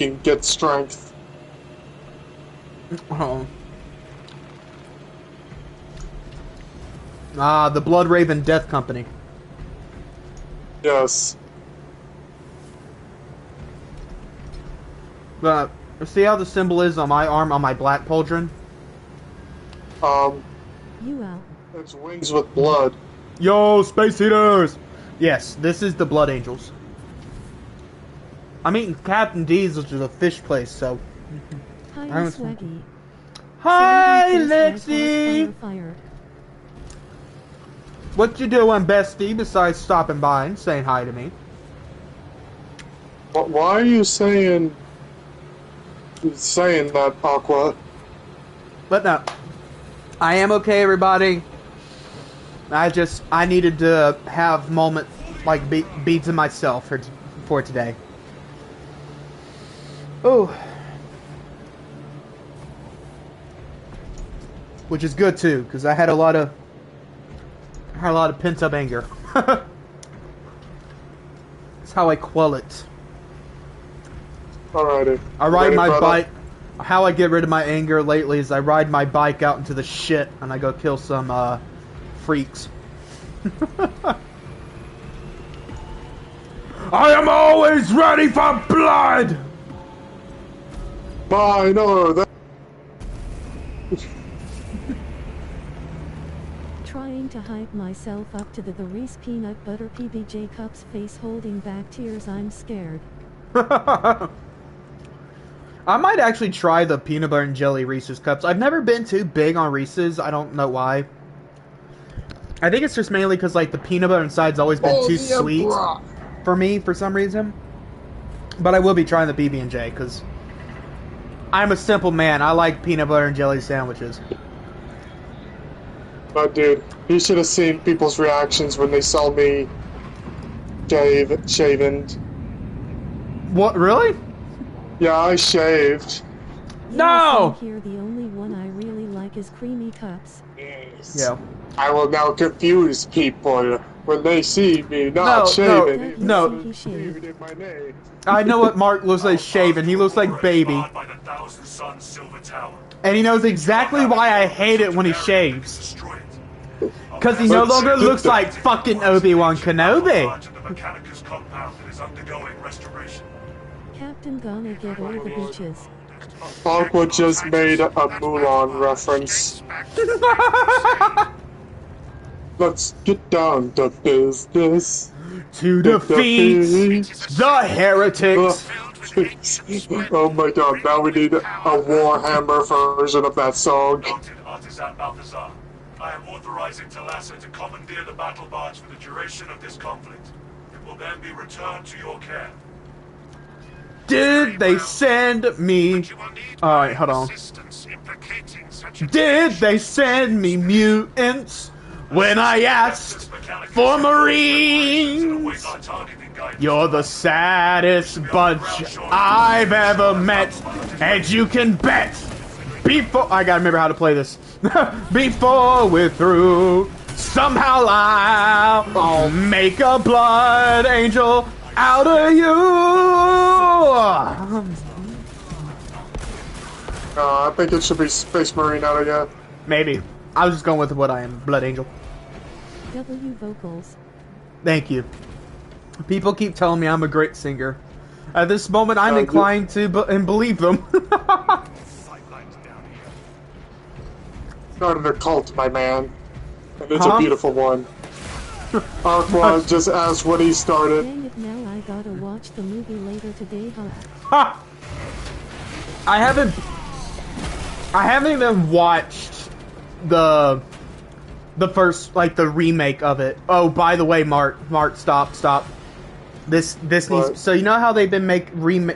can get strength. Oh. Ah, the Blood Raven Death Company. Yes. See how the symbol is on my arm on my black pauldron? UL. It's wings with blood. Yo, Space Eaters! Yes, this is the Blood Angels. I'm eating Captain D's, which is a fish place, so... Hi, Swaggy. Hi, Lexi! What you doing, bestie, besides stopping by and saying hi to me? Why are you saying that, Aqua? But no. I am okay, everybody. I needed to have moments like beads of myself for today. Oh. Which is good too, because I had a lot of pent-up anger. That's how I quell it. Alrighty. I ride my bike. How I get rid of my anger lately is I ride my bike out into the shit and I go kill some freaks. I am always ready for blood! I know that. Trying to hype myself up to the Reese Peanut Butter PBJ Cups face holding back tears, I'm scared. I might actually try the peanut butter and jelly Reese's Cups. I've never been too big on Reese's. I don't know why. I think it's just mainly because like the peanut butter inside's always been too sweet for me for some reason. But I will be trying the PB&J because I'm a simple man. I like peanut butter and jelly sandwiches. But dude, you should have seen people's reactions when they saw me shaven. What, really? Yeah, I shaved. No! Here, the only one I really like is creamy cups. Yes. Yeah. I will now confuse people when they see me not shaven. No. In my name. I know what Mark looks like shaven. He looks like baby. And he knows exactly why I hate it when he shaves. Because he no longer looks like fucking Obi-Wan Kenobi. Captain gonna get all the beaches. Aqua just made a Mulan reference. Let's get down to business. To defeat the heretics. Oh my god, now we need a Warhammer version of that song. I am authorizing Talassa to commandeer the battle barge for the duration of this conflict. It will then be returned to your care. Did they send me... Alright, hold on. Did they send me mutants when I asked for Marines? You're the saddest bunch I've ever met, and you can bet before... I gotta remember how to play this. Before we're through, somehow I'll make a blood angel out of you. I think it should be Space Marine out of you. Maybe. I was just going with what I am, blood angel. W vocals. Thank you. People keep telling me I'm a great singer. At this moment, I'm inclined to believe them. Started a cult, my man. And it's a beautiful one. Aqua just asked when he started. Dang it, now I gotta watch the movie later today, huh? Ha! I haven't even watched the first, like, the remake of it. Oh, by the way, Mark, stop. This needs, so you know how they've been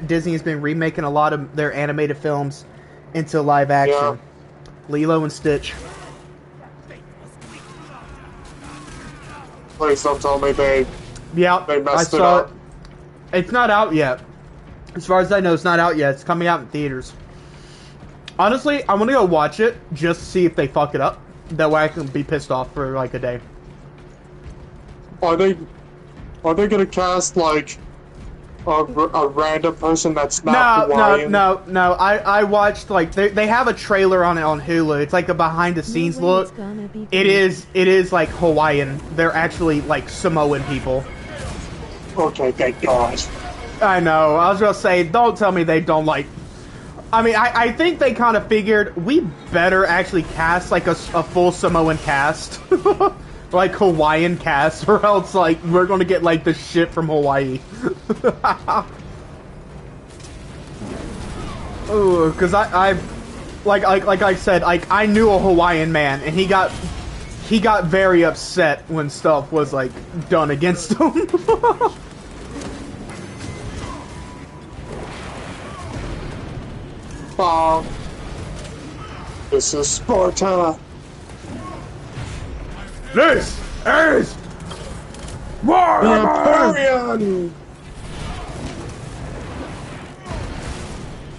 Disney's been remaking a lot of their animated films into live action. Yeah. Lilo and Stitch. Please don't tell me they messed it up. It's not out yet. As far as I know, it's not out yet. It's coming out in theaters. Honestly, I want to go watch it just to see if they fuck it up. That way I can be pissed off for like a day. Are they gonna cast like a random person that's No, not Hawaiian? no. I watched like they have a trailer on it on Hulu. It's like a behind the scenes No way look. it's gonna be It good. is like Hawaiian. They're actually like Samoan people. Okay, thank God. I know. I was gonna say, don't tell me they don't like. I mean, I think they kind of figured we better actually cast like a full Samoan cast, like Hawaiian cast, or else like we're gonna get like the shit from Hawaii. Ooh, because I like I said, like I knew a Hawaiian man, and he got very upset when stuff was like done against him. This is Sparta. This is The Warhammer! Empyrean!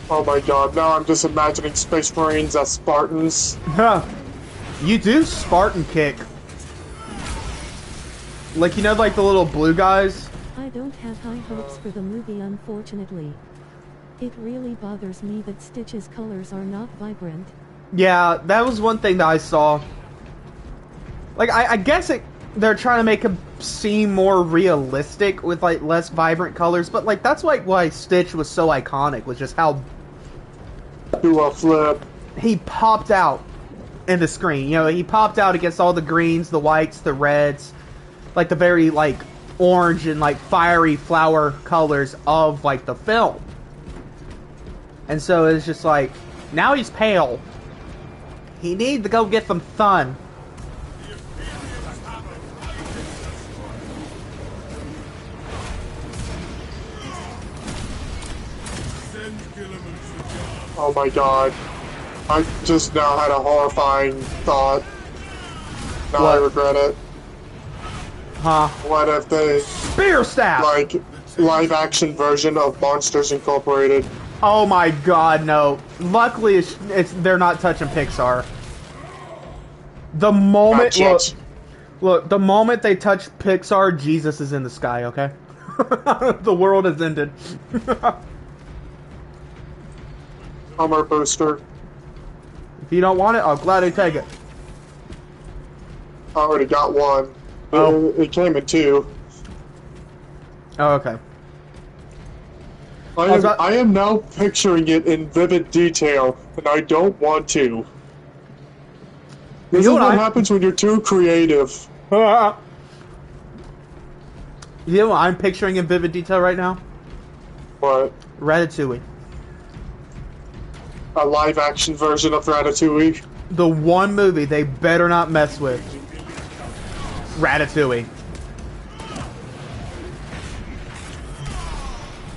Oh my god, now I'm just imagining Space Marines as Spartans. Huh. You do Spartan kick. Like, you know, like the little blue guys? I don't have high hopes for the movie, unfortunately. It really bothers me that Stitch's colors are not vibrant. Yeah, that was one thing that I saw. Like, I guess they're trying to make him seem more realistic with, like, less vibrant colors, but, like, that's, like, why Stitch was so iconic, was just how Do a flip. he popped out in the screen. You know, he popped out against all the greens, the whites, the reds, like, the very, like, orange and, like, fiery flower colors of, like, the film. And so it's just like, now he's pale. He needs to go get some sun. Oh my god. I just now had a horrifying thought. Now I What? regret it. Huh? What if they, Spear staff! like, live action version of Monsters Incorporated? Oh my god, no. Luckily, they're not touching Pixar. The moment... Not yet. Look, the moment they touch Pixar, Jesus is in the sky, okay? The world has ended. Hummer booster. If you don't want it, I'll gladly take it. I already got one. Oh. It came in two. Oh, okay. I am now picturing it in vivid detail, and I don't want to. This is what happens when you're too creative. You know what I'm picturing in vivid detail right now? What? Ratatouille. A live action version of Ratatouille? The one movie they better not mess with. Ratatouille.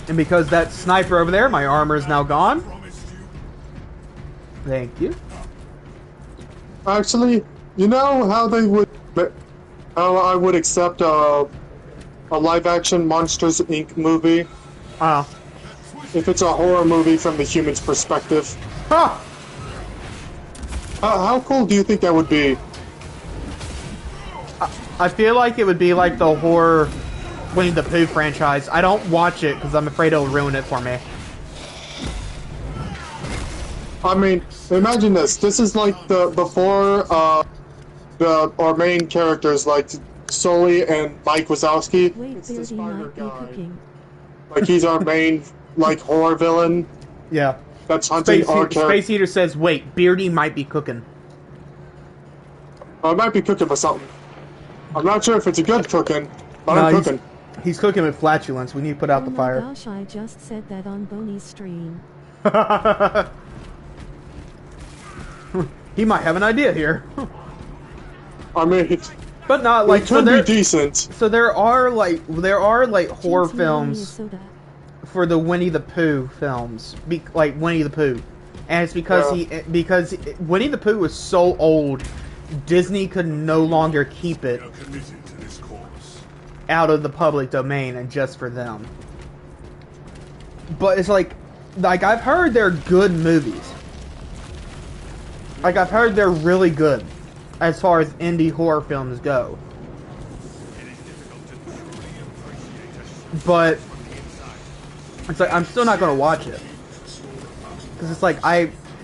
And because that sniper over there, my armor is now gone. Thank you. Actually, you know how they would... How I would accept a live action Monsters Inc. movie? Oh. If it's a horror movie from the human's perspective. Huh! How cool do you think that would be? I feel like it would be like the horror Winnie the Pooh franchise. I don't watch it because I'm afraid it'll ruin it for me. I mean, imagine this. This is like the before our main characters like Sully and Mike Wazowski. Wait, It's the Beardy spider might be guy. cooking. Like he's our main like horror villain Yeah. that's hunting our character. Space Eater says, wait, Beardy might be cooking. I might be cooking with something. I'm not sure if it's a good cooking, but No, I'm cooking. He's cooking with flatulence. We need to put out Oh the my fire. gosh, I just said that on Boney's stream. He might have an idea here. I mean, But not it like could be decent. so there are like horror Jinx, me only a films soda. for the Winnie the Pooh films, like Winnie the Pooh, and it's because Yeah. because Winnie the Pooh was so old, Disney could no longer keep it You're committed to this cause. out of the public domain and just for them. But it's like I've heard they're good movies. Like I've heard they're really good as far as indie horror films go. But It's like I'm still not gonna watch it because it's like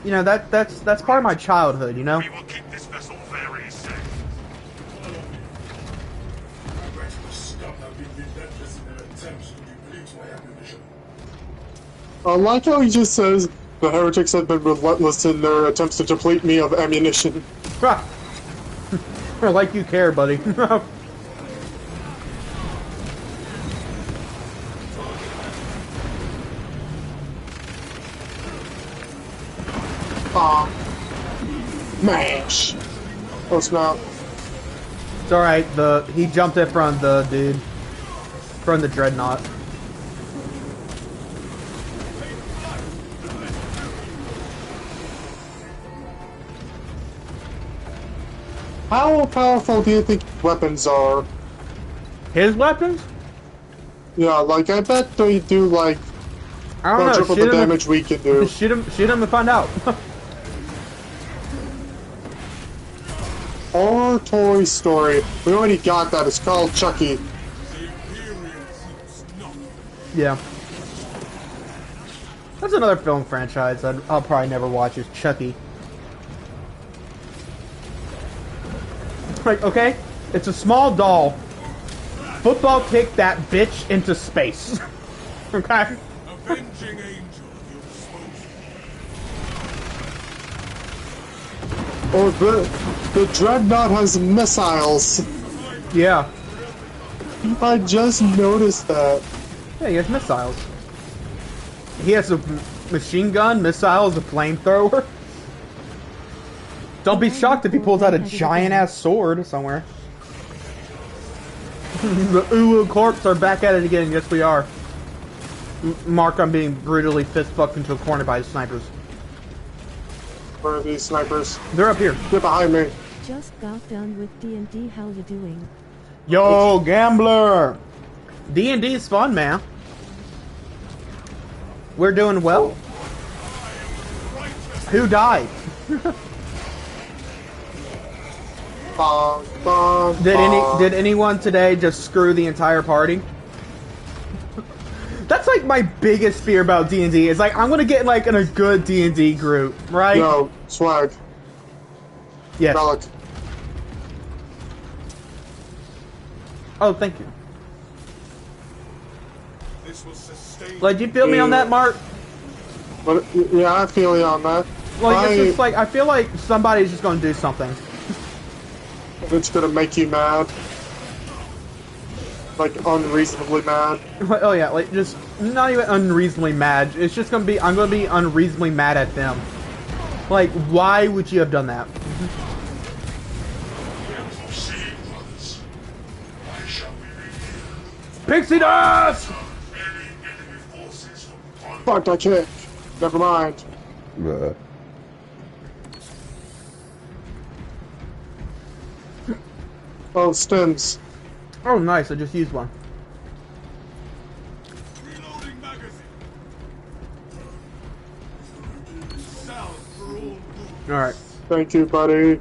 you know, that's part of my childhood, you know. We will keep this vessel very safe. I like how he just says the heretics have been relentless in their attempts to deplete me of ammunition. Like you care, buddy. Mash. Oh snap. It's alright, he jumped in front of the dude. From the dreadnought. How powerful do you think weapons are? His weapons? Yeah, like I bet they do like I don't know. triple the damage we can do. Shoot him and find out. Or Toy Story. We already got that. It's called Chucky. Yeah. That's another film franchise I'll probably never watch is Chucky. Like, okay, it's a small doll. Football kick that bitch into space. Okay? Avenging angel, you Or the Dreadnought has missiles. Yeah. I just noticed that. Yeah, he has missiles. He has a machine gun, missiles, a flamethrower. Don't be shocked if he pulls out a giant-ass sword somewhere. The UwU corps are back at it again. Yes, we are. Mark, I'm being brutally fist-fucked into a corner by the snipers. Where are these snipers? They're up here. Get behind me. Just got done with D&D. How you doing? Yo, gambler! D&D is fun, man. We're doing well. Who died? Did anyone today just screw the entire party? That's like my biggest fear about D&D. Is like I'm gonna get like in a good D&D group, right? No, swag. Yes. Relic. Oh, thank you. This will sustain. Like, do you feel me on that, Mark? But yeah, I feel you on that. Like, it's just like I feel like somebody's just gonna do something. It's gonna make you mad. Like unreasonably mad. Oh yeah, like just not even unreasonably mad. It's just gonna be I'm gonna be unreasonably mad at them. Like, why would you have done that? Pixie dust! Fuck that kick. Never mind. Oh, stims. Oh, nice. I just used one. Reloading magazine. Salve for all wounds. Alright. Thank you, buddy.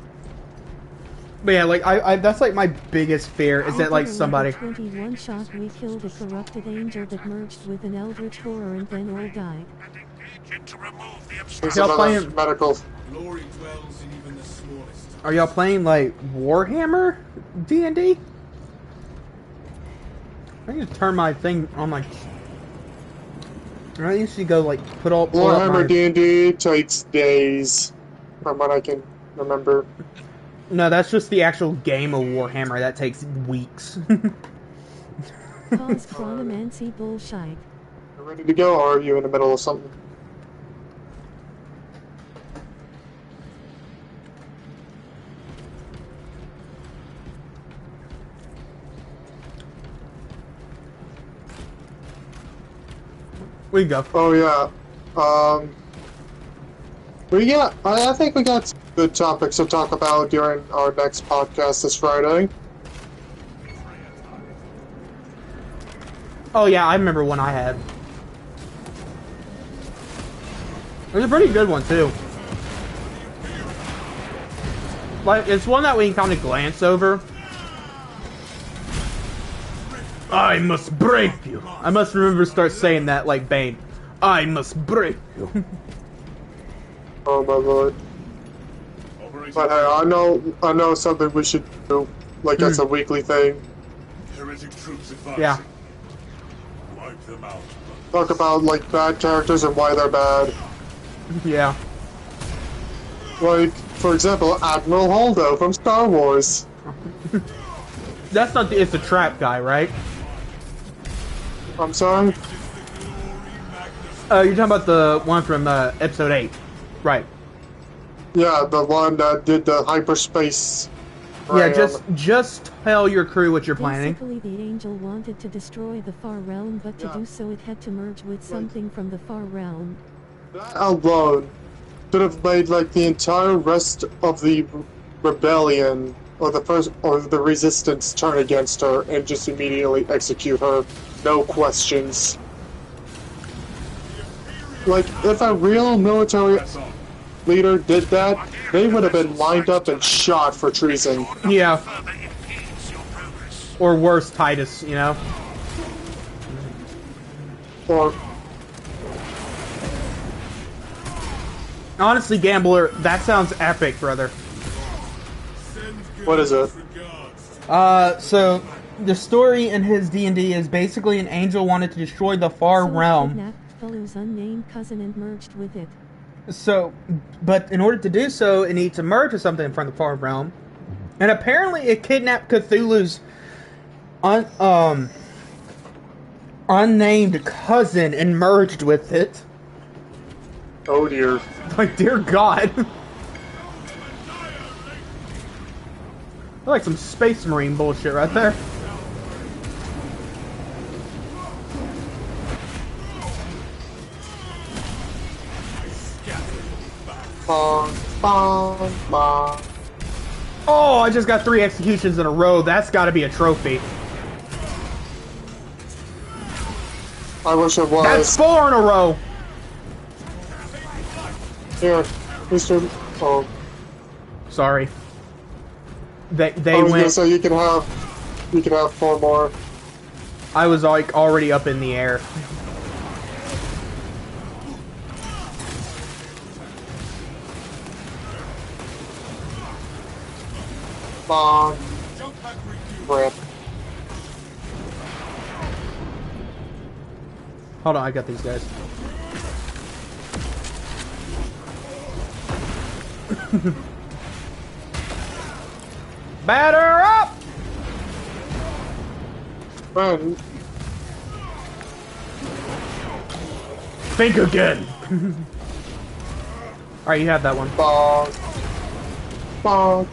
But yeah, like, I that's like my biggest fear is that, like, somebody... 21 shot, we killed a corrupted angel that merged with an eldritch horror and then all died. To remove the There's Y'all another playing- medical. glory dwells in even the smallest. Are y'all playing, like, Warhammer D&D? I need to turn my thing on my... I used to go, like, pull up Warhammer my... D&D takes days, from what I can remember. No, that's just the actual game of Warhammer. That takes weeks. Cause chronomancy bullshit. You ready to go, or are you in the middle of something? We can go. Oh yeah. I think we got some good topics to talk about during our next podcast this Friday. Oh yeah, I remember one I had. It was a pretty good one too. Like, it's one that we can kind of glance over. I must break you. I must remember to start saying that like Bane. I must break you. Oh my lord. But hey, I know something we should do. Like that's a weekly thing. Heretic troops advancing. Yeah. Wipe them out. Talk about like bad characters and why they're bad. Yeah. Like, for example, Admiral Holdo from Star Wars. That's not the It's a Trap guy, right? I'm sorry? You're talking about the one from episode 8. Right. Yeah, the one that did the hyperspace. Yeah, ram. just tell your crew what you're planning. Basically, the angel wanted to destroy the far realm, but to do so it had to merge with something from the far realm. That alone should have made like the entire rest of the rebellion or the resistance turn against her and just immediately execute her, no questions. Like if a real military leader did that, they would have been lined up and shot for treason. Yeah. Or worse, Titus, you know? Or Honestly, Gambler, that sounds epic, brother. what is it? So the story in his D&D is basically an angel wanted to destroy the far So it realm. kidnapped Felu's unnamed cousin and merged with it. So, but in order to do so, it needs to merge with something from the far realm. And apparently it kidnapped Cthulhu's unnamed cousin and merged with it. Oh dear. Like, dear God. Like some Space Marine bullshit right there. Bong, bong, bong. Oh, I just got 3 executions in a row. That's got to be a trophy. I wish it was. That's 4 in a row. Here, Mr. Oh. Sorry. They I was gonna went. say you can have 4 more. I was like already up in the air. Bong. Rip. Hold on, I got these guys. Batter up! Man, Think again. Alright, you have that one. bong. Bong.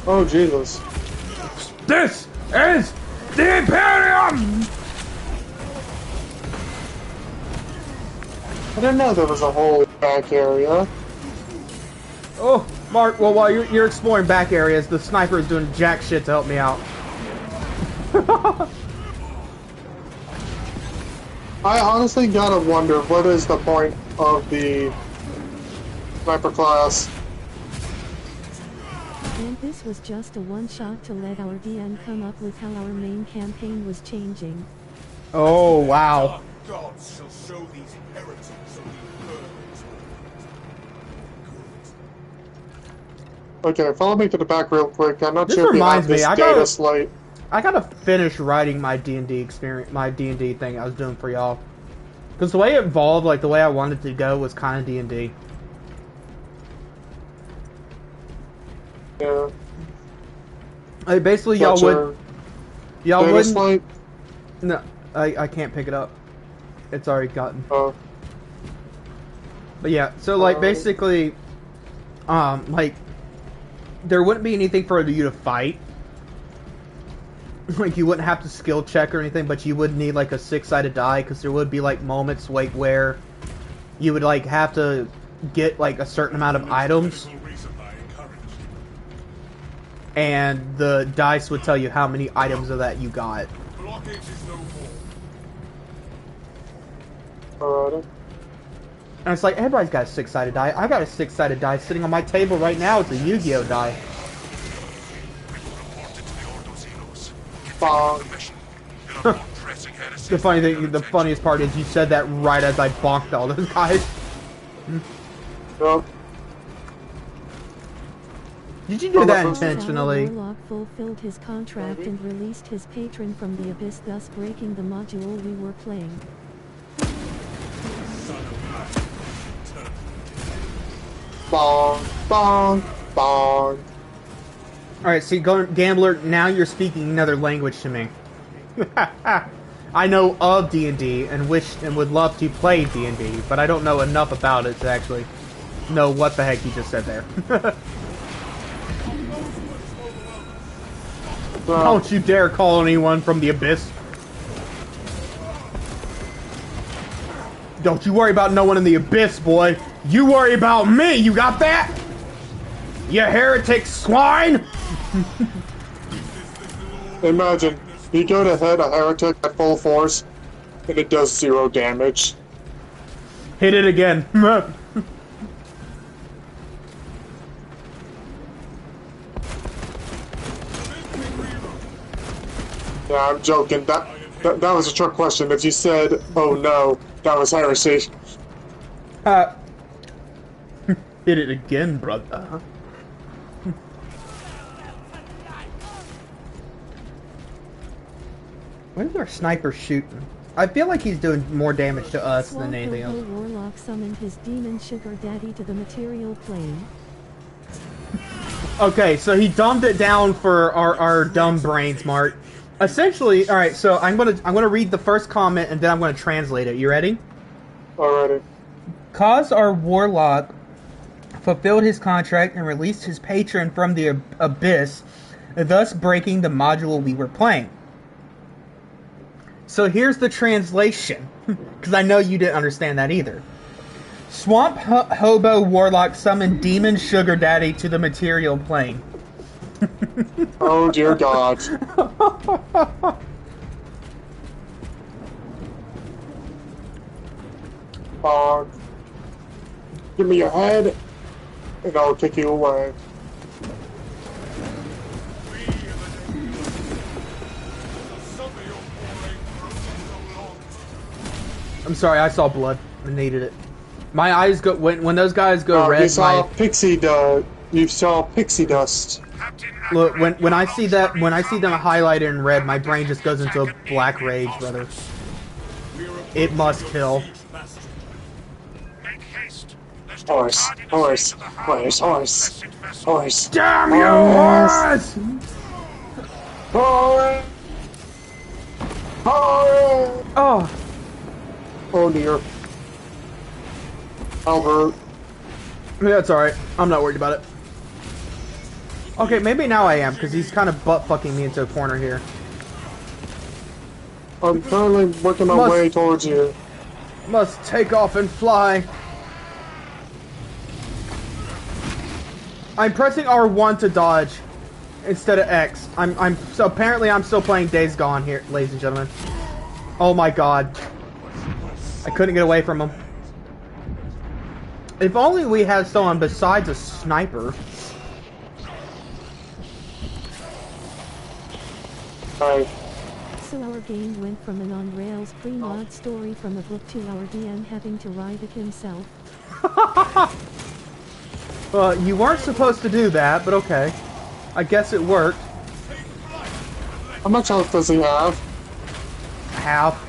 Oh, Jesus. This is the Imperium! I didn't know there was a whole back area. Oh, Mark, well, while you're exploring back areas, the sniper is doing jack shit to help me out. I honestly gotta wonder what is the point of the sniper class. And this was just a one-shot to let our DM come up with how our main campaign was changing. Oh, wow. Gods shall show these heretics of the earth. Okay, follow me to the back real quick. I'm not This sure if you have reminds me, this I data gotta- slate. I gotta finish writing my D&D experience, my D&D thing I was doing for y'all. Because the way it evolved, like the way I wanted to go, was kind of D&D. Yeah. Like basically, What's y'all your wouldn't. data slate? No, I can't pick it up. It's already gotten. Oh. But yeah, so like basically, like there wouldn't be anything for you to fight. Like you wouldn't have to skill check or anything, but you would need like a 6-sided die because there would be like moments like where you would like have to get like a certain amount of items, and the dice would tell you how many items of that you got. Blockage is no more. Alright. And it's like, everybody's got a 6-sided die. I got a 6-sided die sitting on my table right now. It's a Yu-Gi-Oh die. Bonk. The funny thing, the funniest part is you said that right as I bonked all those guys. Yep. Did you do that Our intentionally? Warlock fulfilled his contract and released his patron from the abyss, thus breaking the module we were playing. Bonk, bonk, bonk. Alright, see, Gambler, now you're speaking another language to me. I know of D&D and would love to play D&D, but I don't know enough about it to actually know what the heck you just said there. Don't you dare call anyone from the abyss. Don't you worry about no one in the abyss, boy. You worry about me, you got that? You heretic swine! Imagine, you go to hit a heretic at full force, and it does 0 damage. Hit it again. Yeah, I'm joking. That was a trick question. If you said, "Oh no," that was heresy. Hit it again, brother. Where's our sniper shooting? I feel like he's doing more damage to us than anything else. Warlock summoned his demon sugar daddy to the material plane. Okay, so he dumbed it down for our dumb brains, Mark. Essentially, all right. So I'm gonna read the first comment and then I'm gonna translate it. You ready? Alrighty. Cause our warlock fulfilled his contract and released his patron from the abyss, thus breaking the module we were playing. So here's the translation, because I know you didn't understand that either. Swamp Hobo Warlock summoned Demon Sugar Daddy to the material plane. Oh dear God. Give me your head, and I'll kick you away. I'm sorry, I saw blood. I needed it. My eyes go when those guys go red. You saw pixie dust. You saw pixie dust. Look, when I see them highlighted in red, my brain just goes into a black rage, brother. It must kill. Horse, horse, horse, horse, horse. Damn you, horse! Horse! Horse! Oh, Oh dear. Albert. yeah, it's alright. I'm not worried about it. Okay, maybe now I am, because he's kind of butt-fucking me into a corner here. I'm currently working my way towards you. Must take off and fly. I'm pressing R1 to dodge instead of X. So apparently I'm still playing Days Gone here, ladies and gentlemen. Oh my God. I couldn't get away from him. If only we had someone besides a sniper. Alright. So our game went from an on-rails pre-mod story from a book to our DM having to write it himself. Well, you weren't supposed to do that, but okay. I guess it worked. How much health does he have? Half.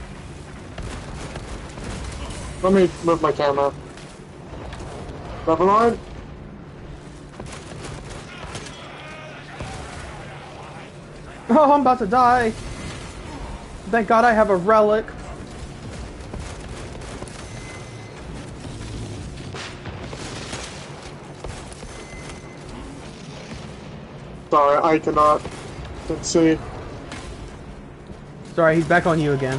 Let me move my camera. Never mind. Oh, I'm about to die. Thank God I have a relic. Sorry, I cannot. Let's see. Sorry, he's back on you again.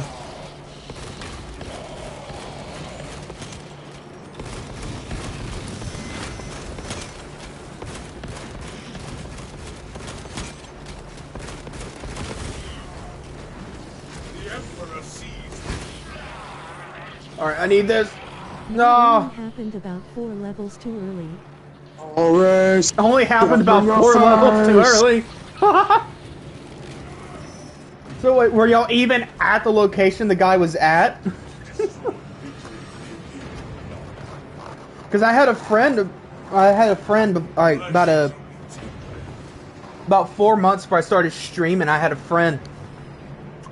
Alright, I need this. No! It happened about 4 levels too early. Alright. Only happened about 4 levels too early. So wait, were y'all even at the location the guy was at? Because I had a friend like, about 4 months before I started streaming. I had a friend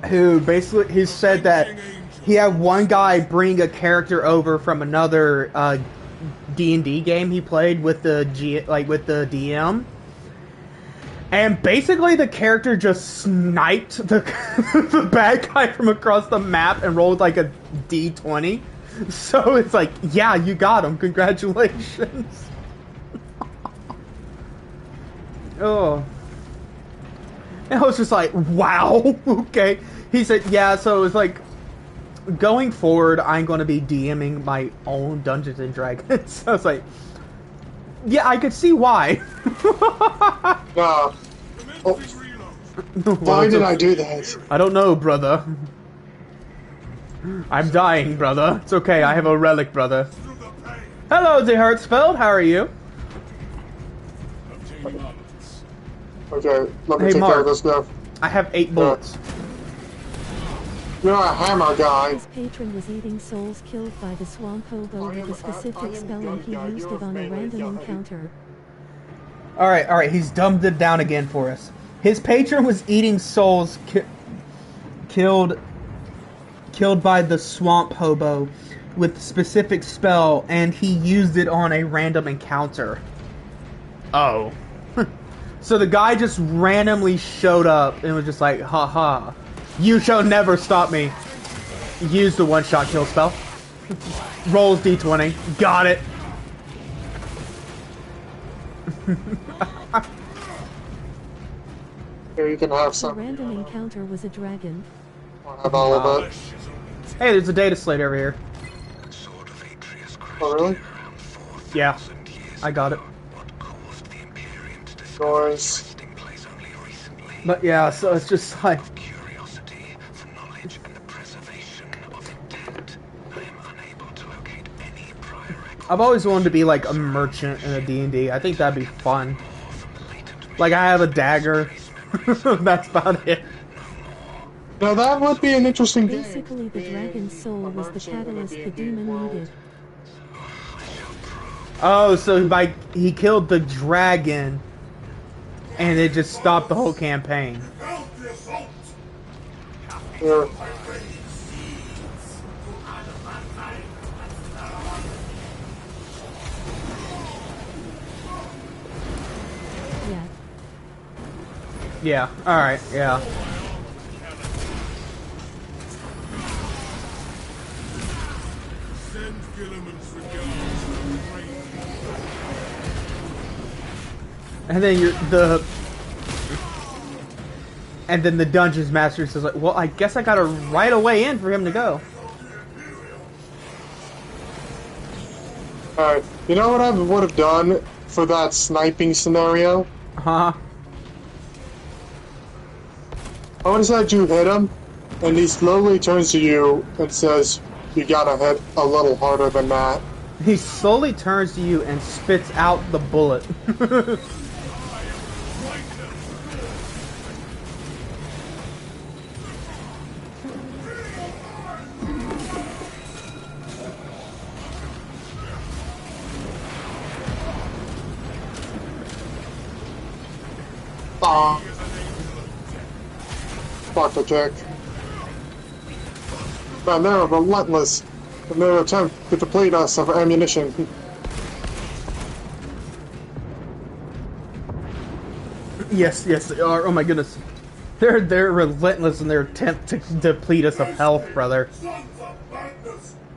who basically he said that he had one guy bring a character over from another D&D game he played with the DM, and basically the character just sniped the the bad guy from across the map and rolled like a D20. So it's like, yeah, you got him. Congratulations. Oh. And I was just like, wow, okay. He said, yeah, so it was like, going forward, I'm going to be DMing my own Dungeons and Dragons. So I was like, yeah, I could see why. Why did I do that? I don't know, brother. I'm dying, brother. It's okay, I have a relic, brother. Hello, De Hertzfeld, how are you? Okay, let me Hey, take Mark. care of this now. I have 8 bullets. You're a hammer guy. His patron was eating souls killed by the swamp hobo with a specific spell and he used it on a random encounter. Alright, he's dumbed it down again for us. His patron was eating souls killed by the swamp hobo with a specific spell, and he used it on a random encounter. Oh. So the guy just randomly showed up and was just like, haha, you shall never stop me. Use the one-shot kill spell. Rolls D20. Got it. Here, you can have The some. random encounter was a dragon. I'll have all of it. Hey, there's a data slate over here. Oh, really? Yeah, I got it. Noise. But yeah, so it's just like... I've always wanted to be like a merchant in a D&D. I think that'd be fun. Like, I have a dagger. That's about it. Now that would be an interesting game. Basically, the dragon's soul was the catalyst the demon needed. Oh, so he killed the dragon, and it just stopped the whole campaign. Here. Yeah. Yeah, alright, yeah. And then and then the Dungeons Master says like, well, I guess I gotta write a way in for him to go. Alright, you know what I would have done for that sniping scenario? Huh? I would have said you hit him, and he slowly turns to you and says, you gotta hit a little harder than that. He slowly turns to you and spits out the bullet. Fuck the kick. Man, they're relentless in their attempt to deplete us of ammunition. Yes, they are. Oh my goodness. They're relentless in their attempt to deplete us of health, brother.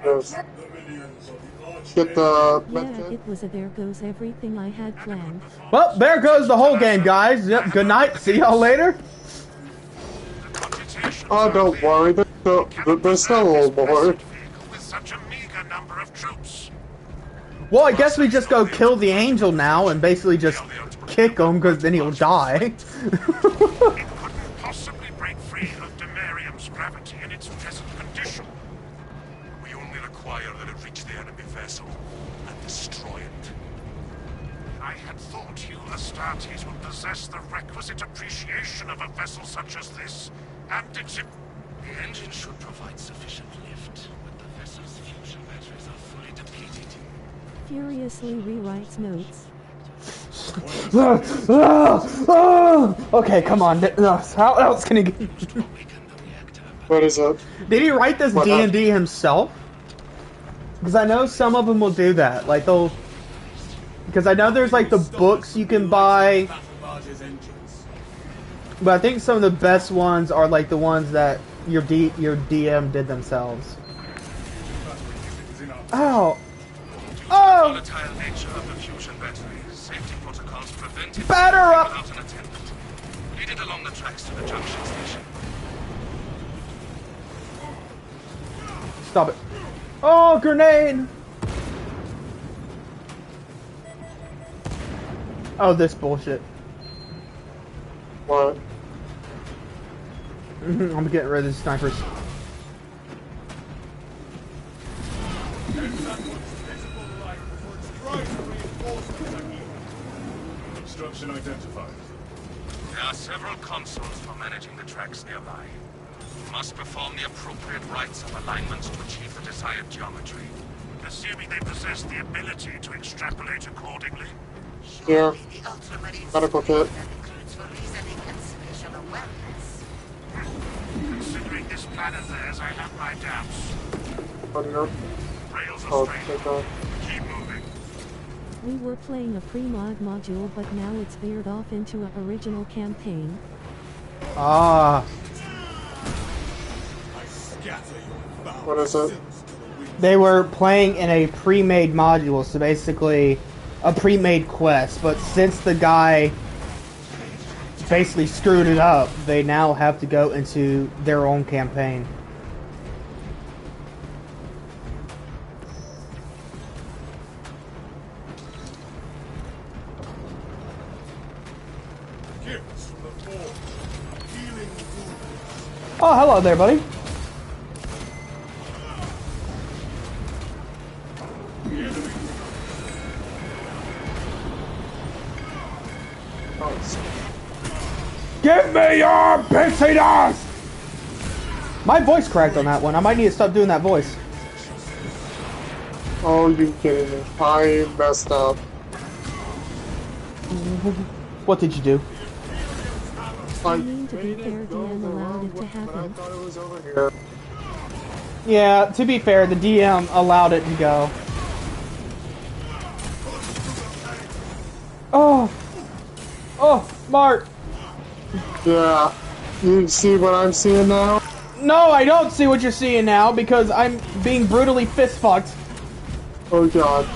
Yes. Get the Yeah, medkit. it was a there goes everything I had planned. Well, there goes the whole game, guys. Yep, good night. See y'all later. Oh, don't worry. There's still a little more. With such a meager number of troops. Well, I guess we just go kill the angel now and basically just kick him, because then he'll die. It couldn't possibly break free of Demarium's gravity in its present condition. We only require that it reach the enemy vessel and destroy it. I had thought you Astartes would possess the requisite appreciation of a vessel such as this, And it's... The engine should provide sufficient lift, but the vessel's fusion batteries are fully depleted. Furiously rewrites notes. Okay, come on. How else can he get... What is it? Did he write this What D&D himself? Because I know some of them will do that. Like, they'll... Because I know there's, like, the books you can buy. But I think some of the best ones are, like, the ones that your DM did themselves. Ow! Oh! Volatile nature of the fusion battery. Safety protocols prevent it Batter up! without an attempt. Lead it along the tracks to the junction station. Stop it. Oh, grenade! Oh, this bullshit. What? I'm getting rid of these snipers. Obstruction identified. There are several consoles for managing the tracks nearby. You must perform the appropriate rites of alignment to achieve the desired geometry. Assuming they possess the ability to extrapolate accordingly. Here. Medical kit. Considering this plan of theirs, I have my doubts. What here? Rails Oh, are straight. take that. Keep moving. We were playing a pre-mod module, but now it's veered off into a original campaign. Ah. What is it? They were playing in a pre-made module, so basically a pre-made quest, but since the guy basically screwed it up, they now have to go into their own campaign. Oh, hello there, buddy. Give me your pixie dust! My voice cracked on that one. I might need to stop doing that voice. Oh, you kidding me? I messed up. What did you do? I mean, to be fair, DM allowed it to I happen. thought it was over here. Yeah, to be fair, the DM allowed it to go. Oh! Oh, Mark! Yeah. You see what I'm seeing now? No, I don't see what you're seeing now because I'm being brutally fist fucked. Oh god.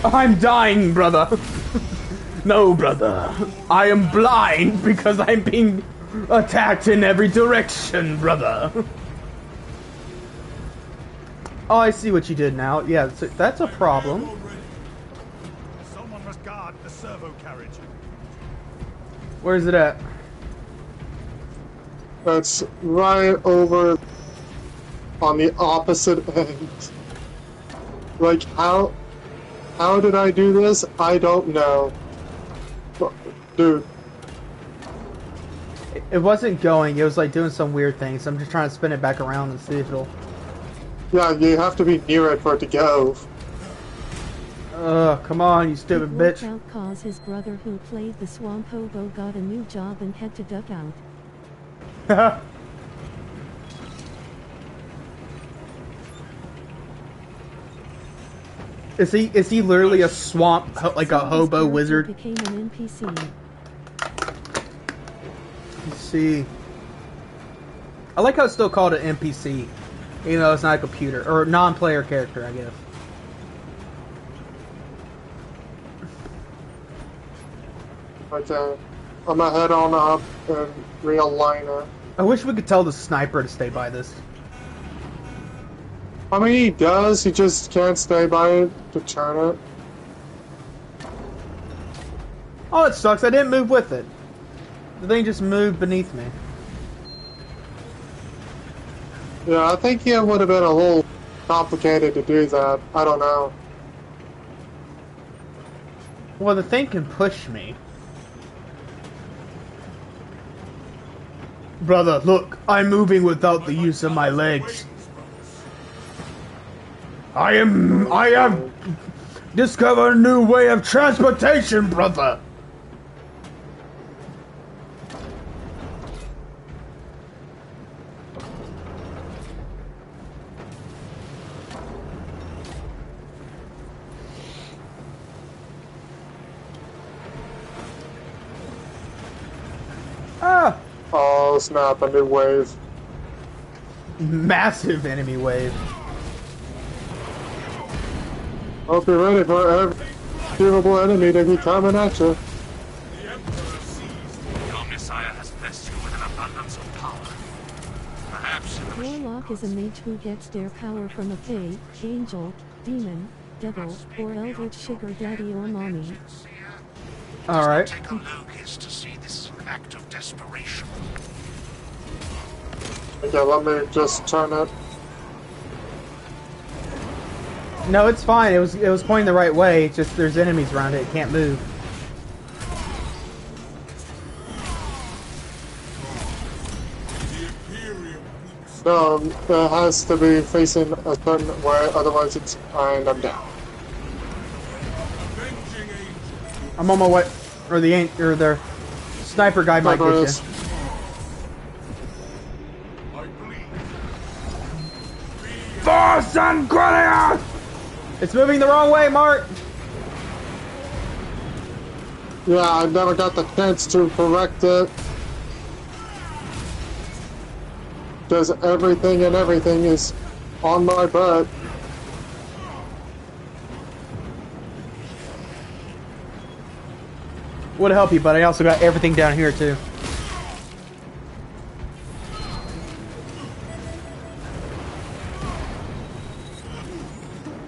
I'm dying, brother. No, brother. I am blind because I'm being attacked in every direction, brother. Oh, I see what you did now. Yeah, that's a problem. Someone must guard the servo carriage. Where's it at? That's right over on the opposite end. Like, how did I do this? I don't know. But, dude. It wasn't going. It was like doing some weird thing. So I'm just trying to spin it back around and see if it'll... Yeah, you have to be near it for it to go. Come on, you stupid It worked bitch. out cause his brother who played the swamp hobo got a new job and had to duck out. Is he literally a swamp, like a So his hobo character wizard? became an NPC. Let's see. I like how it's still called an NPC, even though it's not a computer or non-player character, I guess. Okay. I'm gonna head on up and realign it. I wish we could tell the sniper to stay by this. I mean, he does, he just can't stay by it to turn it. Oh, it sucks. I didn't move with it. The thing just moved beneath me. Yeah, I think it would have been a little complicated to do that. I don't know. Well, the thing can push me. Brother, look, I'm moving without the use of my legs. I have discovered a new way of transportation, brother. Ah! Oh snap, a new wave. Massive enemy wave. Hope you're ready for every conceivable enemy to be coming at you. Your Messiah has blessed you with an abundance of power. Perhaps in the Warlock is a mage who gets their power from a fae, angel, demon, devil, or eldritch sugar daddy or mommy. Alright. take a Lucas to see this act of desperation. Okay, let me just turn it. No, it's fine. It was pointing the right way. It's just there's enemies around it. It can't move. No, it has to be facing a certain way, otherwise it's and I'm down. I'm on my way. Or the sniper guy might get you. Force and Goliath! It's moving the wrong way, Mark! Yeah, I never got the chance to correct it. Because everything is on my butt. Would help you, but I also got everything down here too.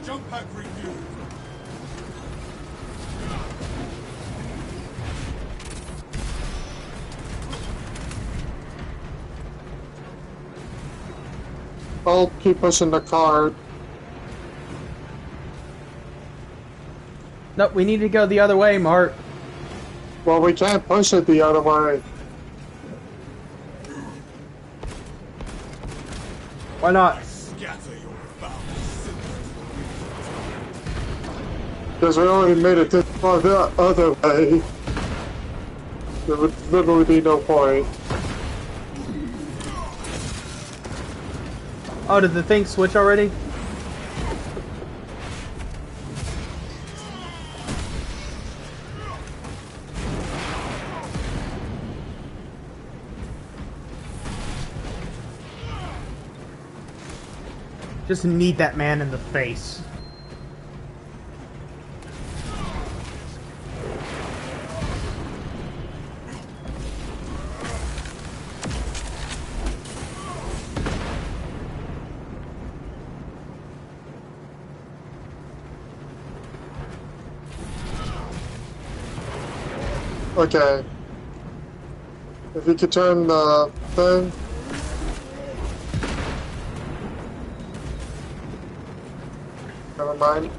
Jump pack review. I'll keep pushing the cart. Nope, we need to go the other way, Mark. Well, we can't push it the other way. Why not? Because we already made it this far the other way. There would literally be no point. Oh, did the thing switch already? Just need that man in the face. Okay. If you could turn the thing. Never mind.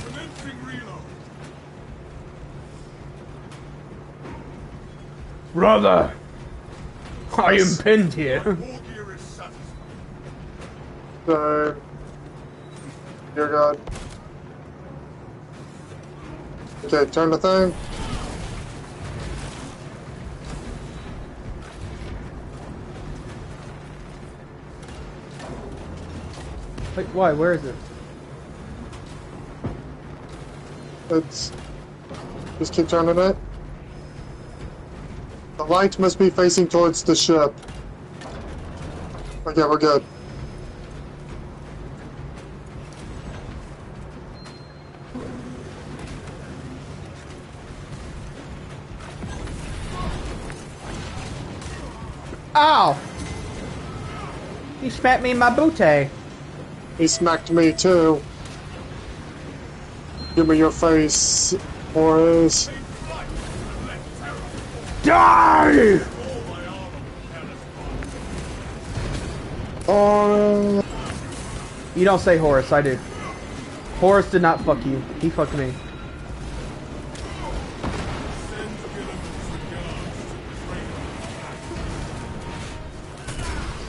Commencing reload. Brother! I am pinned here. All gear is satisfied. So, dear God. Okay, turn the thing. Wait, why? Where is it? It's... Just keep turning it. The light must be facing towards the ship. Okay, we're good. Ow! He smacked me in my booty. He smacked me too. Give me your face, Boris. Die! Oh, You don't say Horace, I do. Horace did not fuck you. He fucked me.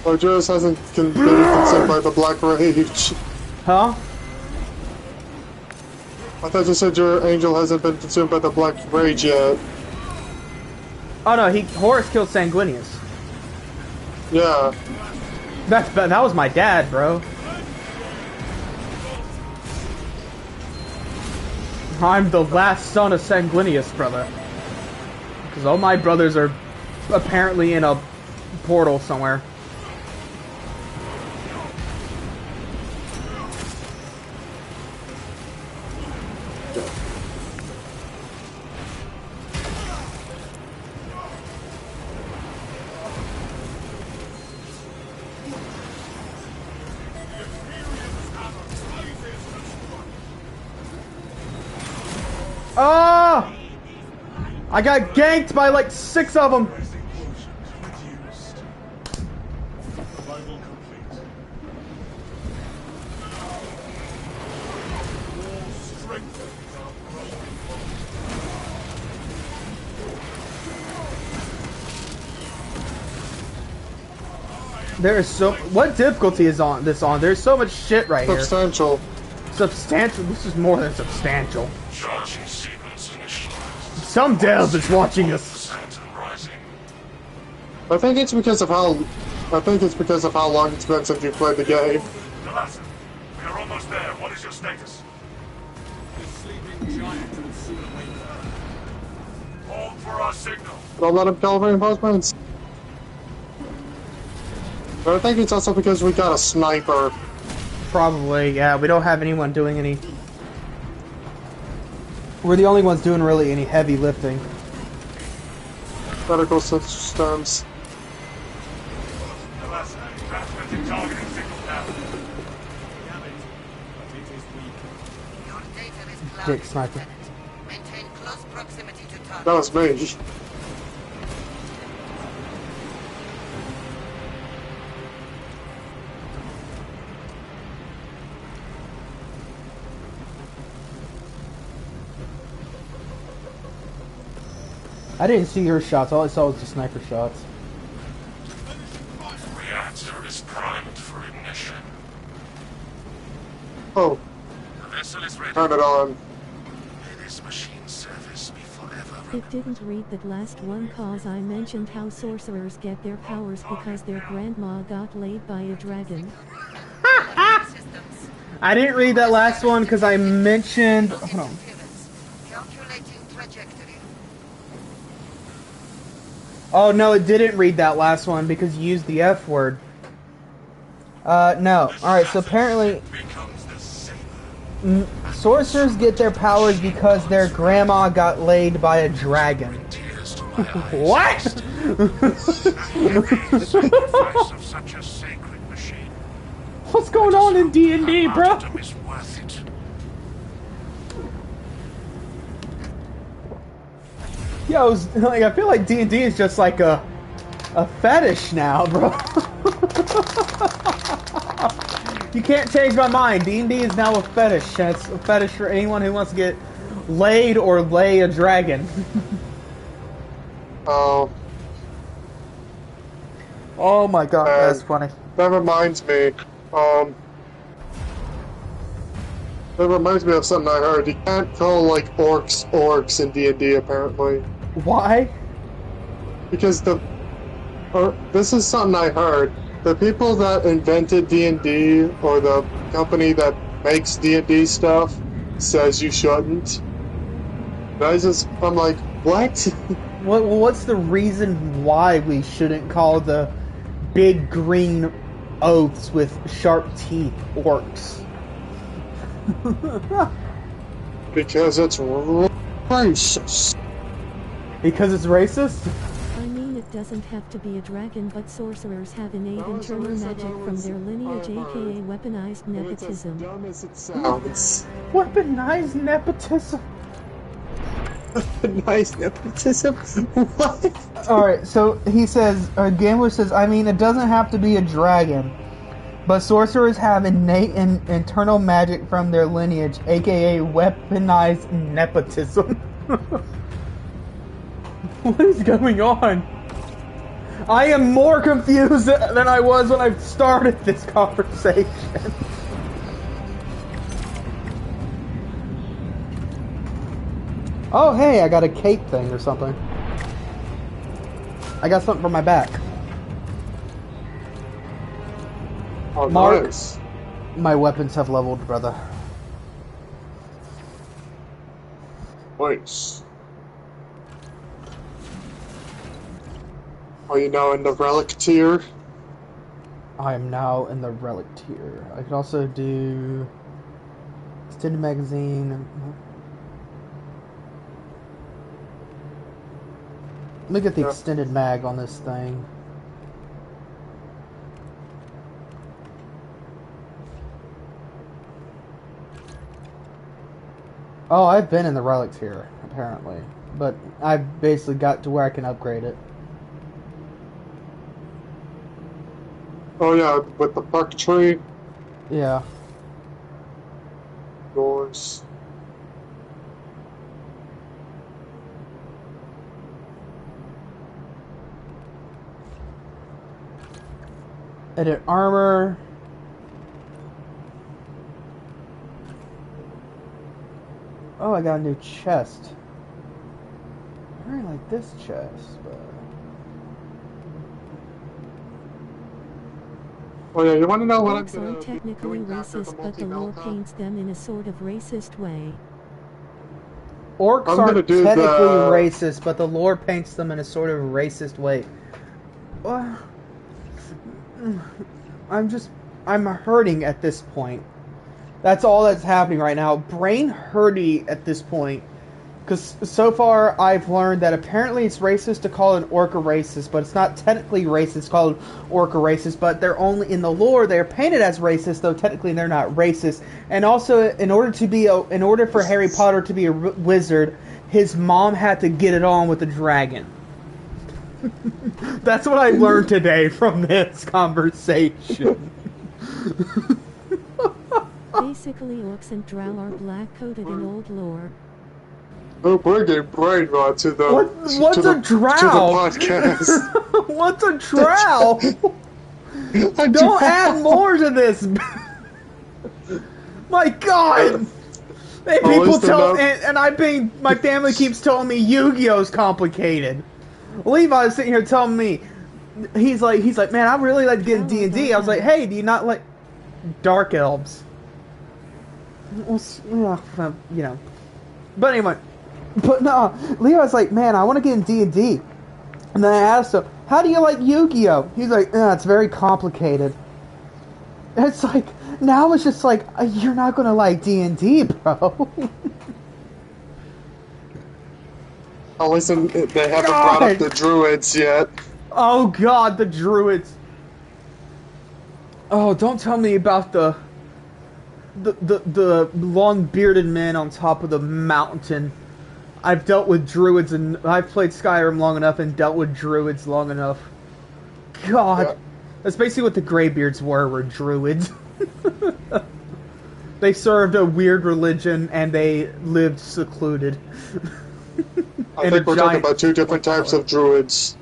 Arjuris hasn't been consumed by the Black Rage. Huh? I thought you said your angel hasn't been consumed by the Black Rage yet. Oh no, Horus killed Sanguinius. Yeah. That was my dad, bro. I'm the last son of Sanguinius, brother. Because all my brothers are apparently in a portal somewhere. Oh! I got ganked by like 6 of them. There is so... What difficulty is on this on? There's so much shit right here. Substantial. Substantial? This is more than substantial. Some dev is watching us. I think it's because of how long it's been since you played the game. Nelasa, we are almost there. What is your status? The sleeping giant will soon wake. Hold for our signal. Don't let him kill reinforcements. But I think it's also because we got a sniper. Probably, yeah. We don't have anyone doing any... We're the only ones doing really any heavy lifting. Medical systems. Dick sniper. Maintain close proximity to target. That was me. I didn't see your shots. All I saw was the sniper shots. Reactor is primed for ignition. Oh, The vessel is ready. turn it on. May this machine service be forever. It didn't read that last one cause I mentioned how sorcerers get their powers because their grandma got laid by a dragon. Systems. I didn't read that last one because I mentioned... Hold on. Interference. Calculating trajectory. Oh, no, it didn't read that last one because you used the F word. No. Alright, so apparently... sorcerers get their powers because their grandma got laid by a dragon. What? What's going on in D&D, bro? Yo, like, I feel like D&D is just like a fetish now, bro. You can't change my mind. D&D is now a fetish, and it's a fetish for anyone who wants to get laid or lay a dragon. Oh. Oh my god, that's funny. That reminds me. That reminds me of something I heard. You can't call like orcs in D&D apparently. Why? Because this is something I heard. The people that invented D&D, or the company that makes D&D stuff, says you shouldn't. And I'm like, what? What's the reason why we shouldn't call the big green oaths with sharp teeth orcs? Because it's racist. Because it's racist? I mean, it doesn't have to be a dragon, but sorcerers have innate internal magic from their lineage, aka weaponized nepotism. It's as dumb as it sounds. Weaponized nepotism. Weaponized nepotism? What? Alright, so he says, Gambler says, I mean, it doesn't have to be a dragon, but sorcerers have innate internal magic from their lineage, aka weaponized nepotism. What is going on? I am more confused than I was when I started this conversation. Oh, hey, I got a cape thing or something. I got something for my back. Oh, Mark. nice. My weapons have leveled, brother. Nice. Are you now in the relic tier? I am now in the relic tier. I could also do extended magazine. Let me get the extended mag on this thing. Oh, I've been in the relic tier, apparently. But I've basically got to where I can upgrade it. Oh yeah, with the park tree. Yeah. Yours. Edit armor. Oh, I got a new chest. I really like this chest, but... Oh yeah, you want to know what I'm Orcs gonna aren't be technically doing after racist, but the lore paints them in a sort of racist way. Orcs I'm gonna aren't do technically the- racist, but the lore paints them in a sort of racist way. Well, I'm hurting at this point. That's all that's happening right now. Brain hurty at this point. Because so far I've learned that apparently it's racist to call an orc a racist, but it's not technically racist to call an orc a racist, but they're only, in the lore, they're painted as racist, though technically they're not racist. And also, in order for Harry Potter to be a wizard, his mom had to get it on with a dragon. That's what I learned today from this conversation. Basically, orcs and drow are black-coated in old lore. Oh, we're getting brain rot to the What's to a the, drow? to the podcast. What's a drow? A Don't drow. add more to this. My God! Hey, Oh, people is there tell, no- and my family keeps telling me Yu-Gi-Oh's complicated. Levi's sitting here telling me, he's like, man, I really like to get in D&D. I was like, hey, do you not like dark elves? Well, yeah, you know. But anyway, but no, Levi's like, man, I want to get in D&D. And then I asked him, how do you like Yu-Gi-Oh? He's like, it's very complicated. And it's like, now it's just like, you're not going to like D&D, bro. Oh, listen, they haven't brought up the druids yet. Oh God, the druids. Oh, don't tell me about the long bearded men on top of the mountain. I've dealt with druids and I've played Skyrim long enough and dealt with druids long enough. God, Yeah. That's basically what the Greybeards were druids. They served a weird religion and they lived secluded. I think we're talking about two different types of druids.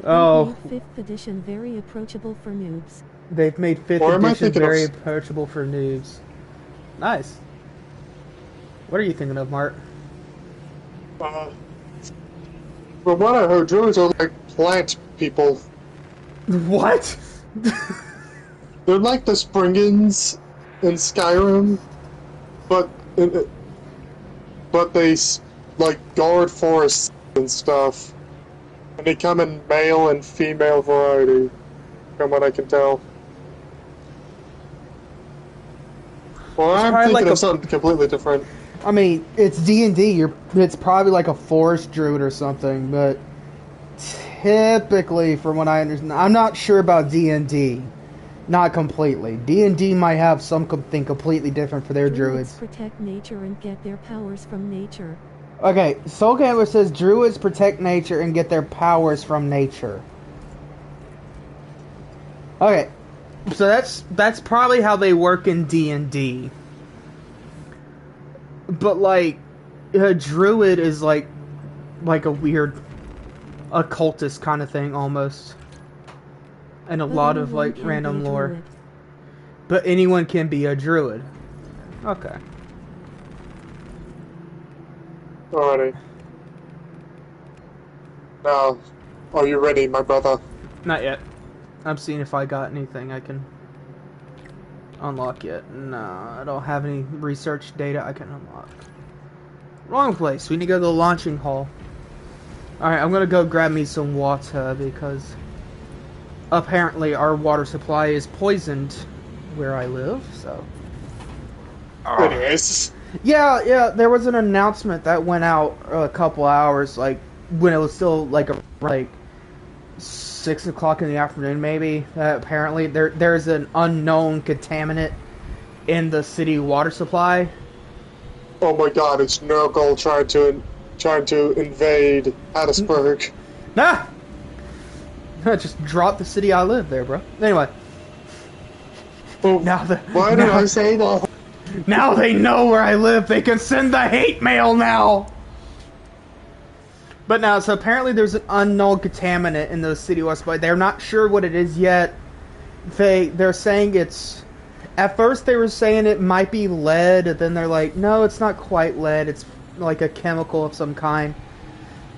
Oh, They made 5th edition very approachable for noobs. they've made 5th Or am I edition thinking very of- approachable for noobs. Nice. What are you thinking of, Mark? From what I heard, druids are like plant people. What? They're like the Springans in Skyrim, but they like guard forests and stuff, and they come in male and female variety, from what I can tell. Well, I'm probably thinking like of something completely different. I mean, it's D&D. It's probably like a forest druid or something, but typically, from what I understand, I'm not sure about D&D. Not completely. D&D might have something completely different for their druids. protect nature and get their powers from nature. Okay, Soul Gambler says druids protect nature and get their powers from nature. Okay, so that's probably how they work in D&D. But like, a druid is like a weird occultist kind of thing almost, and a But lot of anyone like can random be lore. druid. But anyone can be a druid. Okay. Alrighty. Now, are you ready, my brother? Not yet. I'm seeing if I got anything I can unlock yet. No, I don't have any research data I can unlock. Wrong place. We need to go to the launching hall. Alright, I'm gonna go grab me some water because apparently our water supply is poisoned where I live, so. It is. Yeah, there was an announcement that went out a couple hours, like, when it was still, like 6 o'clock in the afternoon, maybe. Apparently, there's an unknown contaminant in the city water supply. Oh my god, it's Nurgle trying to invade Hattiesburg. Ah! Just drop the city I live there, bro. Anyway. Oh, why did I say that? Now they know where I live. They can send the hate mail now. But now, so apparently there's an unknown contaminant in the city water supply. They're not sure what it is yet. They're saying it's. At first they were saying it might be lead. Then they're like, no, it's not quite lead. It's like a chemical of some kind.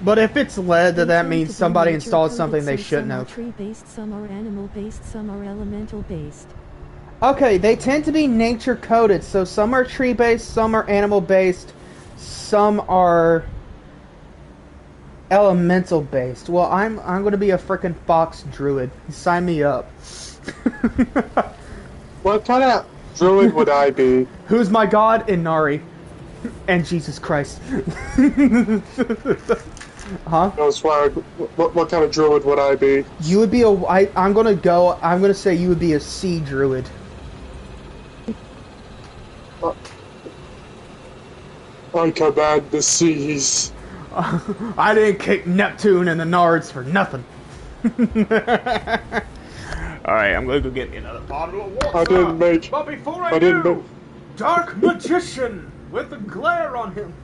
But if it's lead, then that means somebody installed something they shouldn't have. Some are tree-based, some are animal-based, some are elemental-based. Okay, they tend to be nature-coded. So some are tree-based, some are animal-based, some are elemental-based. Well, I'm going to be a frickin' fox druid. Sign me up. What kind of druid would I be? Who's my god? Inari. And Jesus Christ. Huh? No, Swag, what kind of druid would I be? You would be I'm gonna say you would be a sea druid. I command the seas. I didn't kick Neptune and the Nards for nothing. Alright, I'm gonna go get me another bottle of water. I didn't make. But before I didn't make. Dark Magician with the glare on him.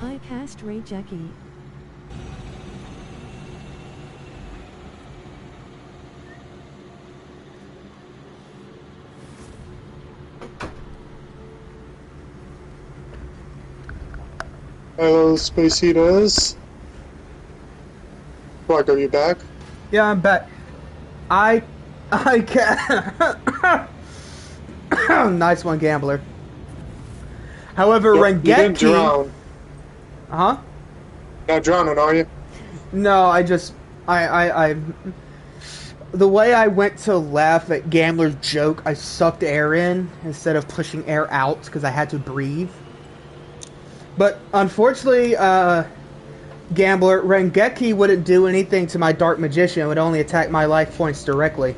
I cast Ray Jackie. Hello, Space Heaters. What, are you back? Yeah, I'm back. I can't. Nice one, gambler. However, You didn't Rengeki. drown. Huh? Not drowning, are you? No, I the way I went to laugh at Gambler's joke, I sucked air in instead of pushing air out because I had to breathe. But unfortunately, Gambler, Rengeki wouldn't do anything to my Dark Magician. It would only attack my life points directly.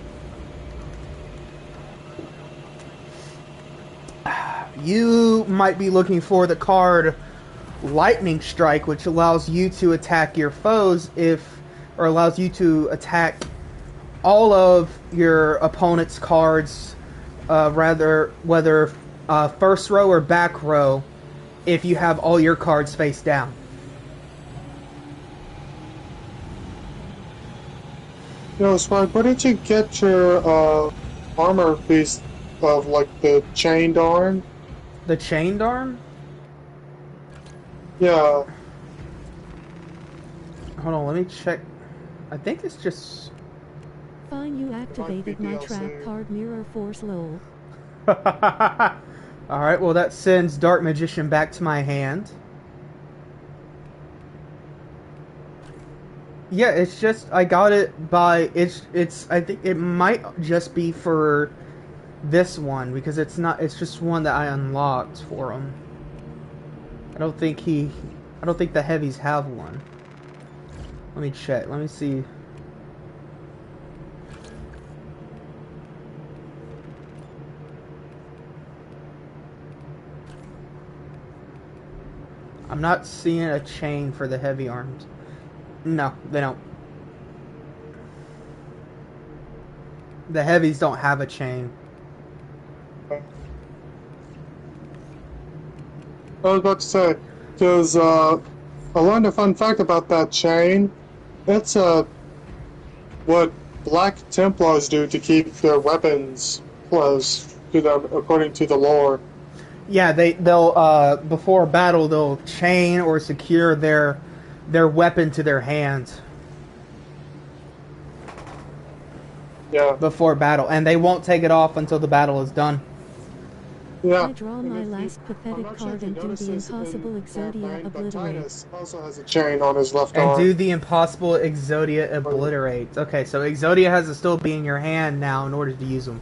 You might be looking for the card Lightning Strike, which allows you to attack your foes or allows you to attack all of your opponent's cards, whether first row or back row, if you have all your cards face down. Yo, Spike, where did you get your armor piece of, like, the chained arm? The chained arm? Yeah. Hold on, let me check. I think it's just... Fine, you activated my DLC. trap card Mirror Force lol. Alright, well that sends Dark Magician back to my hand. Yeah, it's just, I got it by, I think it might just be for this one, because it's not, it's just one that I unlocked for him. I don't think the heavies have one. Let me check, let me see. I'm not seeing a chain for the heavy arms. No, they don't. The heavies don't have a chain. I was about to say, because I learned a fun fact about that chain. It's what Black Templars do to keep their weapons close to them, according to the lore. Yeah, they'll before a battle they'll chain or secure their weapon to their hands. Yeah. Before battle, and they won't take it off until the battle is done. Yeah. I draw my last pathetic card and do the impossible Exodia obliterate. Titus also has a chain on his left And arm. do the impossible Exodia obliterate. Okay, so Exodia has to still be in your hand now in order to use them.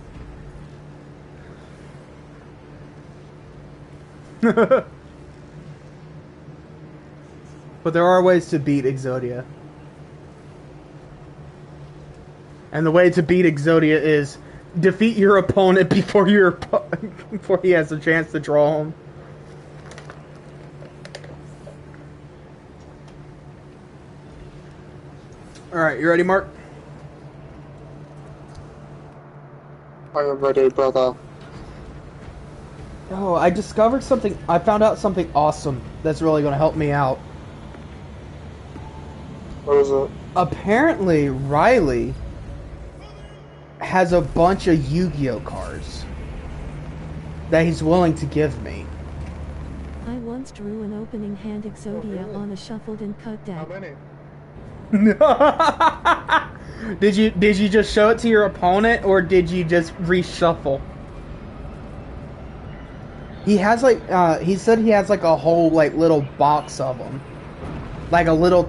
But there are ways to beat Exodia. And the way to beat Exodia is defeat your opponent before before he has a chance to draw him. Alright, you ready, Mark? I am ready, brother. Oh, I discovered something. I found out something awesome that's really going to help me out. What is it? Apparently, Riley has a bunch of Yu-Gi-Oh cards that he's willing to give me. I once drew an opening hand Exodia really? on a shuffled and cut How deck. many? Did you just show it to your opponent, or did you just reshuffle? He has like he said he has like a whole like little box of them, like a little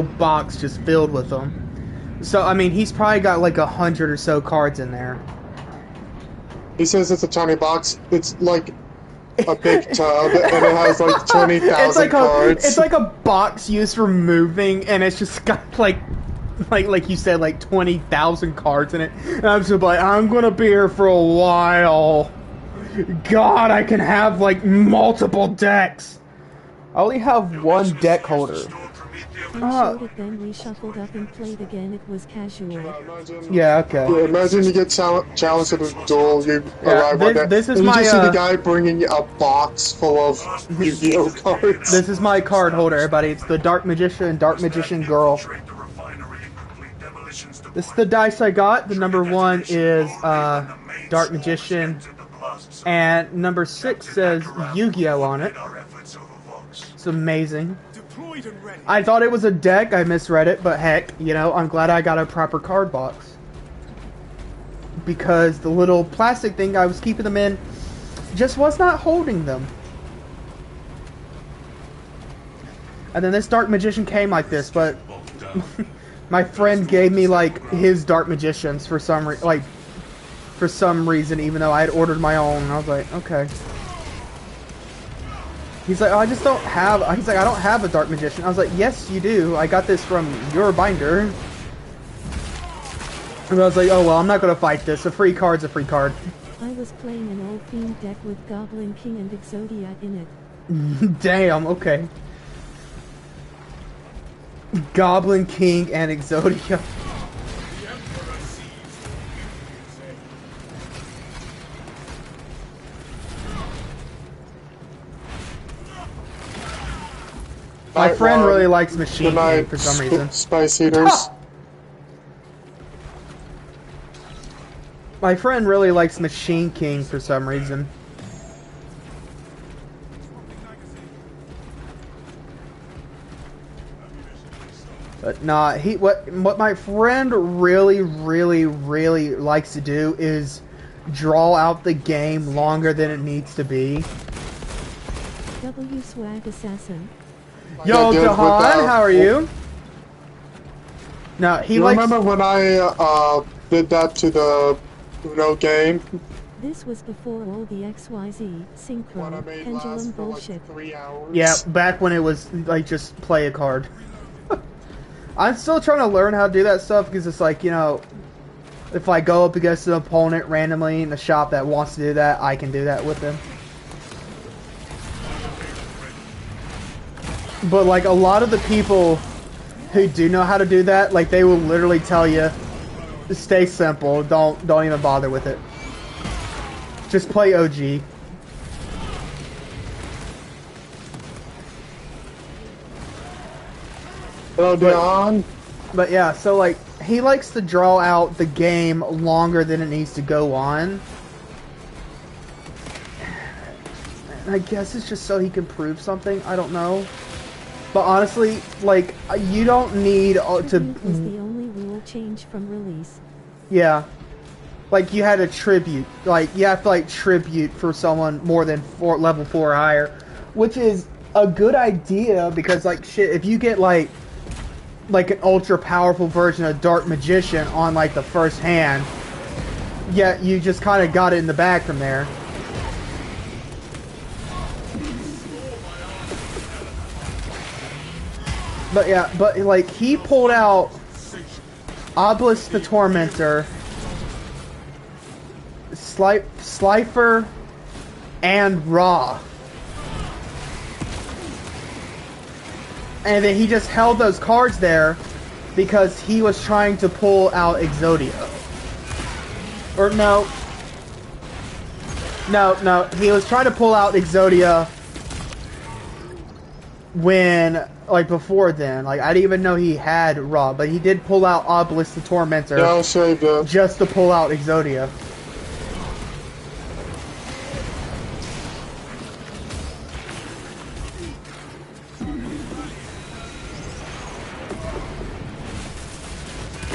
box just filled with them. So I mean, he's probably got like 100 or so cards in there. He says it's a tiny box. It's like a big tub, and it has like 20,000 cards. It's like a box used for moving, and it's just got like you said, like 20,000 cards in it. And I'm just like, I'm gonna be here for a while. God, I can have like multiple decks. I only have one deck holder. I showed it, then reshuffled up and played again. It was casual. Yeah, okay. Yeah, imagine you get challenged in a duel, you Yeah, arrive on that, this is and you my, just see the guy bringing a box full of Yu-Gi-Oh cards. This is my card holder, everybody. It's the Dark Magician and Dark Magician Girl. This is the dice I got. The number 1 is Dark Magician, and number 6 says Yu-Gi-Oh on it. It's amazing. I thought it was a deck. I misread it, but heck, you know, I'm glad I got a proper card box. Because the little plastic thing I was keeping them in just was not holding them. And then this Dark Magician came like this, but my friend gave me like his Dark Magicians for some reason, even though I had ordered my own. And I was like, okay. He's like, oh, I just don't have. He's like, I don't have a Dark Magician. I was like, yes, you do. I got this from your binder. And I was like, oh well, I'm not gonna fight this. A free card's a free card. I was playing an old themed deck with Goblin King and Exodia in it. Damn. Okay. Goblin King and Exodia. My friend really likes Machine King for some reason. Spice Eaters. My friend really likes Machine King for some reason. But nah, what my friend really likes to do is draw out the game longer than it needs to be. W Swag Assassin. Yo, Yeah, good Jahan, without- how are you? No, he You likes. remember when I did that to the Uno game? This was before all the XYZ, When I synchro, made pendulum last for bullshit. like 3 hours. Yeah, back when it was like just play a card. I'm still trying to learn how to do that stuff because it's like, you know, if I go up against an opponent randomly in the shop that wants to do that, I can do that with them. But like a lot of the people who do know how to do that, like they will literally tell you, stay simple, don't even bother with it. Just play OG. Hello, Dion. But yeah, so like he likes to draw out the game longer than it needs to go on. And I guess it's just so he can prove something. I don't know. But honestly, like you don't need to. Tribute was the only rule change from release. Yeah. Like you had a tribute. Like you have to like tribute for someone more than level 4 or higher, which is a good idea because like shit, if you get like an ultra powerful version of Dark Magician on like the first hand, yeah, you just kind of got it in the bag from there. But yeah, but like he pulled out Obelisk the Tormentor, Slifer, and Ra. And then he just held those cards there because he was trying to pull out Exodia. Or no, he was trying to pull out Exodia when, like, before then. Like, I didn't even know he had Ra, but he did pull out Obelisk the Tormentor Yeah, I saved it. just to pull out Exodia.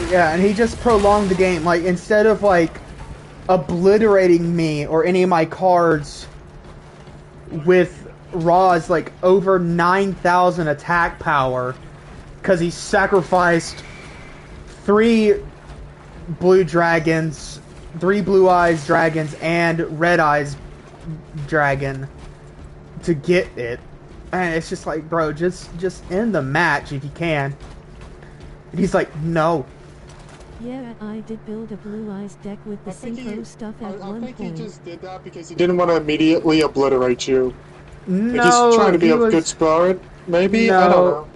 Yeah, and he just prolonged the game. Like, instead of, like, obliterating me or any of my cards with Ra's, like, over 9,000 attack power, because he sacrificed 3 blue dragons, 3 blue eyes dragons, and red eyes dragon to get it. And it's just like, bro, just end the match if you can. And he's like, no. Yeah, I did build a Blue Eyes deck with the synchro stuff at I one think he point. just did that because he didn't want to immediately obliterate you. No, Like he's trying to be he a was- good spirit, maybe? No. I don't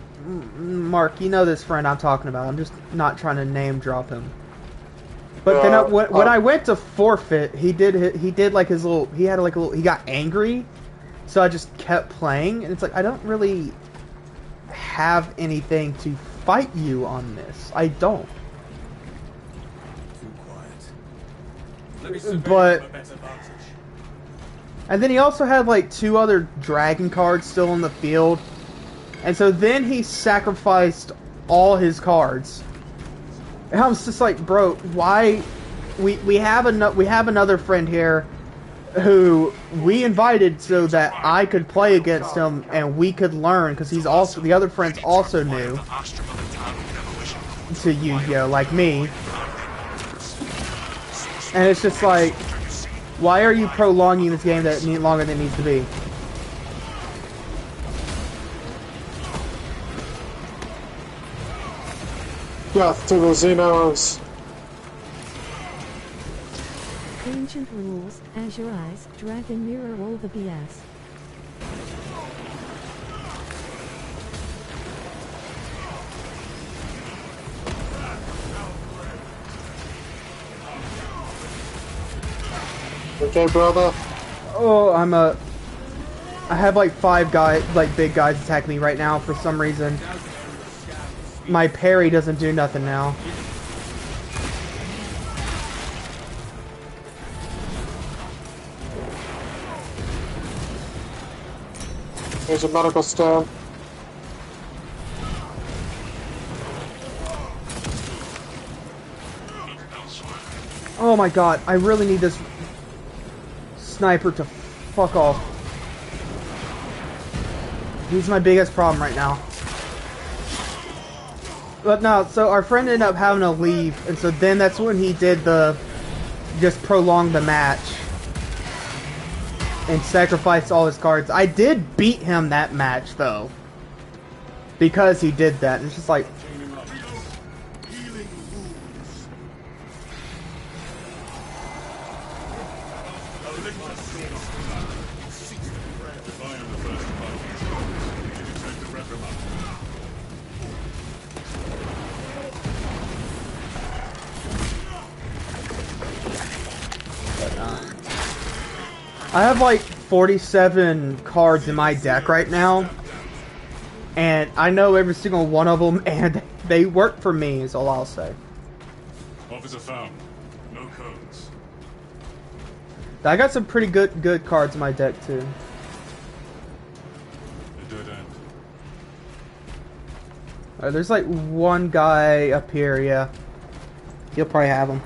know. Mark, you know this friend I'm talking about. I'm just not trying to name drop him. But Yeah, then when I went to forfeit, he did like his little. He had like a little. He got angry, so I just kept playing, and it's like I don't really have anything to fight you on this. I don't. But and then he also had like 2 other dragon cards still in the field, and so then he sacrificed all his cards. And I was just like, bro, why? We have another friend here who we invited so that I could play against him and we could learn, because he's also, the other friend's also new to Yu-Gi-Oh, like me. And it's just like, why are you prolonging this game that longer than it needs to be? Death to the Xenos. Ancient rules, Azure Eyes, Dragon Mirror, all the BS. Okay, brother? Oh, I have like 5 guys, like big guys attacking me right now for some reason. My parry doesn't do nothing now. There's a medical staff. Oh my god, I really need this sniper to fuck off. He's my biggest problem right now. But no, so our friend ended up having to leave, and so then that's when he did the just prolong the match and sacrificed all his cards. I did beat him that match though, because he did that. And it's just like, I have like 47 cards in my deck right now, and I know every single one of them, and they work for me, is all I'll say. Officer found. No codes. I got some pretty good cards in my deck too. A dead end. There's like one guy up here, yeah. You'll probably have him.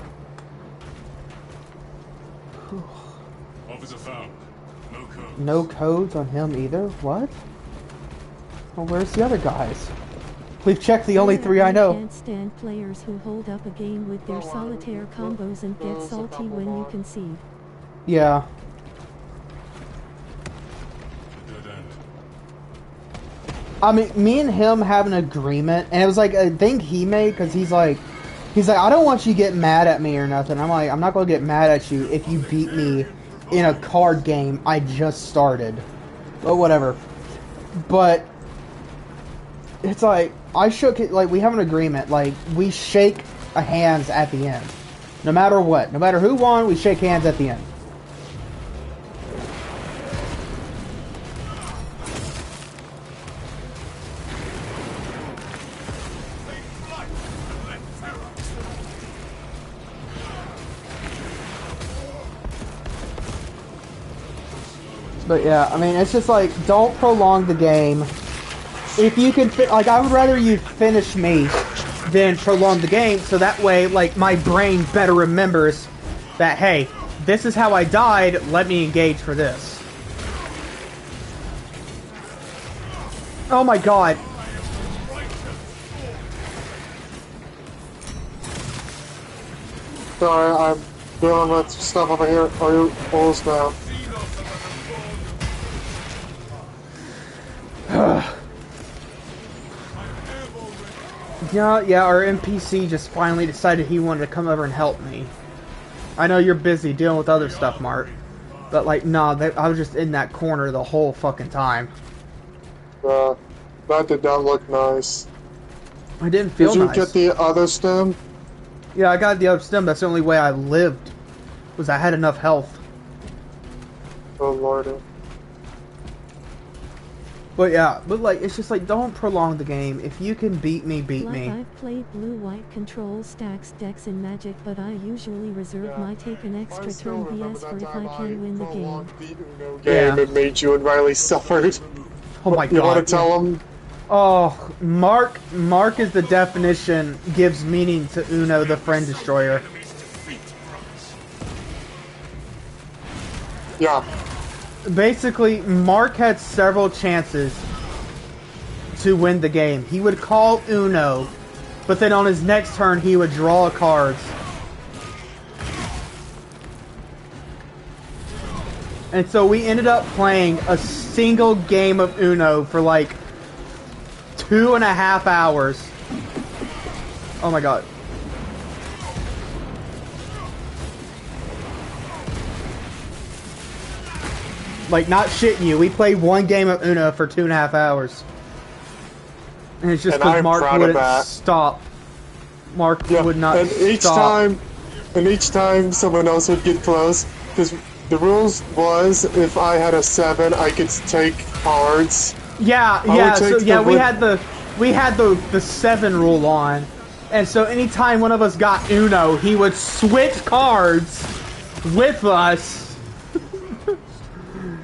Officer found. No codes. No codes on him either? What? Well, where's the other guys? We've checked the only three I know. I can't stand players who hold up a game with their solitaire combos and get salty when you concede. Yeah. A dead end. I mean, me and him have an agreement, and it was like a thing he made, because he's like, I don't want you to get mad at me or nothing. I'm like, I'm not going to get mad at you if you beat me in a card game I just started. But whatever. But it's like, I shook it, like, we have an agreement, like, we shake hands at the end. No matter what. No matter who won, we shake hands at the end. But yeah, I mean, it's just like, don't prolong the game. If you can, like, I would rather you finish me than prolong the game, so that way, like, my brain better remembers that, hey, this is how I died, let me engage for this. Oh my god. Sorry, I'm dealing with stuff over here. Are you almost now? Yeah, our NPC just finally decided he wanted to come over and help me. I know you're busy dealing with other stuff, Mark. But, like, nah, I was just in that corner the whole fucking time. That did not look nice. I didn't feel nice. Did you get the other stem? Yeah, I got the other stem. That's the only way I lived. Was I had enough health. Oh, lordy. But yeah, but like, it's just like, don't prolong the game. If you can beat me, beat me. I've played blue-white control stacks decks in Magic, but I usually reserve my take an extra turn BS for if I can win the game. Game that made you and Riley suffered. Oh my god. You want to tell him? Oh, Mark is the definition, gives meaning to Uno, the Friend Destroyer. Yeah. Basically, Mark had several chances to win the game. He would call Uno, but then on his next turn, he would draw cards. And so we ended up playing a single game of Uno for like 2.5 hours. Oh my god. Like, not shitting you. We played one game of Uno for 2.5 hours. And it's just because Mark wouldn't stop. Mark would not stop. And each time someone else would get close, because the rules was, if I had a 7, I could take cards. Yeah, we had the 7 rule on. And so anytime one of us got Uno, he would switch cards with us.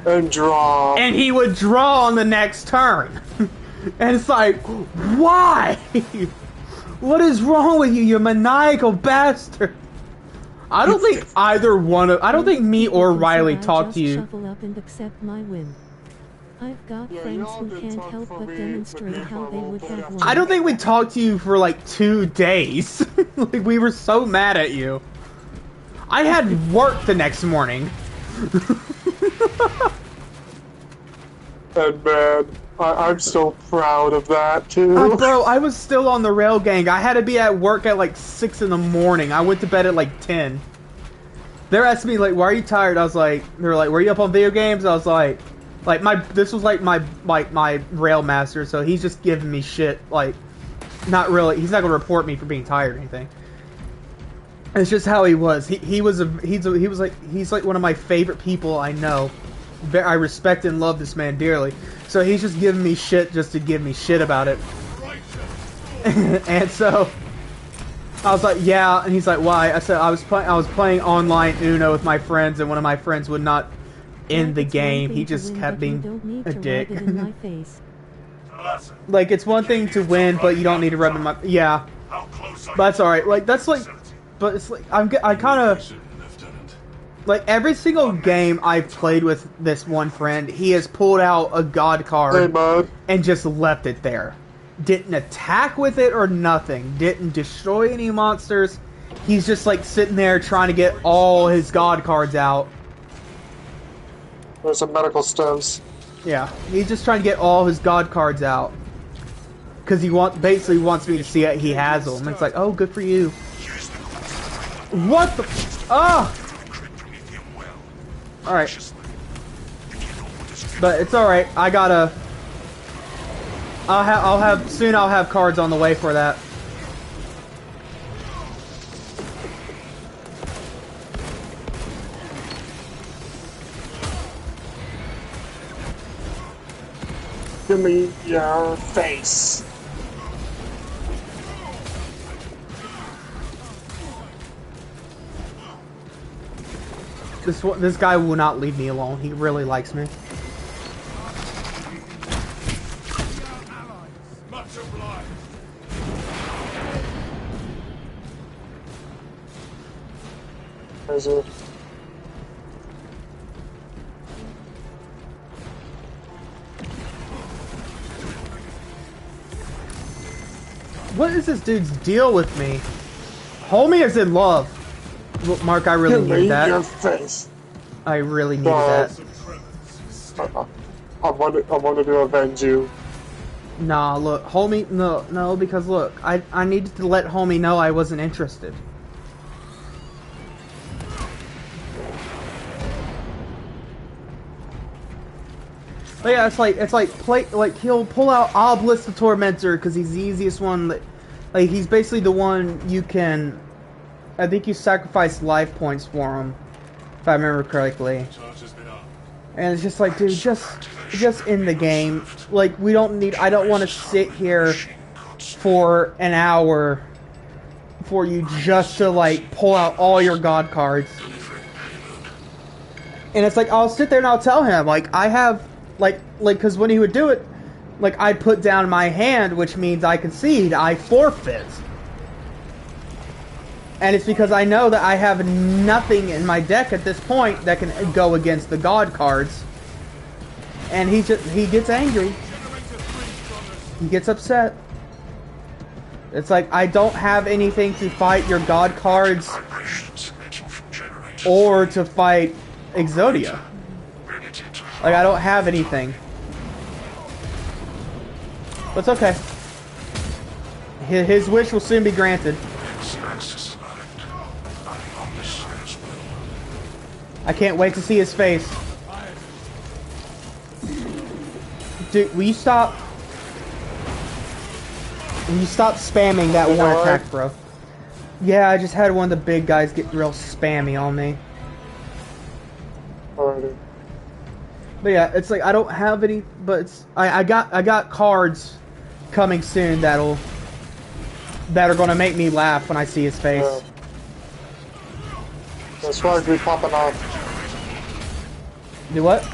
And draw. And he would draw on the next turn. And it's like, why? What is wrong with you, you maniacal bastard? I don't think either one of... I don't think me or Riley Just talked to you. Shuffle up and accept my win. I've got Yeah, friends y'all who did can't talk help for but me- demonstrate for me how for a they little would bit have after. won. I don't think we talked to you for like 2 days. Like, we were so mad at you. I had work the next morning. And man, I'm so proud of that too. Bro, I was still on the rail gang. I had to be at work at like 6 in the morning. I went to bed at like 10. They're asking me like, "Why are you tired?" I was like, "They were like, were you up on video games?" I was like this was like my rail master, so he's just giving me shit. Like, not really. He's not gonna report me for being tired or anything. It's just how he was. He's like one of my favorite people I know. I respect and love this man dearly. So he's just giving me shit just to give me shit about it. And so I was like, yeah, and he's like, why? I said I was playing online Uno with my friends, and one of my friends would not end the game. He just kept being a dick. Like, it's one thing to win, but you don't need to rub in my... Yeah. But that's alright. Like, that's like... But it's like, I kind of... Like, every single game I've played with this one friend, he has pulled out a god card Hey, bud. and just left it there. Didn't attack with it or nothing. Didn't destroy any monsters. He's just, like, sitting there trying to get all his god cards out. There's some medical stems. Yeah, he's just trying to get all his god cards out. Because he basically wants me to see it, he has them. It's like, oh, good for you. What the... Ah! Alright. But it's alright. I gotta... Soon I'll have cards on the way for that. Give me your face. This guy will not leave me alone. He really likes me. Is it? What is this dude's deal with me? Homie is in love. Look, Mark, I really Give me needed your that. face. I really needed that. I wanted to avenge you. Nah, look, homie, no, because look, I needed to let homie know I wasn't interested. But yeah, he'll pull out Obelisk the Tormentor because he's the easiest one. Like, he's basically the one you can. I think you sacrifice life points for him, if I remember correctly. And it's just like, dude, just in the game. Like, we don't need. I don't want to sit here for an hour for you just to like pull out all your god cards. And it's like, I'll sit there and I'll tell him, like, I have. Like, because when he would do it, like, I put down my hand, which means I concede, I forfeit. And it's because I know that I have nothing in my deck at this point that can go against the god cards. And he gets angry. He gets upset. It's like, I don't have anything to fight your god cards or to fight Exodia. Like, I don't have anything. But it's okay. His wish will soon be granted. I can't wait to see his face. Dude, will you stop? Will you stop spamming that one attack, bro? Yeah, I just had one of the big guys get real spammy on me. Alrighty. But yeah, it's like I don't have any, but it's, I got cards coming soon that are gonna make me laugh when I see his face. Yeah. That's why we popping off. Do what?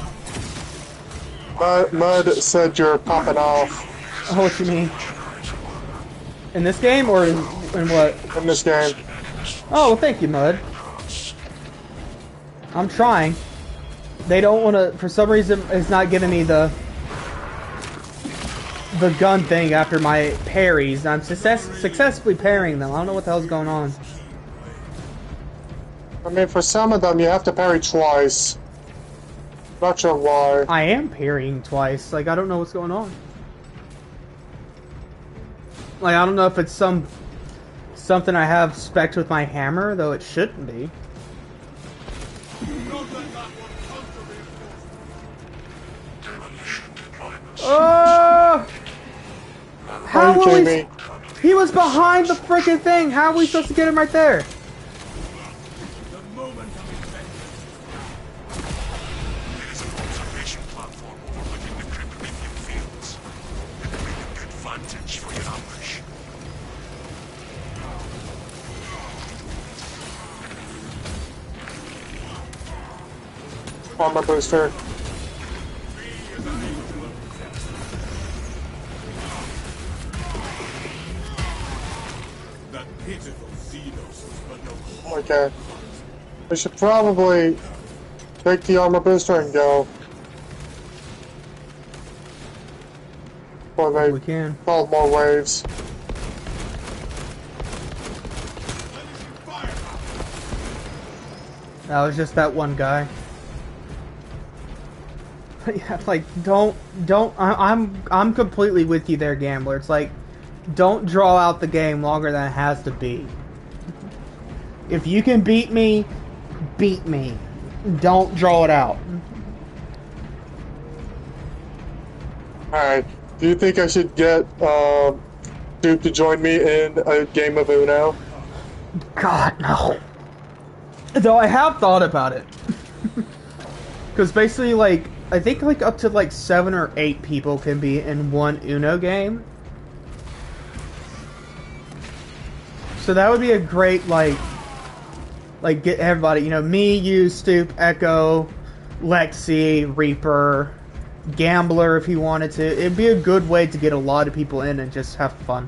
Mud said you're popping off Oh, what you mean? In this game or in what? in this game. Oh, well, thank you, Mud. I'm trying. They don't want to, for some reason, it's not giving me the gun thing after my parries. I'm successfully parrying them. I don't know what the hell's going on. I mean, for some of them, you have to parry twice. Not sure why. I am parrying twice. Like, I don't know what's going on. Like, I don't know if it's something I have spec'd with my hammer, though it shouldn't be. Oh! How are we? He was behind the freaking thing. How are we supposed to get him right there? Armor booster. Okay. We should probably take the armor booster and go. Or they We can. call more waves. That was just that one guy. Yeah, like I'm completely with you there, Gambler. It's like, don't draw out the game longer than it has to be. If you can beat me, beat me. Don't draw it out. Alright. Do you think I should get Duke to join me in a game of Uno? God, no. Though I have thought about it. Because basically, like, I think like up to like 7 or 8 people can be in one Uno game. So that would be a great, like get everybody, you know, me, you, Stoop, Echo, Lexi, Reaper, Gambler if he wanted to. It'd be a good way to get a lot of people in and just have fun.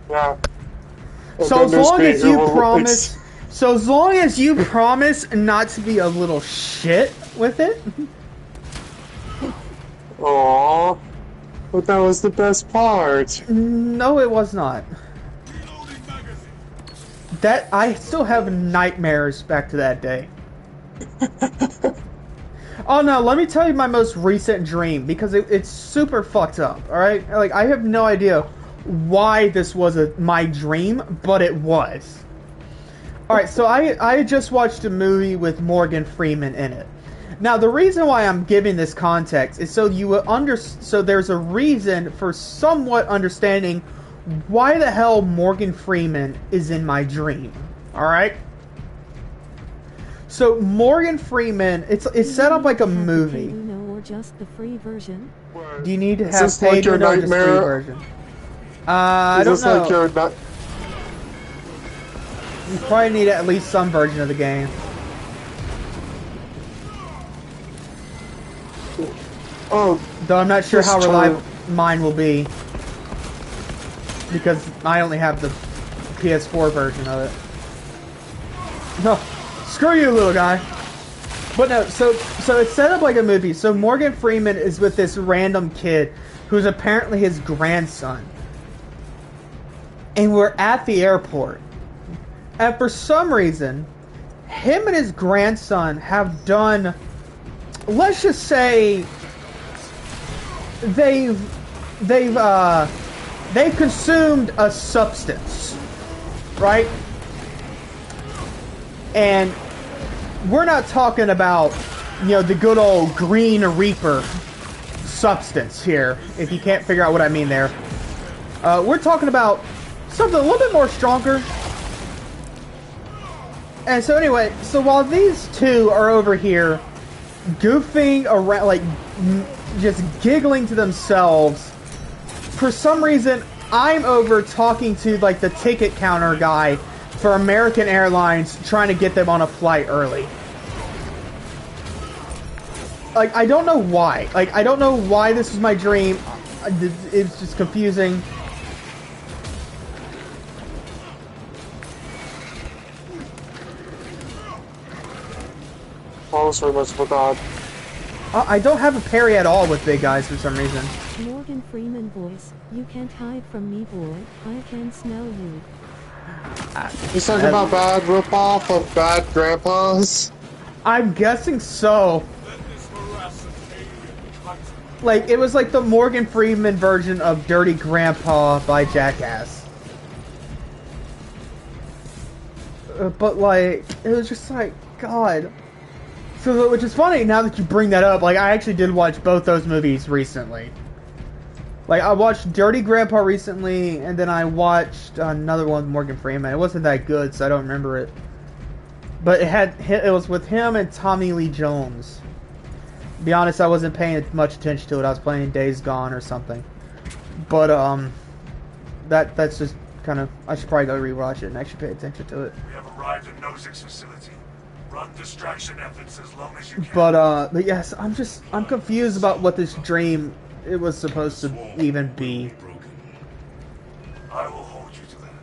Yeah. So as long as you promise... So as long as you promise not to be a little shit with it. Aww. But that was the best part. No, it was not. That I still have nightmares back to that day. Oh no, let me tell you my most recent dream, because it's super fucked up, alright? Like, I have no idea why this was my dream, but it was. Alright, so I just watched a movie with Morgan Freeman in it. Now, the reason why I'm giving this context is so you will so there's a reason for somewhat understanding why the hell Morgan Freeman is in my dream. Alright? So Morgan Freeman, it's set up like a movie. Or just the free version? Do you need to have this paid like your or no, just free nightmare? version? I don't know. Like your not You probably need at least some version of the game. Oh, Though I'm not sure that's how true. reliable mine will be. Because I only have the PS4 version of it. No, screw you, little guy. But no, so it's set up like a movie. So Morgan Freeman is with this random kid who's apparently his grandson. And we're at the airport. And for some reason, him and his grandson have done, let's just say, they've consumed a substance, right? And we're not talking about, you know, the good old Green Reaper substance here, if you can't figure out what I mean there. We're talking about something a little bit more stronger. And so anyway, so while these two are over here goofing around, like, just giggling to themselves, for some reason, I'm over talking to, like, the ticket counter guy for American Airlines, trying to get them on a flight early. Like, I don't know why. Like, I don't know why this is my dream. It's just confusing. sorcerer, merciful god. I don't have a parry at all with big guys for some reason. Morgan Freeman voice, you can't hide from me, boy. I can smell you. He's talking about bad ripoff of bad grandpas. I'm guessing so. Like, it was like the Morgan Freeman version of Dirty Grandpa by Jackass. But, like, it was just like, God. So, which is funny, now that you bring that up, like, I actually did watch both those movies recently. Like, I watched Dirty Grandpa recently, and then I watched another one with Morgan Freeman. It wasn't that good, so I don't remember it. But it was with him and Tommy Lee Jones. To be honest, I wasn't paying much attention to it. I was playing Days Gone or something. But that's just kind of, I should probably go rewatch it and actually pay attention to it. We have arrived at Nozick's facility. Run distraction efforts as long as you can. But yes, I'm confused about what this dream it was supposed to even be. I will hold you to that.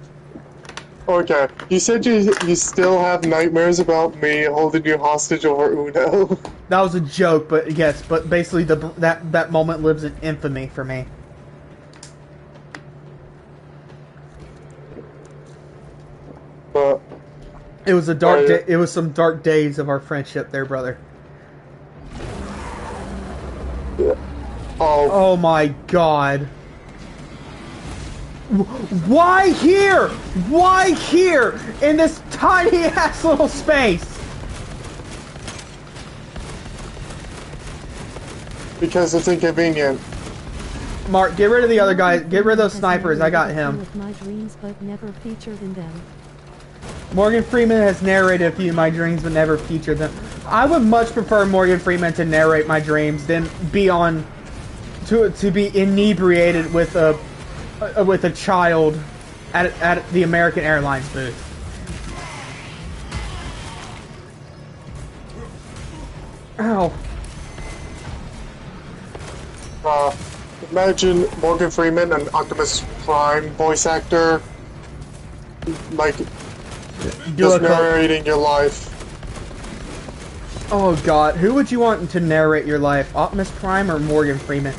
Okay, you said you still have nightmares about me holding you hostage over Uno. That was a joke, but yes, but basically that moment lives in infamy for me. But It was a dark day. It was some dark days of our friendship there, brother. yeah. Oh my God. Why here? Why here? In this tiny ass little space? Because it's inconvenient. Mark, get rid of the other guys. Get rid of those snipers. I got him. With my dreams, but never featured in them. Morgan Freeman has narrated a few of my dreams, but never featured them. I would much prefer Morgan Freeman to narrate my dreams than be on to be inebriated with a child at the American Airlines booth. Ow. Imagine Morgan Freeman, an Optimus Prime voice actor, like, just narrating your life. Oh God, who would you want to narrate your life? Optimus Prime or Morgan Freeman?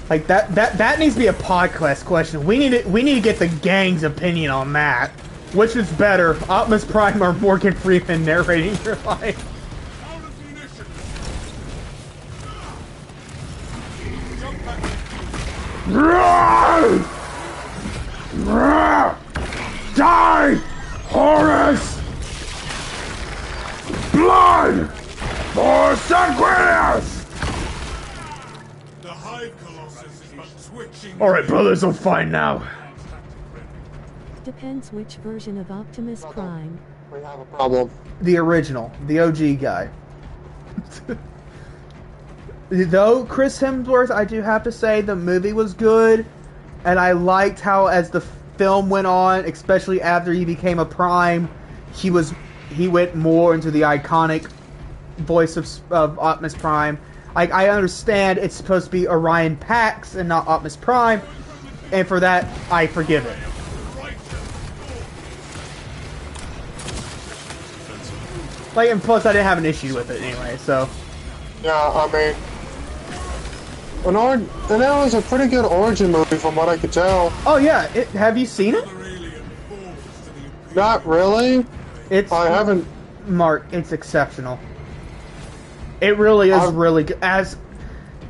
Like that needs to be a podcast question. We need to get the gang's opinion on that. Which is better, Optimus Prime or Morgan Freeman narrating your life? Die, Horus! Blood for Sanguinius! The Hive Colossus is but switching. Alright, brothers, I'm fine now. Depends which version of Optimus Prime. We have a problem. The original, the OG guy. Though Chris Hemsworth, I do have to say the movie was good, and I liked how as the film went on, especially after he became a Prime, he went more into the iconic voice of Optimus Prime. I understand it's supposed to be Orion Pax and not Optimus Prime, and for that I forgive it. Like, and plus I didn't have an issue with it anyway, so. Yeah, I mean, and that was a pretty good origin movie from what I could tell. Oh yeah, have you seen it? Not really. I haven't. Mark, it's exceptional. It really is really good. As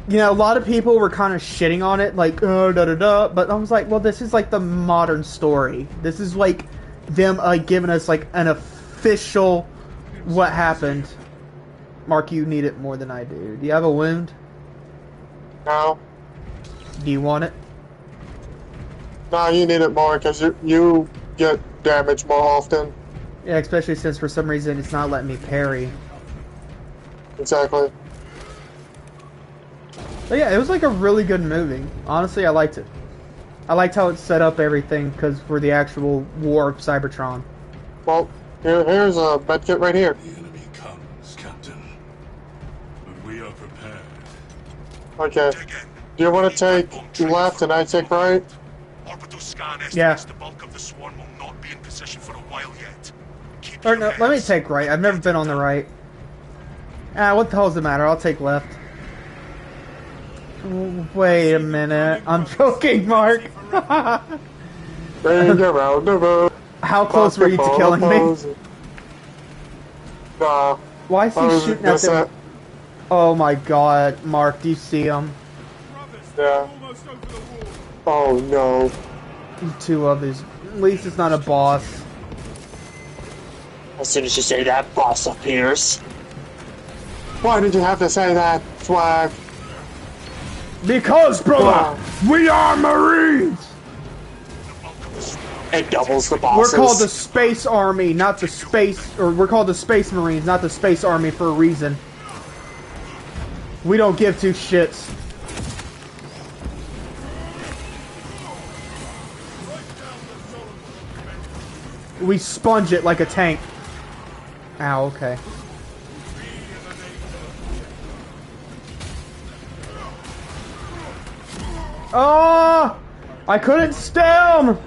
you know, a lot of people were kind of shitting on it, like but I was like, well, this is like the modern story. This is like them giving us like an official what happened. Mark, you need it more than I do. Do you have a wound? No. Do you want it? No, you need it more because you get damaged more often. Yeah, especially since for some reason it's not letting me parry. Exactly. But yeah, it was like a really good movie. Honestly, I liked it. I liked how it set up everything because for the actual war of Cybertron. Well, here's a medkit right here. The enemy comes, Captain. But we are prepared. Okay. Do you want to take left and I take right? Orbital scan estimates Yeah. the bulk of the swarm will not be in position for a while yet. Keep Or your no, let me heads. take right. I've never been on the right. Ah, what the hell's the matter? I'll take left. Wait a minute. I'm joking, Mark. Bring around the road. How close were you to killing me? Nah. Why is he shooting at them? Oh my god, Mark, do you see him? Yeah. Oh no. Two others. At least it's not a boss. As soon as you say that, boss appears. Why did you have to say that, Swag? Because, brother, we are Marines! It doubles the bosses. We're called the Space Army, not the Space... Or we're called the Space Marines, not the Space Army for a reason. We don't give two shits. We sponge it like a tank. Ow, okay. Oh! I couldn't stem!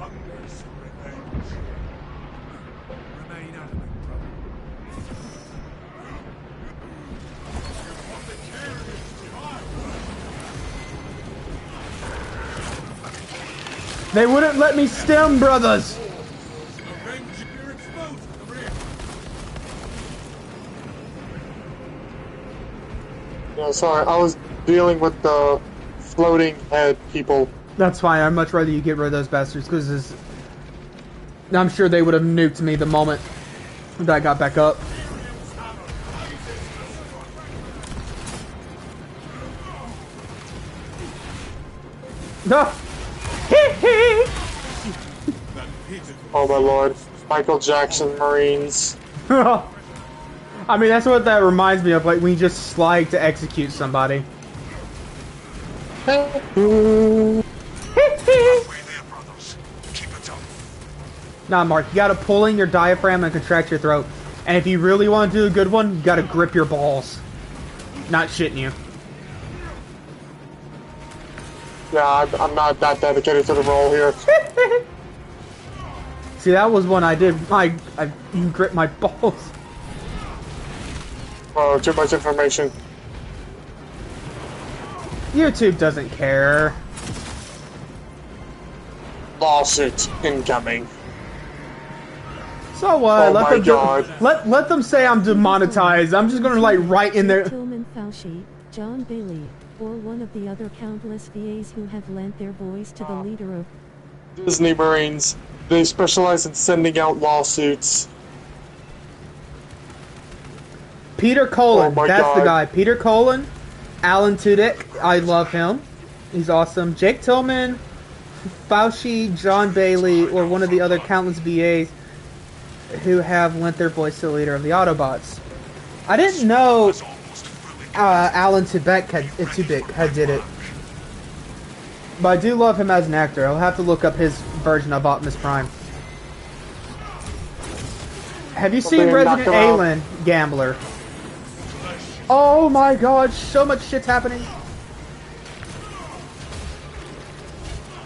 They wouldn't let me stem, brothers! Yeah, sorry, I was dealing with the floating head people. That's fine, I'd much rather you get rid of those bastards, because I'm sure they would have nuked me the moment that I got back up. No! Oh my lord. Michael Jackson Marines. I mean, that's what that reminds me of, like, when you just slide to execute somebody. Nah, Mark, you gotta pull in your diaphragm and contract your throat. And if you really want to do a good one, you gotta grip your balls. Not shitting you. Yeah, I'm not that dedicated to the role here. See, that was one I did. I gripped my balls. Oh, too much information. YouTube doesn't care. Lawsuit incoming. So what? Oh my God. Let them say I'm demonetized. I'm just gonna like write in there. Tillman Fauci, John Bailey, or one of the other countless VAs who have lent their voice to the leader of Disney Marines. They specialize in sending out lawsuits. Peter Cullen, Oh my that's God. the guy. Peter Cullen, Alan Tudyk, I love him. He's awesome. Jake Tillman, Fauci, John Bailey, or one of the other countless VAs who have lent their voice to the leader of the Autobots. I didn't know Alan Tudyk had did it. But I do love him as an actor. I'll have to look up his version of Optimus Prime. Have you seen Resident Alien Gambler? Oh my god, so much shit's happening.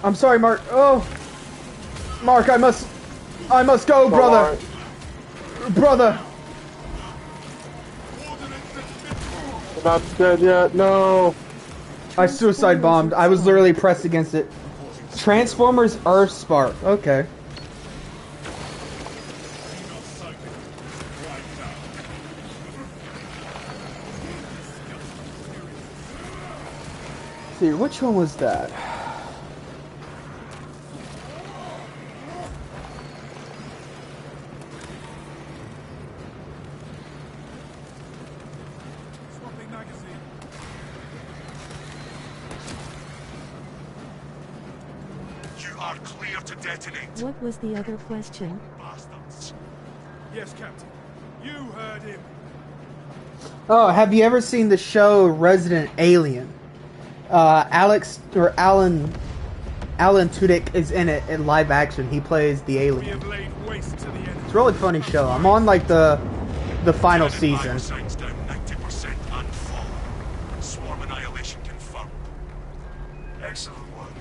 I'm sorry, Mark. Oh, Mark, I must go, brother. Brother. We're not dead yet, no. I suicide bombed. I was literally pressed against it. Transformers Earthspark. Okay. Let's see, which one was that? What was the other question? Bastards. Yes, Captain. You heard him. Oh, have you ever seen the show Resident Alien? Alan Tudyk is in it in live action. He plays the alien. It's a really funny show. I'm on like the final season. Down 90% and full. Swarm annihilation confirmed. Excellent work.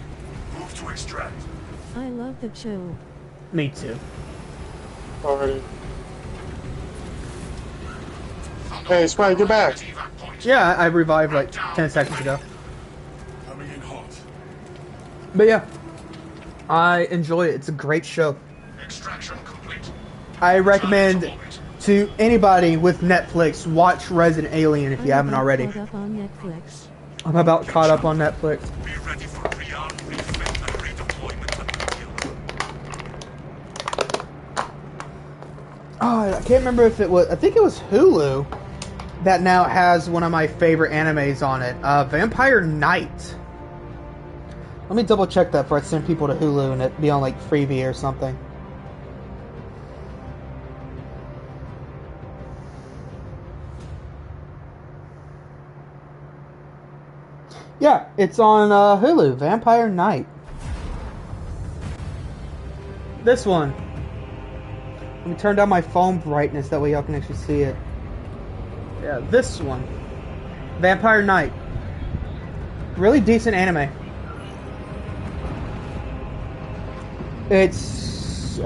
Move to extract. I love the show. Me too. Already. Hey, Spy, get back. Yeah, I revived like 10 seconds ago. Coming in hot. But yeah, I enjoy it. It's a great show. Extraction complete. I recommend to anybody with Netflix, watch Resident Alien if you haven't already. Caught up on Netflix. I'm about caught up on Netflix. Be ready for rearm, refit, and redeployment immediately. Oh, I can't remember if it was. I think it was Hulu that now has one of my favorite animes on it. Vampire Knight. Let me double check that before I send people to Hulu and it be on like Freebie or something. Yeah, it's on Hulu. Vampire Knight. This one. Let me turn down my phone brightness, that way y'all can actually see it. Yeah, this one. Vampire Knight. Really decent anime. Its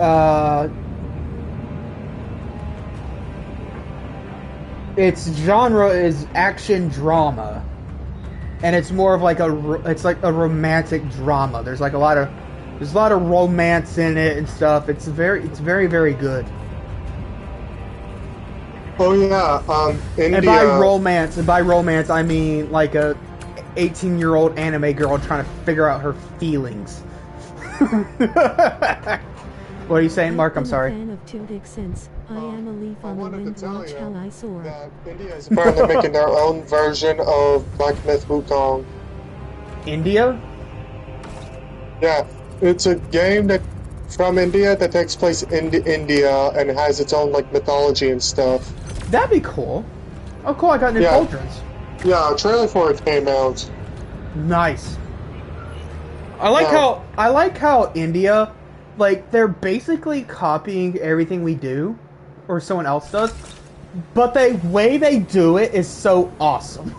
genre is action drama. And it's more of like it's like a romantic drama. There's like a lot of romance in it and stuff. It's very very good. Oh yeah, India. And by romance I mean like a 18-year-old anime girl trying to figure out her feelings. What are you saying, Mark? I'm sorry. Fan of Tudyk since I am a leaf on the wind. Watch how I soar. That India is apparently making their own version of Black Myth Wukong. India? Yeah, it's a game that from India that takes place in India and has its own like mythology and stuff. That'd be cool. Oh, cool! I got new cauldrons. Yeah, a trailer for it came out. Nice. I like how India, like, they're basically copying everything we do, or someone else does, but the way they do it is so awesome.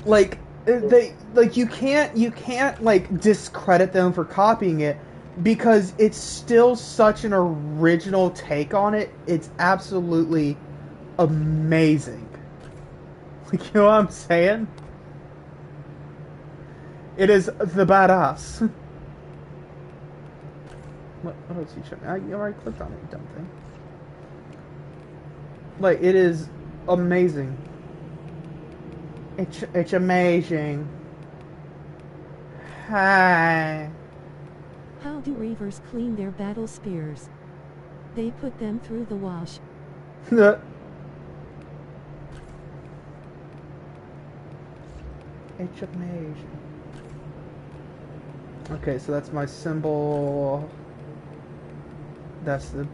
Like, you can't like discredit them for copying it, because it's still such an original take on it. It's absolutely amazing. Like, you know what I'm saying? It is the badass. What else you showing me? I already clicked on it, you dumb thing. Like, it is amazing. It's amazing. Hi. How do reavers clean their battle spears? They put them through the wash. It's amazing. Okay, so that's my symbol. That's the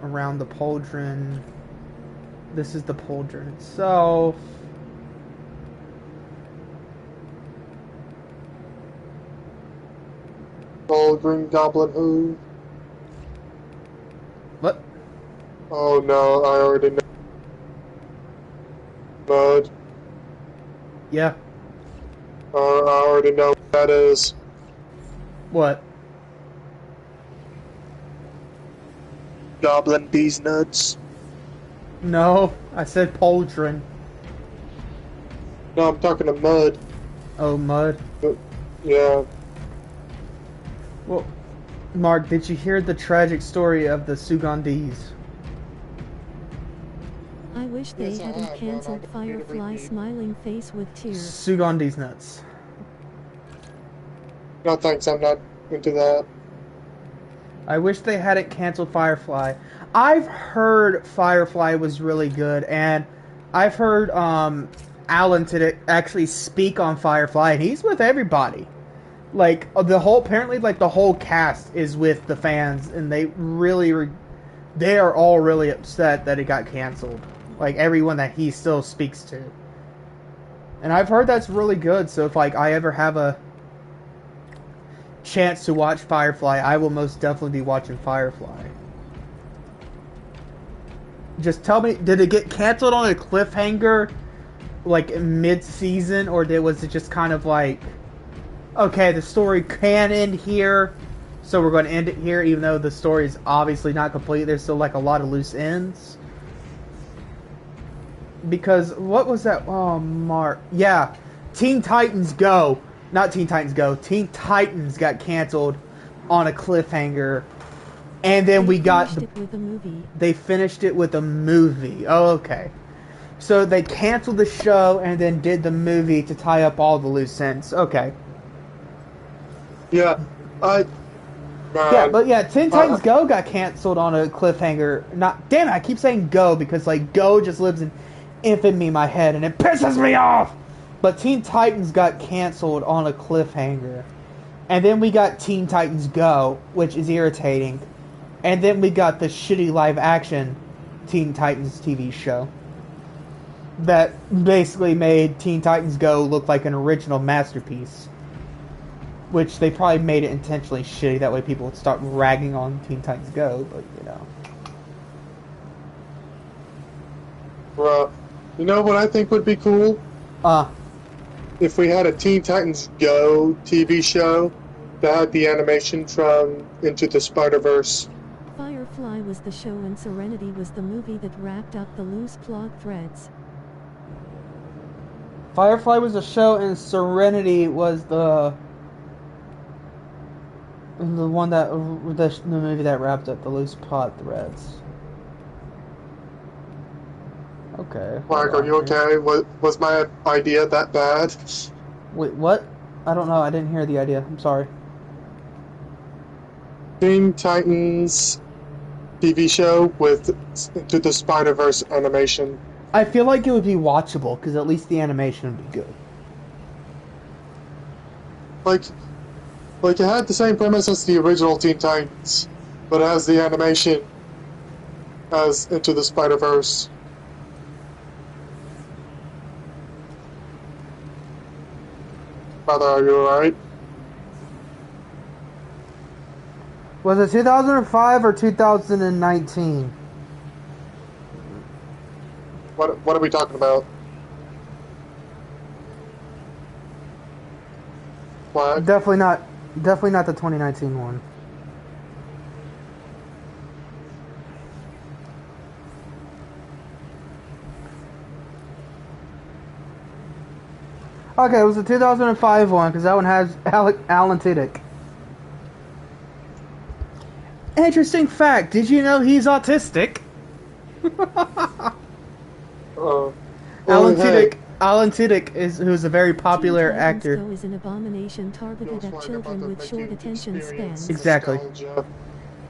around the pauldron. This is the pauldron itself. Pauldron Goblin Who? What? Oh no, I already know. Mud. Yeah. I already know what that is. What? Goblin Bees Nuts. No, I said pauldron. No, I'm talking to Mud. Oh, mud. Yeah. Well, Mark, did you hear the tragic story of the Sugandese? I wish they Yes, I hadn't have, cancelled but I don't need to Firefly repeat. smiling face with tears. Sugandese nuts. No thanks, I'm not into that. I wish they hadn't canceled Firefly. I've heard Firefly was really good, and I've heard Alan today actually speak on Firefly, and he's with everybody. Like the whole cast is with the fans, and they are all really upset that it got canceled. Like everyone that he still speaks to, and I've heard that's really good. So if like I ever have a chance to watch Firefly, I will most definitely be watching Firefly. Just tell me, did it get canceled on a cliffhanger, like mid-season, or was it just kind of like, okay, the story can end here, so we're going to end it here, even though the story is obviously not complete. There's still like a lot of loose ends. because what was that? Oh, Mark. Yeah, Teen Titans Go. Not Teen Titans Go. Teen Titans got canceled on a cliffhanger, and then we got finished it with a movie. They finished it with a movie. Oh, okay. So they canceled the show and then did the movie to tie up all the loose ends. Okay. Yeah, Teen Titans Go got canceled on a cliffhanger. Damn it, I keep saying Go because like Go just lives in infamy in my head and it pisses me off. But Teen Titans got canceled on a cliffhanger. And then we got Teen Titans Go, which is irritating. And then we got the shitty live action Teen Titans TV show that basically made Teen Titans Go look like an original masterpiece. Which they probably made it intentionally shitty, that way people would start ragging on Teen Titans Go, but you know. Well, you know what I think would be cool? If we had a Teen Titans Go TV show that had the animation from Into the Spider-Verse. Firefly was the show and Serenity was the movie that wrapped up the loose plot threads. Firefly was the show and Serenity was the one that the movie that wrapped up the loose plot threads. Okay. Mark, are you okay? Was my idea that bad? Wait, what? I don't know. I didn't hear the idea. I'm sorry. Teen Titans TV show with Into the Spider-Verse animation. I feel like it would be watchable because at least the animation would be good. Like it had the same premise as the original Teen Titans, but it has the animation as Into the Spider-Verse. Brother, are you alright? Was it 2005 or 2019? What are we talking about? What? Definitely not the 2019 one. Okay, it was the 2005 one because that one has Alan Tudyk. Interesting fact, did you know he's autistic? Alan Tudyk who's a very popular Teen Titans actor. Go is an abomination targeted at children with short attention spans. Exactly.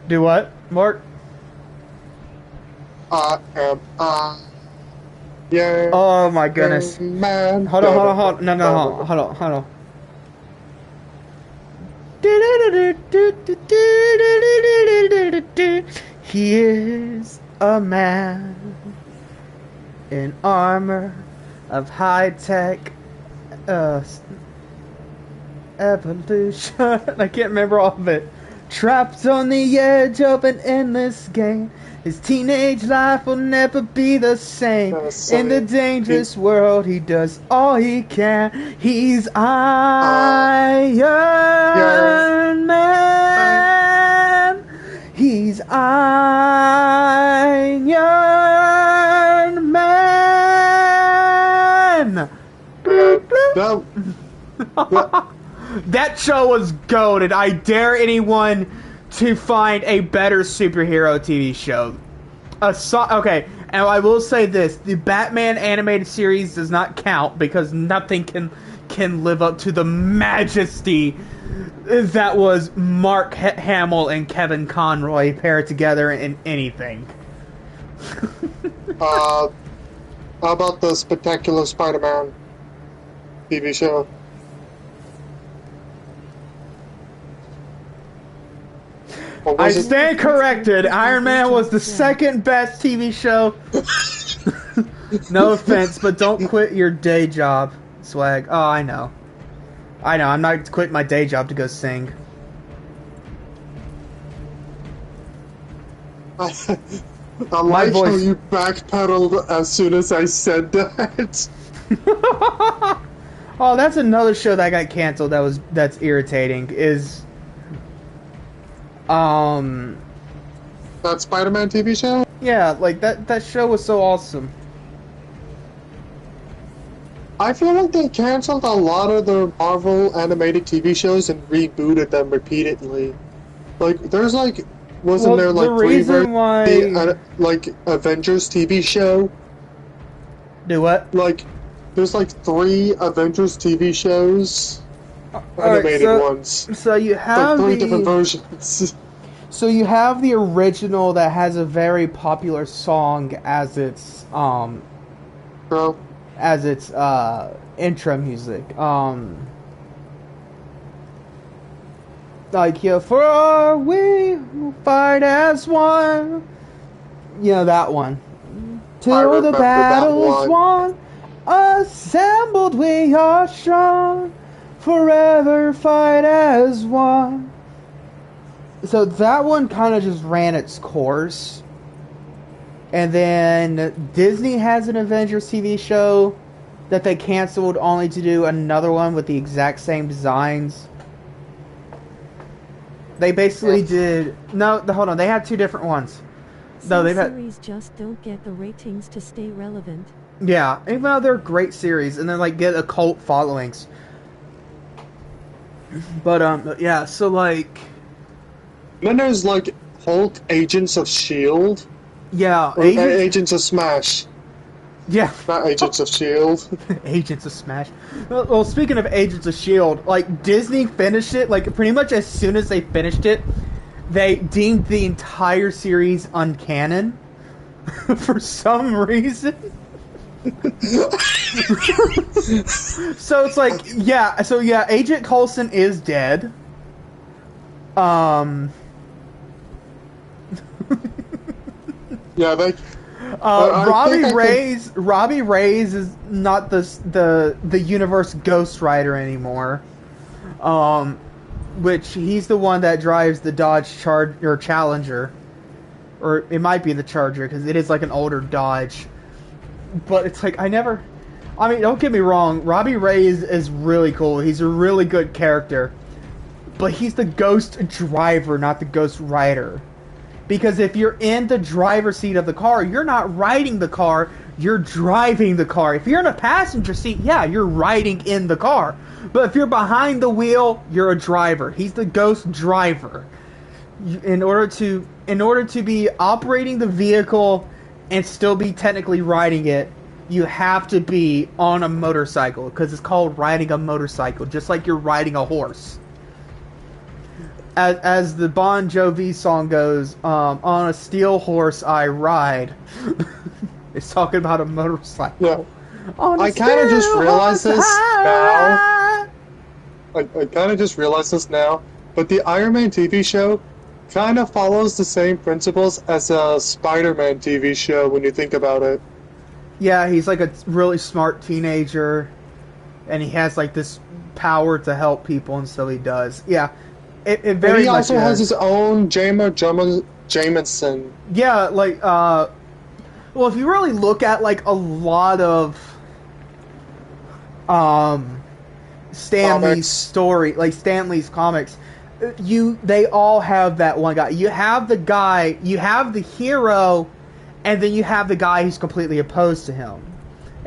Do what, Mark? Yeah. Oh my goodness. Man. Hold on. No, hold on. He is a man in armor of high-tech evolution. I can't remember all of it. Trapped on the edge of an endless game. His teenage life will never be the same. In the dangerous world, he does all he can. He's Iron Man. He's Iron Man. That show was goated. I dare anyone to find a better superhero TV show. Okay, and I will say this: the Batman animated series does not count because nothing can live up to the majesty that was Mark Hamill and Kevin Conroy paired together in anything. How about the Spectacular Spider-Man TV show? I stand corrected. Iron Man was the second best TV show. No offense, but don't quit your day job, Swag. Oh, I know. I'm not quitting my day job to go sing. I like how you backpedaled as soon as I said that. Oh, that's another show that got canceled. That's irritating. That Spider-Man TV show? Yeah, like that show was so awesome. I feel like they canceled a lot of the Marvel animated TV shows and rebooted them repeatedly. Like, there's like, wasn't there like the three reason why... the, like Avengers TV show? Do what? Like, there's like 3 Avengers TV shows, animated ones. So you have like 3 different versions. So you have the original that has a very popular song as its Bro. as its intro music. Like, here for we fight as one. You know that one. Till the battle's won, assembled we are strong. Forever fight as one. So that one kind of just ran its course. And then Disney has an Avengers TV show that they canceled only to do another one with the exact same designs. They basically did... No, hold on. They had 2 different ones. Some series just don't get the ratings to stay relevant. Yeah, even though they're great series and then like get a cult followings. But yeah, so like... Then there's like Hulk Agents of S.H.I.E.L.D. Yeah, Agents of Smash. Yeah. Not Agents of S.H.I.E.L.D. Agents of Smash. Well, speaking of Agents of S.H.I.E.L.D., like, Disney finished it, like, pretty much as soon as they finished it, they deemed the entire series uncanon. For some reason. So it's like, yeah, Agent Coulson is dead. Yeah, they... Robbie Reyes is not the universe Ghost Rider anymore. Which he's the one that drives the Dodge Challenger, or it might be the Charger because it is like an older Dodge. But it's like I mean, don't get me wrong, Robbie Reyes is really cool. He's a really good character, but he's the Ghost Driver, not the Ghost Rider. Because if you're in the driver's seat of the car, you're not riding the car, you're driving the car. If you're in a passenger seat, yeah, you're riding in the car. But if you're behind the wheel, you're a driver. He's the Ghost Driver. In order to be operating the vehicle and still be technically riding it, you have to be on a motorcycle. Because it's called riding a motorcycle, just like you're riding a horse. As the Bon Jovi song goes, on a steel horse I ride. It's talking about a motorcycle. Yeah. I kind of just realized this now. I kind of just realized this now. But the Iron Man TV show kind of follows the same principles as a Spider-Man TV show when you think about it. Yeah, he's like a really smart teenager. And he has like this power to help people, and so he does. Yeah. It very he much also has his own Jameson. Yeah, like, well, if you really look at, like, a lot of, Stan Lee's story, like, Stan Lee's comics, they all have that one guy. You have the hero, and then you have the guy who's completely opposed to him.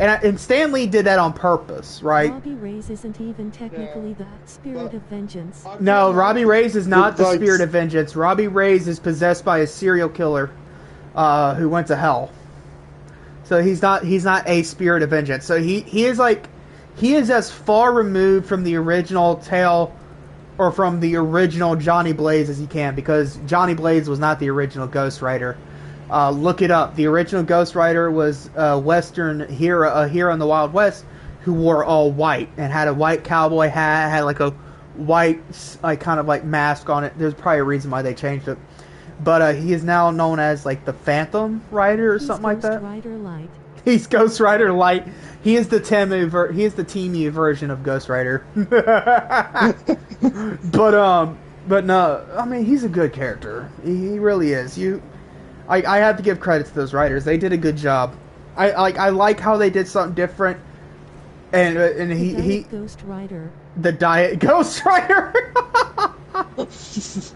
And Stan Lee did that on purpose, right? Robbie Reyes isn't even technically the spirit of vengeance. No, Robbie Reyes is not the spirit of vengeance. Robbie Reyes is possessed by a serial killer who went to hell. So he's not a spirit of vengeance. So he is as far removed from the original tale or from the original Johnny Blaze as he can, because Johnny Blaze was not the original Ghost Rider. Look it up. The original Ghost Rider was a hero in the Wild West who wore all white and had a white cowboy hat, had like a white kind of like mask on it. There's probably a reason why they changed it. But he is now known as like the Phantom Rider or something like that. Ghost Rider Light. He's Ghost Rider Light. He is the Temu version of Ghost Rider. But no, I mean, he's a good character. He really is. I have to give credit to those writers. They did a good job. I like how they did something different. And he Ghost Rider. The Diet Ghost Rider. Ghost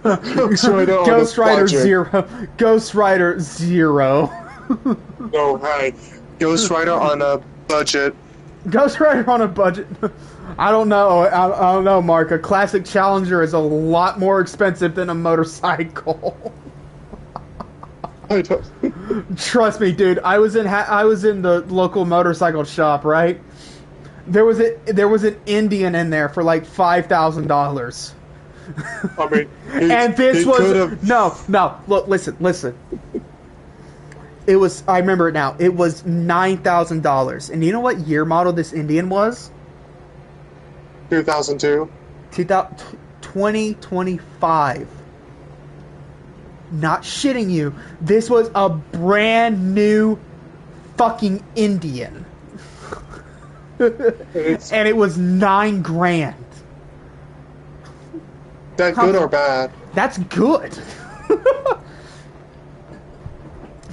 Rider Zero. Ghost Rider Zero. No, hey, Ghost Rider on a budget. Ghost Rider on a budget. I don't know. I don't know, Mark. A classic Challenger is a lot more expensive than a motorcycle. I don't. Trust me, dude. I was in the local motorcycle shop, right? There was an Indian in there for like $5,000. I mean, And this was no. Look, listen. It was. I remember it now. It was $9,000. And you know what year model this Indian was? 2002. 2025. Not shitting you. This was a brand new fucking Indian. And it was $9,000. That good or bad? That's good.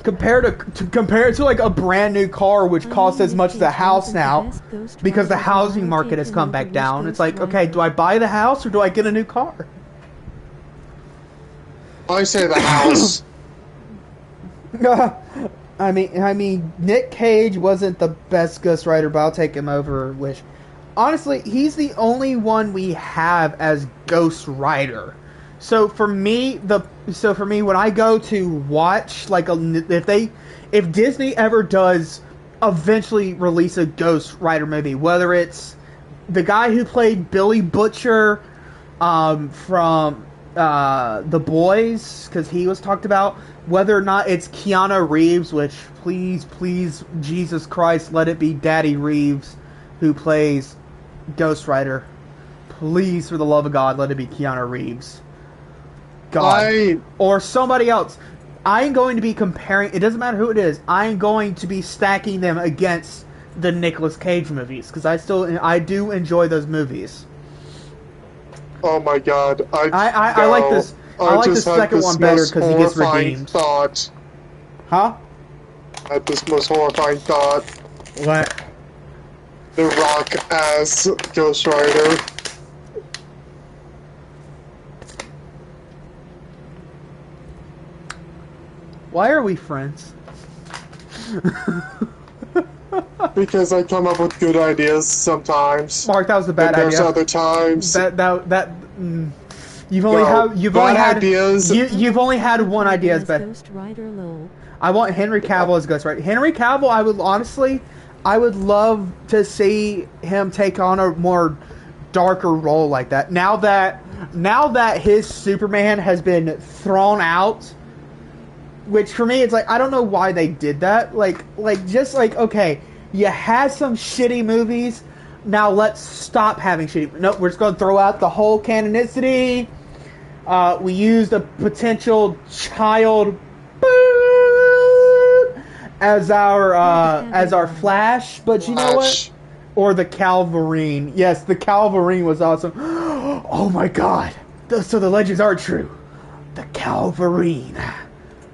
compared to like a brand new car, which costs as much as a house now, because the housing market has come back down. It's like, okay, do I buy the house or do I get a new car? I say the house. I mean, Nick Cage wasn't the best Ghost Rider, but I'll take him over Wish. Honestly, he's the only one we have as Ghost Rider. So for me, when I go to watch, like, if Disney ever does eventually release a Ghost Rider movie, whether it's the guy who played Billy Butcher from The Boys, because he was talked about, whether or not it's Keanu Reeves, which please, Jesus Christ, let it be Daddy Reeves who plays Ghost Rider. Please, for the love of God, let it be Keanu Reeves. God. Or somebody else. I'm going to be comparing, it doesn't matter who it is, I'm going to be stacking them against the Nicolas Cage movies, because I do enjoy those movies. Oh my God! I like this. I like the second one better because he gets redeemed. Thought. Huh? I had this most horrifying thought. What? The Rock as Ghost Rider. Why are we friends? Because I come up with good ideas sometimes. Mark, that was a bad idea. There's other times. You've only had one idea as best. Ghost Rider lol. I want Henry Cavill as Ghost Rider. Henry Cavill, I would love to see him take on a more darker role like that. Now that his Superman has been thrown out, which for me it's like, I don't know why they did that. Okay, you had some shitty movies. Now let's stop having shitty. Nope, we're just going to throw out the whole canonicity. We used a potential child as our Flash, but you know what? Or the Calvarine. Yes, the Calvarine was awesome. Oh my God! So the legends are true. The Calvarine.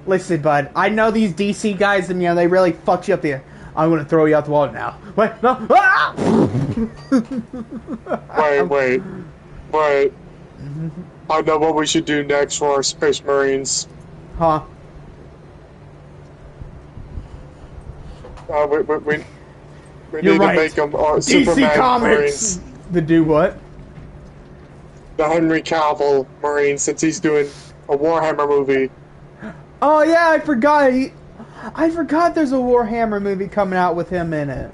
Listen, bud. I know these DC guys, and they really fucked you up there. I'm gonna throw you out the wall now. Wait, no. Ah! Wait. I know what we should do next for our Space Marines. Huh? We You're need right. to make them DC Superman Comics. Marines. To do what? The Henry Cavill Marine, since he's doing a Warhammer movie. Oh yeah, I forgot. I forgot there's a Warhammer movie coming out with him in it.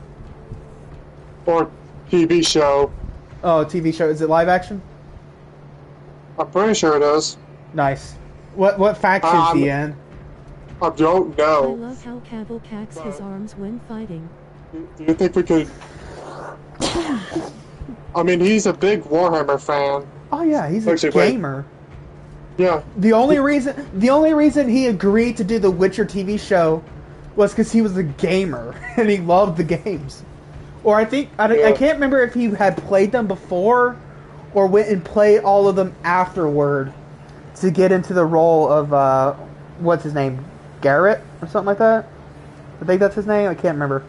Or TV show. Oh, TV show. Is it live action? I'm pretty sure it is. Nice. What faction is he in? I don't I know. love how Cavill cacks his arms when fighting. Do you think we could... I mean, he's a big Warhammer fan. Oh yeah, he's a Actually, wait. gamer. Yeah. The only reason he agreed to do the Witcher TV show was because he was a gamer and he loved the games. Or I can't remember if he had played them before or went and played all of them afterward to get into the role of what's his name, Garrett or something like that. I think that's his name. I can't remember.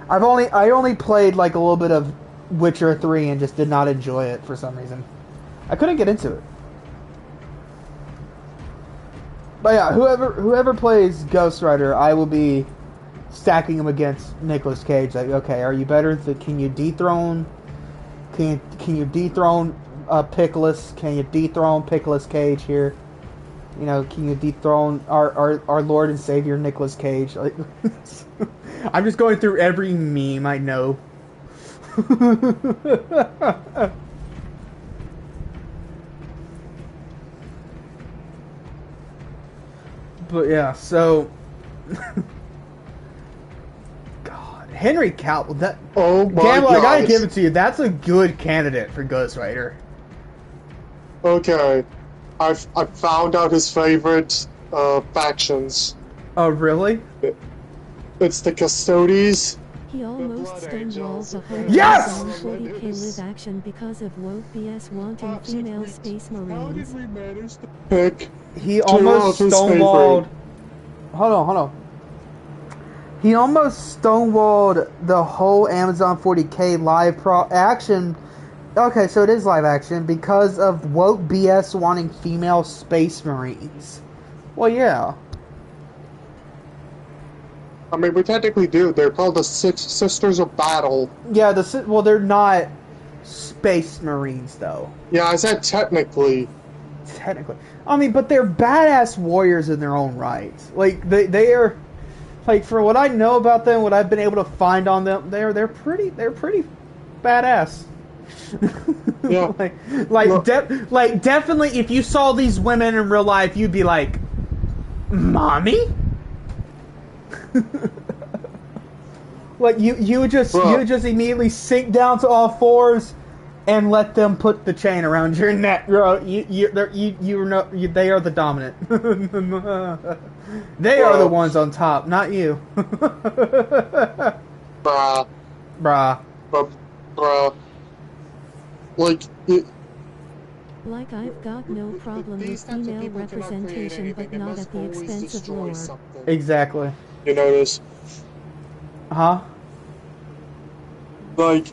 I only played like a little bit of Witcher 3 and just did not enjoy it for some reason. I couldn't get into it. But yeah, whoever plays Ghost Rider, I will be stacking him against Nicolas Cage. Like, okay, are you better? Can you dethrone? Can you dethrone Pickles? Can you dethrone Nicolas Cage here? You know, can you dethrone our Lord and Savior Nicolas Cage? Like, I'm just going through every meme I know. But yeah, so God, Henry Cavill. That Oh my Gamble, I gotta gosh. give it to you. That's a good candidate for Ghost Rider. Okay, I've found out his favorite factions. Oh, really? It's the Custodies. He almost Blood stonewalled Angels. the whole Yes! Amazon 40k live action because of woke BS wanting female space How did marines. we manage to pick He two almost of his stonewalled. favorite? Hold on. He almost stonewalled the whole Amazon 40k live action. Okay, so it is live action because of woke BS wanting female space marines. Well, yeah. I mean, we technically do. They're called the Six Sisters of Battle. Yeah, well, they're not space marines, though. Yeah, I said technically. Technically. I mean, but they're badass warriors in their own right. Like, they are... Like, for what I know about them, what I've been able to find on them, they're pretty badass. Yeah. like definitely, if you saw these women in real life, you'd be like, "Mommy." Like you would just immediately sink down to all fours and let them put the chain around your neck, bro. They are the dominant. They are the ones on top, not you. Bruh. Bruh. Bruh. Like, Like I've got no problem with female representation, but not at the expense of lore. Exactly. You notice? Huh? Like,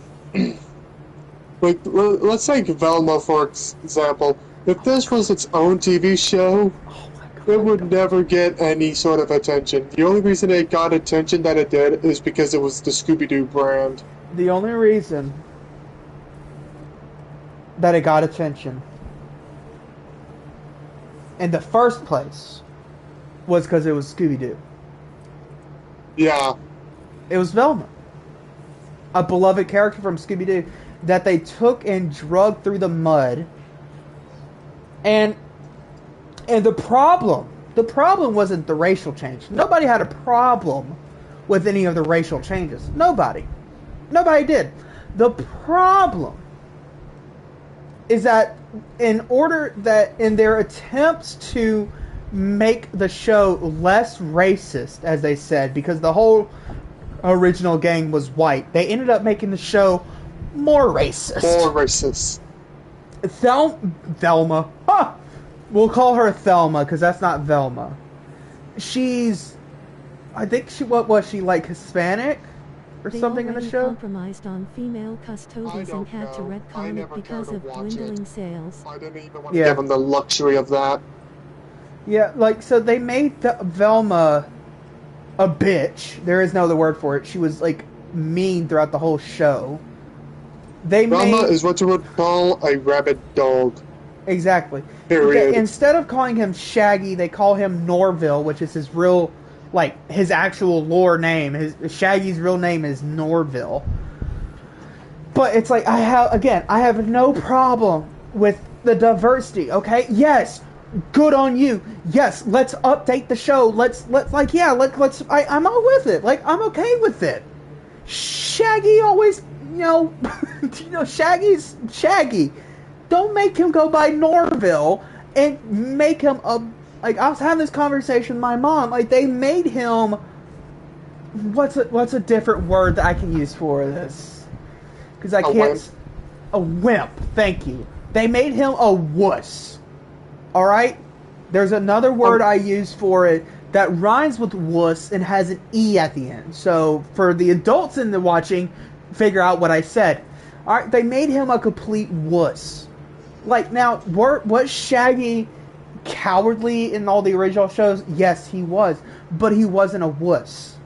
let's take Velma for example. If this was its own TV show, it would never get any sort of attention. The only reason it got attention that it did is because it was the Scooby-Doo brand. The only reason that it got attention in the first place was because it was Scooby-Doo. Yeah. It was Velma, a beloved character from Scooby-Doo that they took and drugged through the mud. And the problem wasn't the racial change. Nobody had a problem with any of the racial changes. Nobody did. The problem is that in their attempts to make the show less racist, as they said, because the whole original gang was white, they ended up making the show more racist. More racist. Thelma. Huh. We'll call her Thelma because that's not Velma. What was she, like Hispanic or something in the show? They compromised on female custodians and had to retcon it because of dwindling sales. I didn't even want to give them the luxury of that. Yeah, like, so they made Velma a bitch. There is no other word for it. She was, like, mean throughout the whole show. Velma is what you would call a rabid dog. Exactly. Period. Instead of calling him Shaggy, they call him Norville, which is his real, like, his actual lore name. Shaggy's real name is Norville. But it's like, I have no problem with the diversity, okay? Yes, good on you. Yes, let's update the show. I'm all with it. Like, I'm okay with it. Shaggy always, Shaggy's Shaggy. Don't make him go by Norville and make him like, I was having this conversation with my mom. Like, they made him, what's a different word that I can use for this? Because I can't. Wimp. A wimp. Thank you. They made him a wuss. All right. There's another word I use for it that rhymes with wuss and has an E at the end. So for the adults in the watching, figure out what I said. All right. They made him a complete wuss. Like, now, was Shaggy cowardly in all the original shows? Yes, he was. But he wasn't a wuss.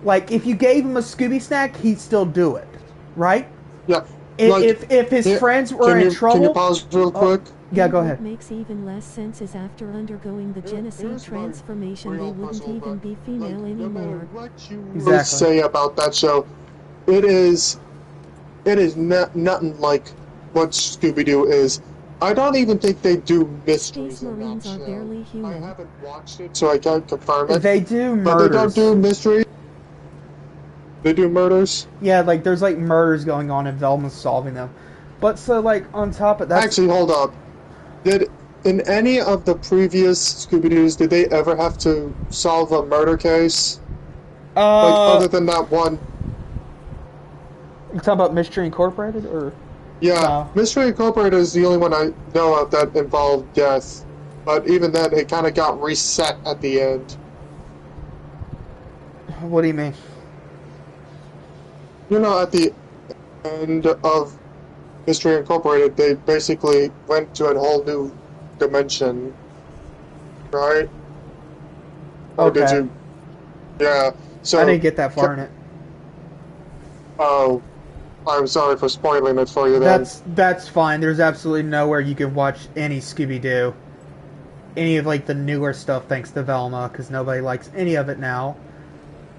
Like, if you gave him a Scooby snack, he'd still do it, right? Yeah. Like, If his friends were in trouble... Can you pause real quick? Yeah, go What ahead. makes even less sense is after undergoing the Genesee transformation, they wouldn't even be female anymore. What you Exactly. say about that show, it is nothing like what Scooby-Doo is. I don't even think they do mysteries Space in that Marines are show. barely I human. haven't watched it, so I can't confirm it. They do But they don't murders. do mysteries. They do murders. Yeah, like, there's, like, murders going on and Velma's solving them. But, so, like, on top of that... Actually, hold up. In any of the previous Scooby-Doos, did they ever have to solve a murder case? Like, other than that one? You talking about Mystery Incorporated, or... Yeah, No. Mystery Incorporated is the only one I know of that involved death. But even then, it kind of got reset at the end. What do you mean? You know, at the end of Mystery Incorporated, they basically went to a whole new dimension, right? Or did Okay. you? Yeah. So I didn't get that far in it. Oh, I'm sorry for spoiling it for you. Then That's fine. There's absolutely nowhere you can watch any Scooby-Doo. Any of, like, the newer stuff, thanks to Velma, because nobody likes any of it now.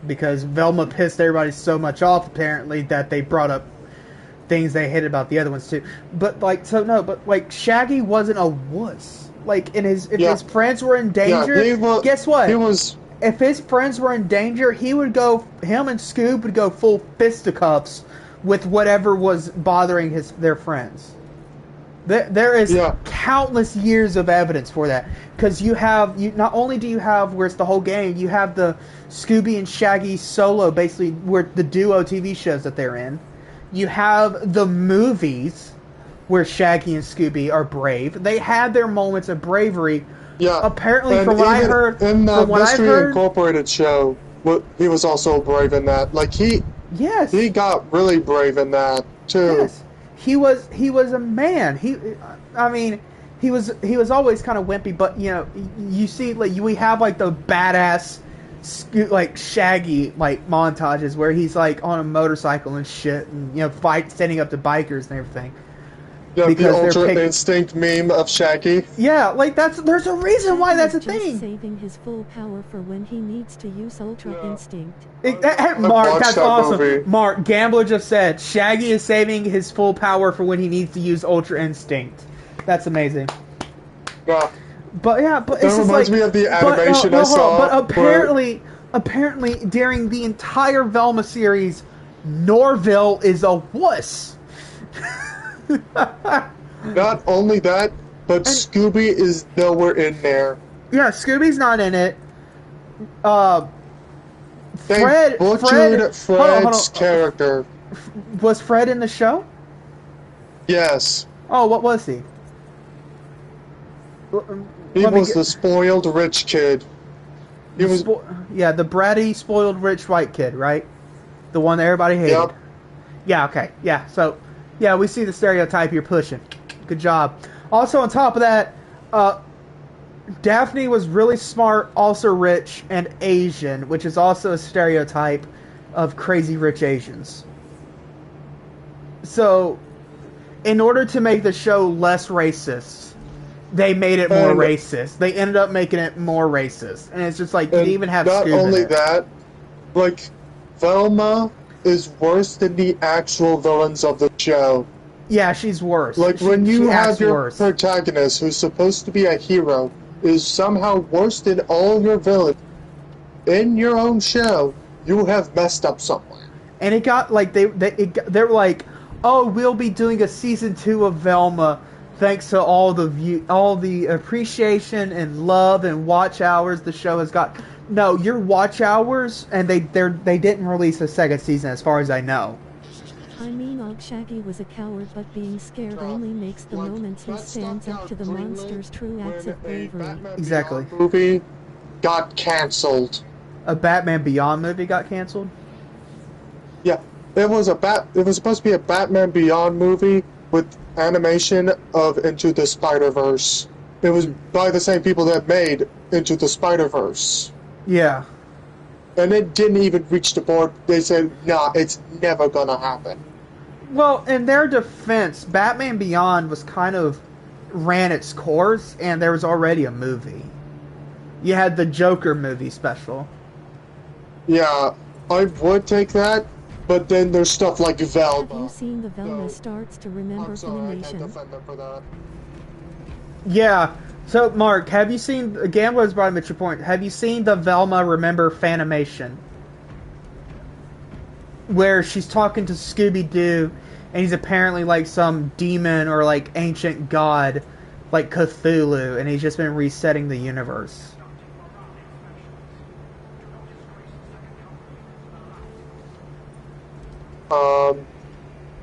Because Velma pissed everybody so much off, apparently, that they brought up things they hated about the other ones, too. But, like, Shaggy wasn't a wuss. Like, if his friends were in danger, guess what? If his friends were in danger, him and Scoob would go full fisticuffs with whatever was bothering their friends. There is countless years of evidence for that. Because not only do you have, where it's the whole game, you have the Scooby and Shaggy solo, basically, where the duo TV shows that they're in. You have the movies where Shaggy and Scooby are brave. They had their moments of bravery. Yeah. Apparently, and from what I heard, in the Mystery Incorporated show, he was also brave in that. Like he got really brave in that too. Yes, he was a man. He was always kind of wimpy, but you know, you see, like we have like the badass, like Shaggy like montages where he's like on a motorcycle and shit, and you know, standing up to bikers and everything. Yeah, the Ultra Instinct meme of Shaggy. Yeah, like there's a reason why that's a thing. Saving his full power for when he needs to use Ultra Instinct. Mark, that's awesome. Movie. Mark, Gambler just said Shaggy is saving his full power for when he needs to use Ultra Instinct. That's amazing. Yeah. But it's that reminds me of the animation I saw. But apparently, during the entire Velma series, Norville is a wuss. Not only that, but Scooby is nowhere in there. Yeah, Scooby's not in it. They butchered Fred's character. Was Fred in the show? Yes. Oh, what was he? He was the spoiled rich kid. He was the bratty, spoiled rich white kid, right? The one that everybody hated. Yep. Yeah, okay. Yeah, so... Yeah, we see the stereotype you're pushing. Good job. Also, on top of that, Daphne was really smart, also rich, and Asian, which is also a stereotype of crazy rich Asians. So, in order to make the show less racist, they made it more racist. They ended up making it more racist. And it's just like, you didn't even have not Scoob only in it. that, like, Velma is worse than the actual villains of the show. Yeah, she's worse. Like, when you have your protagonist, who's supposed to be a hero, is somehow worse than all your villains in your own show, you have messed up somewhere. And it got, like, they were like, oh, we'll be doing a season 2 of Velma thanks to all the appreciation and love and watch hours the show has got. No, your watch hours, and they didn't release a second season as far as I know. I mean, Shaggy was a coward, but being scared only makes the moments he stands up to the monster's true acts of bravery. Exactly. Movie got canceled. A Batman Beyond movie got canceled? Yeah, it was supposed to be a Batman Beyond movie with animation of Into the Spider-Verse. It was by the same people that made Into the Spider-Verse. Yeah. and it didn't even reach the board. They said, "Nah, it's never gonna happen." Well, in their defense, Batman Beyond was kind of ran its course, and there was already a movie. You had the Joker movie special. Yeah, I would take that, but then there's stuff like Velma. Have you seen the Velma No. starts to remember I'm sorry, I can't Funimation? defend them for that. Yeah. So, Mark, have you seen... Gamblers brought up your point. Have you seen the Velma Remember Fanimation? Where she's talking to Scooby-Doo, and he's apparently like some demon or like ancient god, like Cthulhu, and he's just been resetting the universe.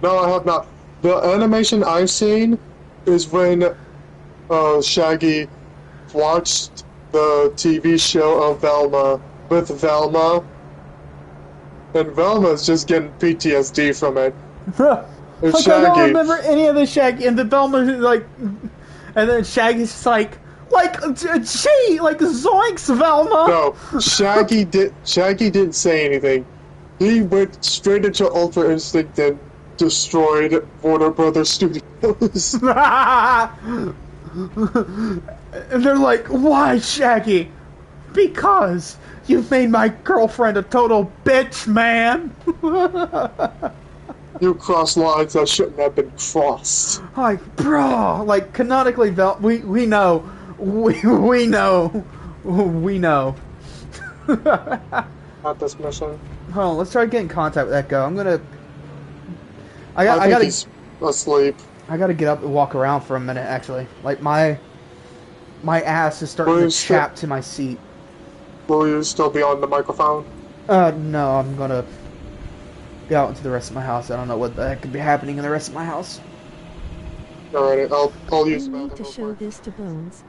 No, I have not. The animation I've seen is when Shaggy watched the TV show of Velma with Velma, and Velma's just getting PTSD from it. And Like, I don't remember any of the Shaggy, and the Velma, like, and then Shaggy's just like, gee, like, zoinks, Velma! No, Shaggy didn't say anything. He went straight into Ultra Instinct and destroyed Warner Brothers Studios. And they're like, why, Shaggy? Because you've made my girlfriend a total bitch, man! You crossed lines that shouldn't have been crossed. Like, bro, like, canonically, we know. We know. We know. Not this mission. Hold on, let's try to get in contact with Echo. I'm gonna... I think gotta... he's asleep. I gotta get up and walk around for a minute, actually. Like, my ass is starting to chap to my seat. Will you still be on the microphone? No, I'm gonna be out into the rest of my house. I don't know what the heck could be happening in the rest of my house. Alright, I'll use You the need to bathroom show real quick. this to Bones.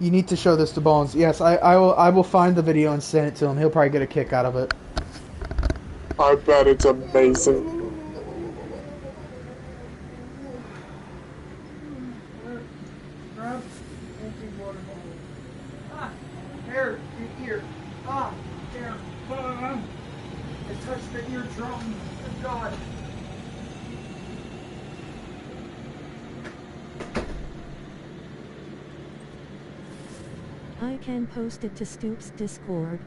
You need to show this to Bones. Yes, I will find the video and send it to him. He'll probably get a kick out of it. I bet it's amazing. There, the ear. There. It touched the eardrum. Good God. I can post it to Stoop's Discord.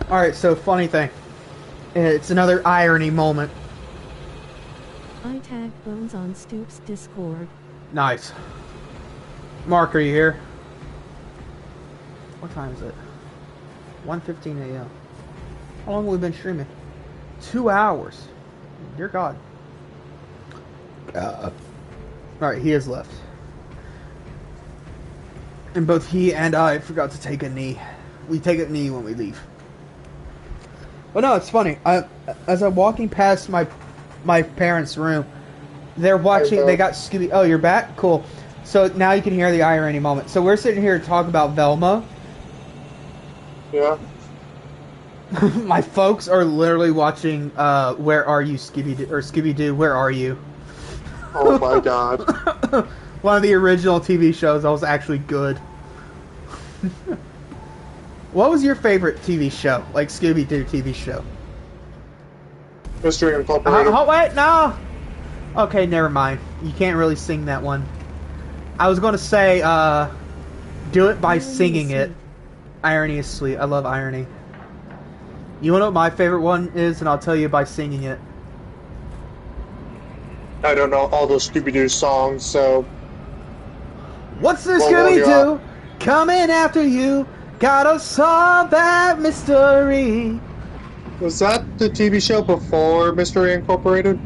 Alright, so funny thing. It's another irony moment. I tagged Bones on Stoop's Discord. Nice. Mark, are you here? What time is it? 1:15 a.m. How long have we been streaming? 2 hours. Dear God. Alright, he has left. And both he and I forgot to take a knee. We take a knee when we leave. But no, it's funny. As I'm walking past my parents' room, they're watching. They got Scooby. Oh, you're back? Cool. So now you can hear the irony moment. So we're sitting here talking about Velma. Yeah. My folks are literally watching Where Are You, Scooby-Doo? Or Scooby-Doo, Where Are You? Oh my god. One of the original TV shows that was actually good. What was your favorite TV show? Like Scooby-Doo TV show? Mystery Incorporated. Wait, no! Okay, never mind. You can't really sing that one. I was gonna say, do it by Irony is singing it. sweet. Irony is sweet. I love irony. You wanna know what my favorite one is, and I'll tell you by singing it. I don't know all those Scooby-Doo songs, so... What's this Well, well, Scooby-Doo? Coming after you. Gotta solve that mystery. Was that the TV show before Mystery Incorporated?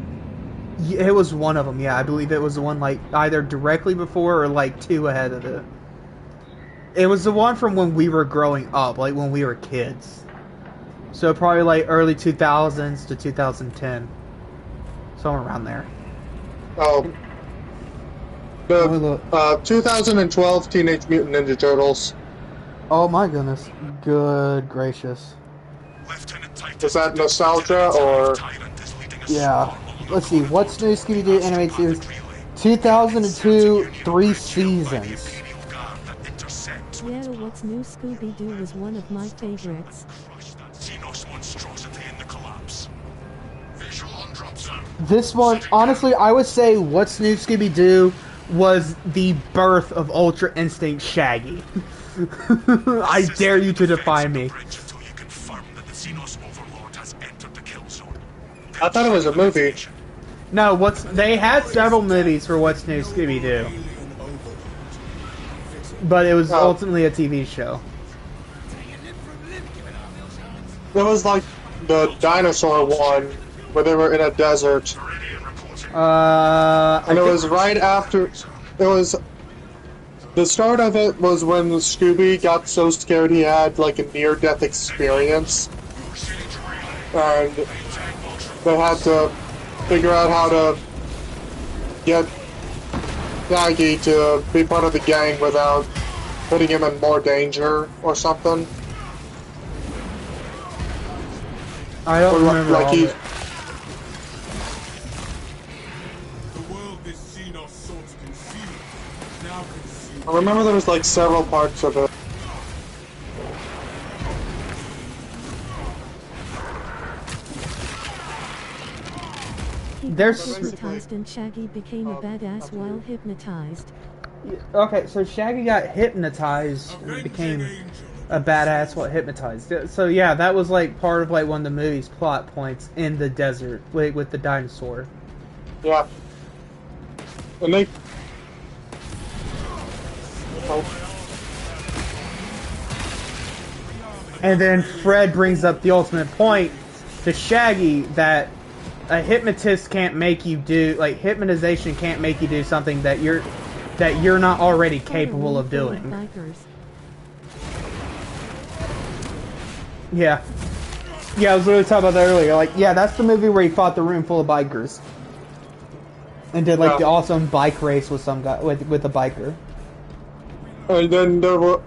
Yeah, it was one of them, yeah. I believe it was the one, like, either directly before or, like, 2 ahead of it. It was the one from when we were growing up, like, when we were kids. So probably, like, early 2000s to 2010. Somewhere around there. Oh. Let me look. The 2012 Teenage Mutant Ninja Turtles. Oh my goodness. Good gracious. Is that nostalgia, or... Yeah. Let's see, what's new Scooby-Doo animated series? 2002, 3 seasons. Yeah, What's New Scooby-Doo was one of my favorites. This one, honestly, I would say What's New Scooby-Doo was the birth of Ultra Instinct Shaggy. I dare you to defy me. I thought it was a movie. No, they had several movies for What's New Scooby-Doo. But it was ultimately a TV show. It was like the dinosaur one, where they were in a desert. And it was right after... It was... The start of it was when Scooby got so scared he had, like, a near-death experience. And they had to figure out how to get Shaggy to be part of the gang without putting him in more danger or something. I don't remember like all he, of it. I remember there was like several parts of it. He got hypnotized and Shaggy became a badass while hypnotized. Okay, so Shaggy got hypnotized and became a badass while hypnotized. So yeah, that was like part of like one of the movie's plot points in the desert with the dinosaur. Yeah. And they... Oh. And then Fred brings up the ultimate point to Shaggy that a hypnotist can't make you do, like, hypnotization can't make you do something that you're not already capable of doing. Yeah. Yeah, I was literally talking about that earlier. Like, yeah, that's the movie where he fought the room full of bikers. And did, like, the awesome bike race with some guy, with a biker. And then there was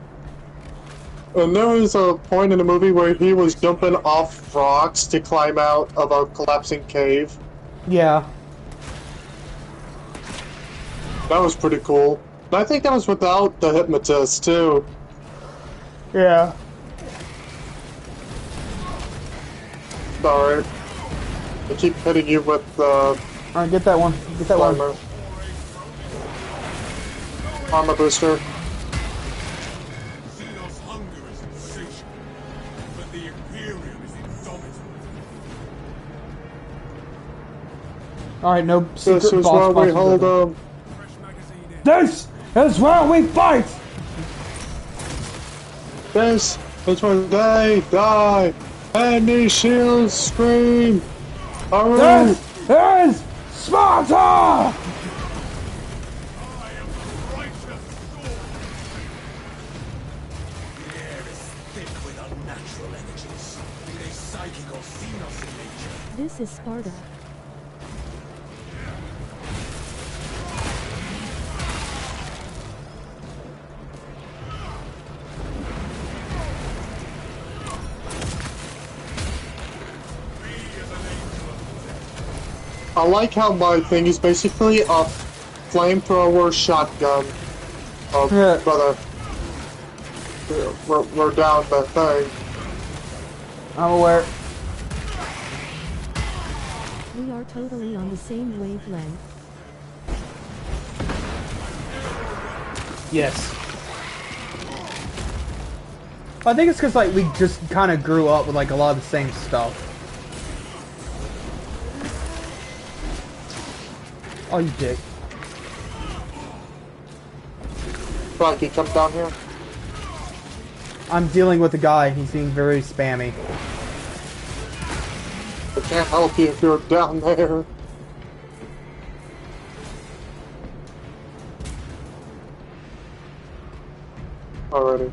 a point in the movie where he was jumping off rocks to climb out of a collapsing cave. Yeah. That was pretty cool. I think that was without the hypnotist, too. Yeah. Sorry. I keep hitting you with the... Alright, get that one. Get that armor. Armor booster. Alright, no secret This is boss where we fights. hold This is where we fight! This is where they die! And these shields scream! Aru! This is Sparta! This is Sparta. I like how my thing is basically a flamethrower shotgun. Oh, Yeah. brother. We're down the thing. I'm aware. We are totally on the same wavelength. Yes. I think it's because like we just kind of grew up with like a lot of the same stuff. Oh, you dick. Rocky, come down here. I'm dealing with a guy. He's being very spammy. I can't help you if you're down there. Alrighty.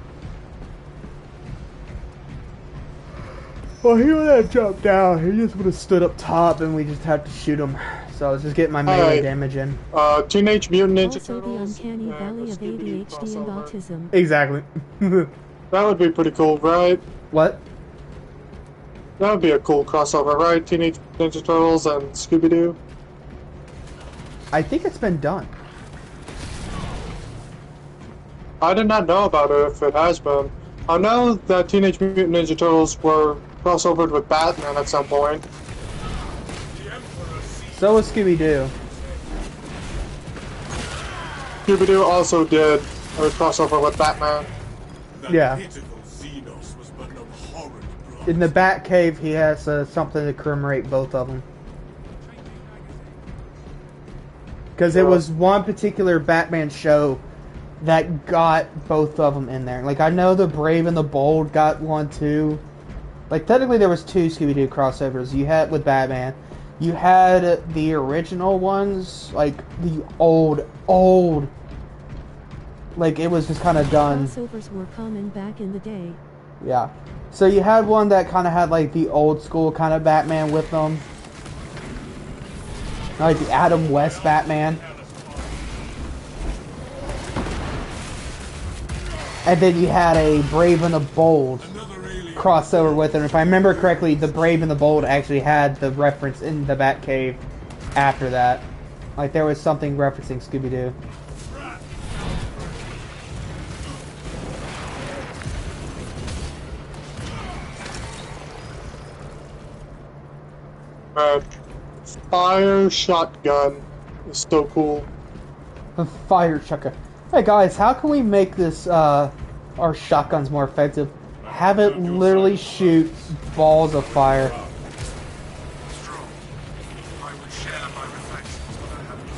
Well, he would have jumped down. He just would have stood up top, and we just had to shoot him. So I was just getting my melee damage in. Teenage Mutant Ninja Also the Turtles. uncanny valley of Scooby-Doo ADHD and crossover. autism. Exactly. That would be pretty cool, right? What? That would be a cool crossover, right? Teenage Ninja Turtles and Scooby-Doo. I think it's been done. I did not know about it if it has been. I know that Teenage Mutant Ninja Turtles were crossovered with Batman at some point. So was Scooby-Doo. Scooby-Doo also did a crossover with Batman. Yeah. pitiful Xenos was but an abhorrent blood. In the Batcave, he has something to commemorate both of them. Because it was one particular Batman show that got both of them in there. Like, I know the Brave and the Bold got one too. Like, technically there was two Scooby-Doo crossovers. You had with Batman. You had the original ones, like the old. Like, it was just kind of done. Crossovers were common back in the day. Yeah. So you had one that kind of had like the old school kind of Batman with them. Like the Adam West Batman. And then you had a Brave and the Bold crossover with them. If I remember correctly, the Brave and the Bold actually had the reference in the Batcave after that. Like there was something referencing Scooby-Doo. Fire shotgun is so cool. The fire chucker. Hey guys, how can we make this our shotguns more effective? Have it literally shoot balls of fire. I would share my reflections, but I haven't.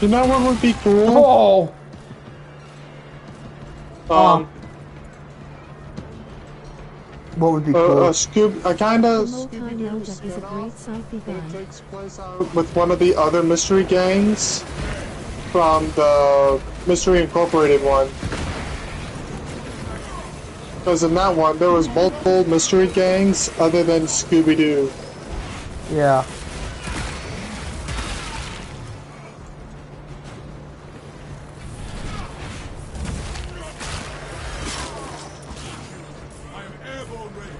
You know what would be cool? Oh! What would be cool? A kind The of multi-loader is a great sci-fi It gun. takes place out with one of the other mystery gangs from the Mystery Incorporated one. Because in that one, there was multiple mystery gangs other than Scooby-Doo. Yeah. I am airborne ready.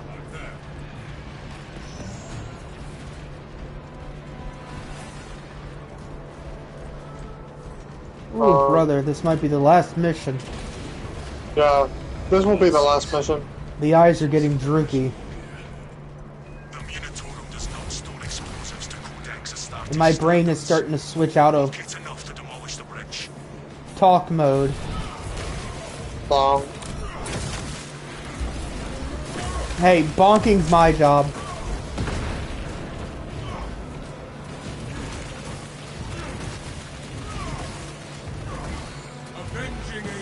Like that. Ooh, brother, this might be the last mission. Yeah, this will be the last mission. The eyes are getting droopy. The Munitorum does not store explosives to codex Astartes. And my brain is starting to switch out of It's enough to demolish the bridge. talk mode. Long. Hey, bonking's my job. Avenging angel.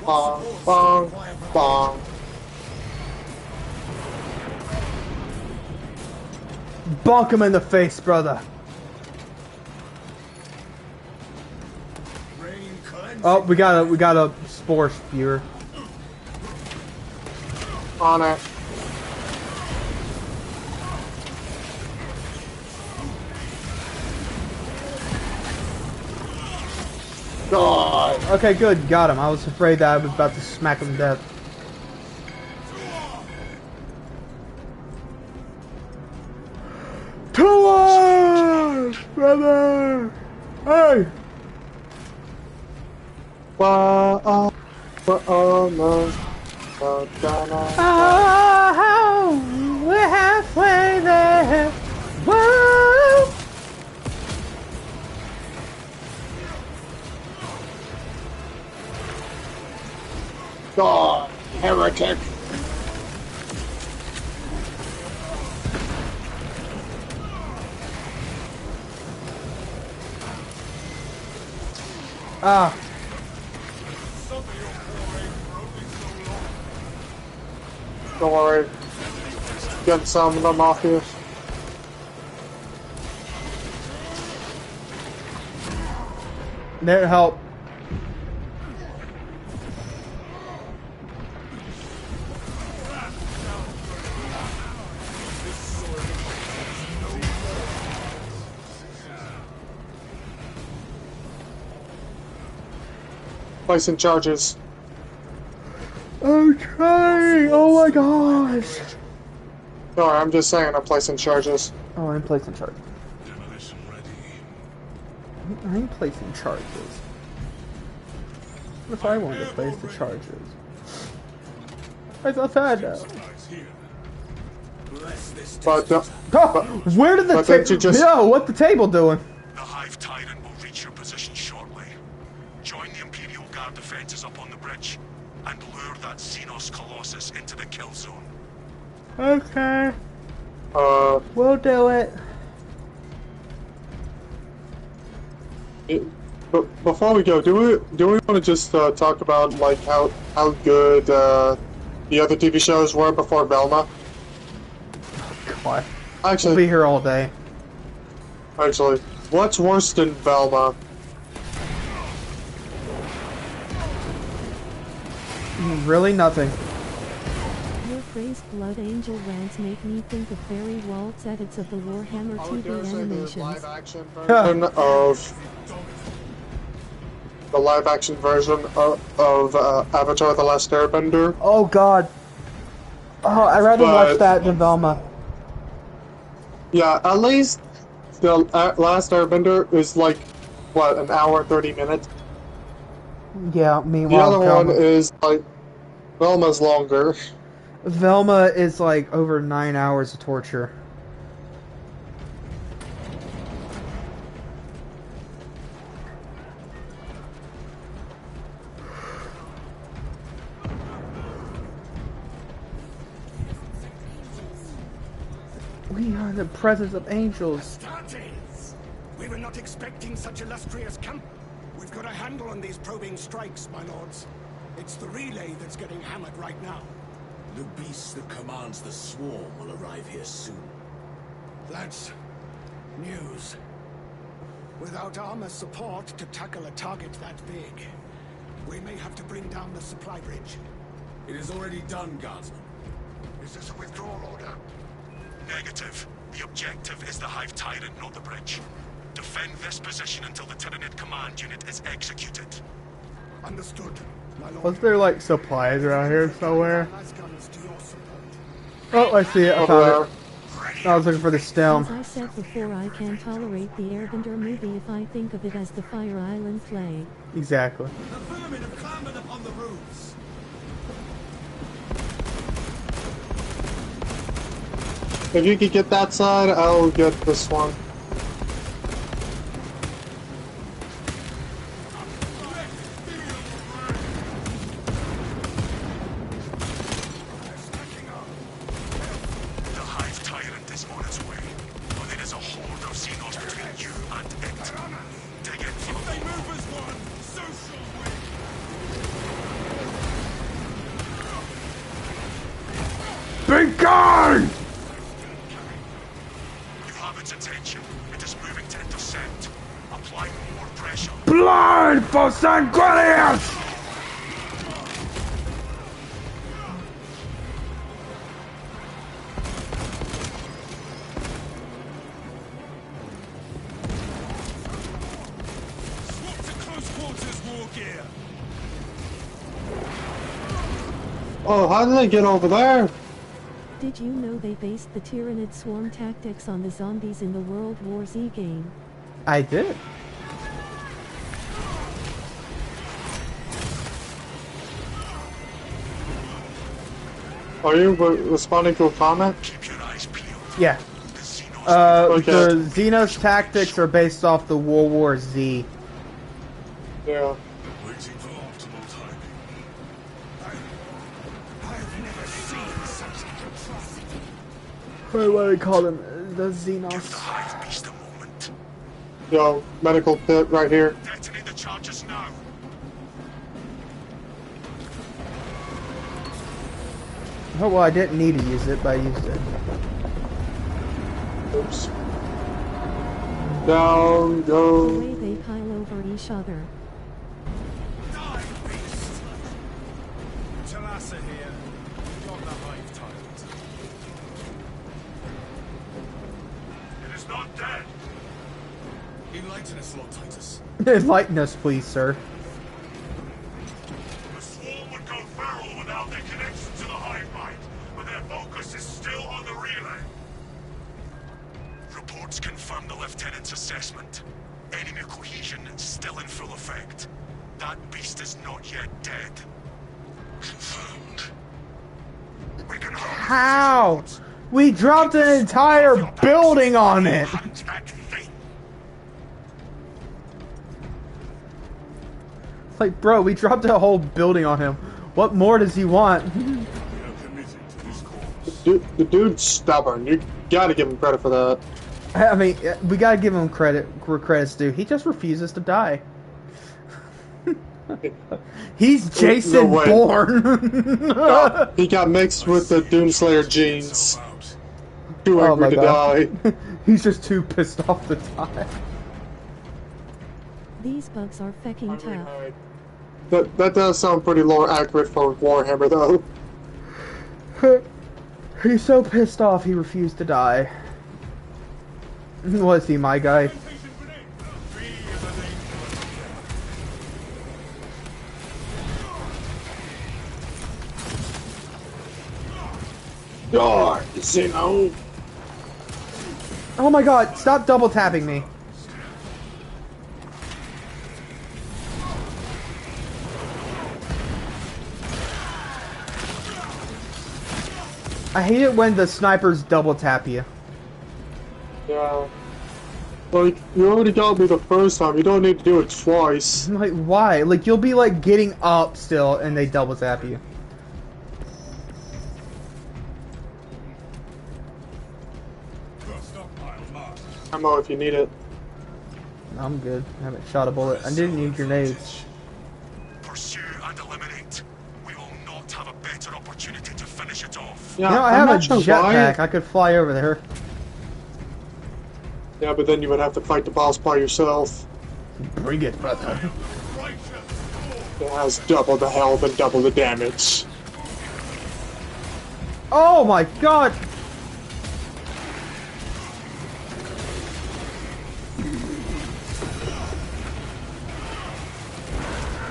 Bong, bong, bong. Bonk him in the face, brother. Rain cleanse. Oh, we got a spore spewer. On it. God. Okay, good. Got him. I was afraid that I was about to smack him to death. To us, brother! Hey! We're almost done. Oh, we're halfway there. Whoa! God, heretic. Ah. Don't worry. Get some of them off you. There, help. Placing charges. Okay. Oh my gosh. Sorry, I'm just saying I'm placing charges. Oh, I'm placing charges. Demolition ready. I'm placing charges. What if I wanted to place the charges? I thought that. But, Oh, where did the but didn't you table? just- Yo, what the table doing? The Hive Tyrant will reach your position shortly. Join the Imperial Guard defenses up on the bridge and lure that Xenos Colossus into the kill zone. Okay, uh, we'll do it. but before we go, do we want to just talk about like how good the other TV shows were before Velma? God, we'll be Actually, here all day. what's worse than Velma? Really, nothing. Your phrase Blood Angel rants make me think of Barry Walt's edits of the Warhammer I TV would dare say the animations. live-action version of Avatar: The Last Airbender. Oh God. Oh, I'd rather But- watch that than Velma. Yeah, at least the Last Airbender is like what, an hour 30 minutes. Yeah, The meanwhile, other one is like Velma's longer. Velma is like over 9 hours of torture. We are the presence of angels. Astartes! We were not expecting such illustrious camp. We've got a handle on these probing strikes, my lords. It's the relay that's getting hammered right now. The beast that commands the swarm will arrive here soon. That's news. Without armor support to tackle a target that big, we may have to bring down the supply bridge. It is already done, Guardsman. Is this a withdrawal order? Negative. The objective is the Hive Tyrant, not the bridge. Defend this position until the Tyranid command unit is executed. Understood, my lord. Was there like supplies around here somewhere? Lasguns to your support. Oh, I see it. I Over found there. it. I was looking for the stem. As I said before, I can tolerate the Airbender movie if I think of it as the Fire Island flag. Exactly. The vermin have clambered upon the roofs. If you could get that side, I'll get this one. The Hive Tyrant is on its way, but it is a horde of Xenos between you and it. Dig in for the Move as one. So shall we. Be gone! You have its attention. It is moving to intercept. Apply more pressure. Blood for Sanguinius! Oh, how did they get over there? Did you know they based the Tyrannid swarm tactics on the zombies in the World War Z game? I did. Are you responding to a comment? Keep your eyes peeled. Yeah. The Xenos Okay. The Xenos tactics are based off the World War Z. Yeah. Waiting for optimal timing. I've never seen such atrocity. What do they call them? The give the Xenos. hive beast a moment. Yo, medical pit right here. Detonate the charges now. Oh, well, I didn't need to use it, but I used it. Oops. Down, The go. way they pile over each other. Die, beast! Talassa here. You're the hive tyrant. It is not dead. Enlighten us, Lord Titus. Enlighten us, please, sir. The swarm would go feral without their connection to the hive mind, but their focus is still on the relay. Reports confirm the lieutenant's assessment. Enemy cohesion still in full effect. That beast is not yet dead. Confirmed. We can How? We dropped an entire building on it! hunt that thing. Like, bro, we dropped a whole building on him. What more does he want? We are committed to this cause. The dude's stubborn. You gotta give him credit for that. I mean, we gotta give him credit where credit's due. He just refuses to die. He's Jason way. Bourne. He got mixed with the Doomslayer genes. Out. Too Oh angry my to god. die. He's just too pissed off to die. These bugs are fecking tough. That does sound pretty lore accurate for Warhammer, though. He's so pissed off he refused to die. Was he my guy? God, Xeno. Oh my god, stop double tapping me. I hate it when the snipers double tap you. Yeah. Like, you already got me the first time. You don't need to do it twice. I'm like, why? Like, you'll be like getting up still and they double tap you. Ammo if you need it. I'm good. I haven't shot a bullet. I didn't need grenades. Pursue and eliminate. We will not have a better opportunity to finish it off. Yeah, You know, I I'm have a not sure why. jetpack. I could fly over there. Yeah, but then you would have to fight the boss by yourself. Bring it, brother. It has double the health and double the damage. Oh my god!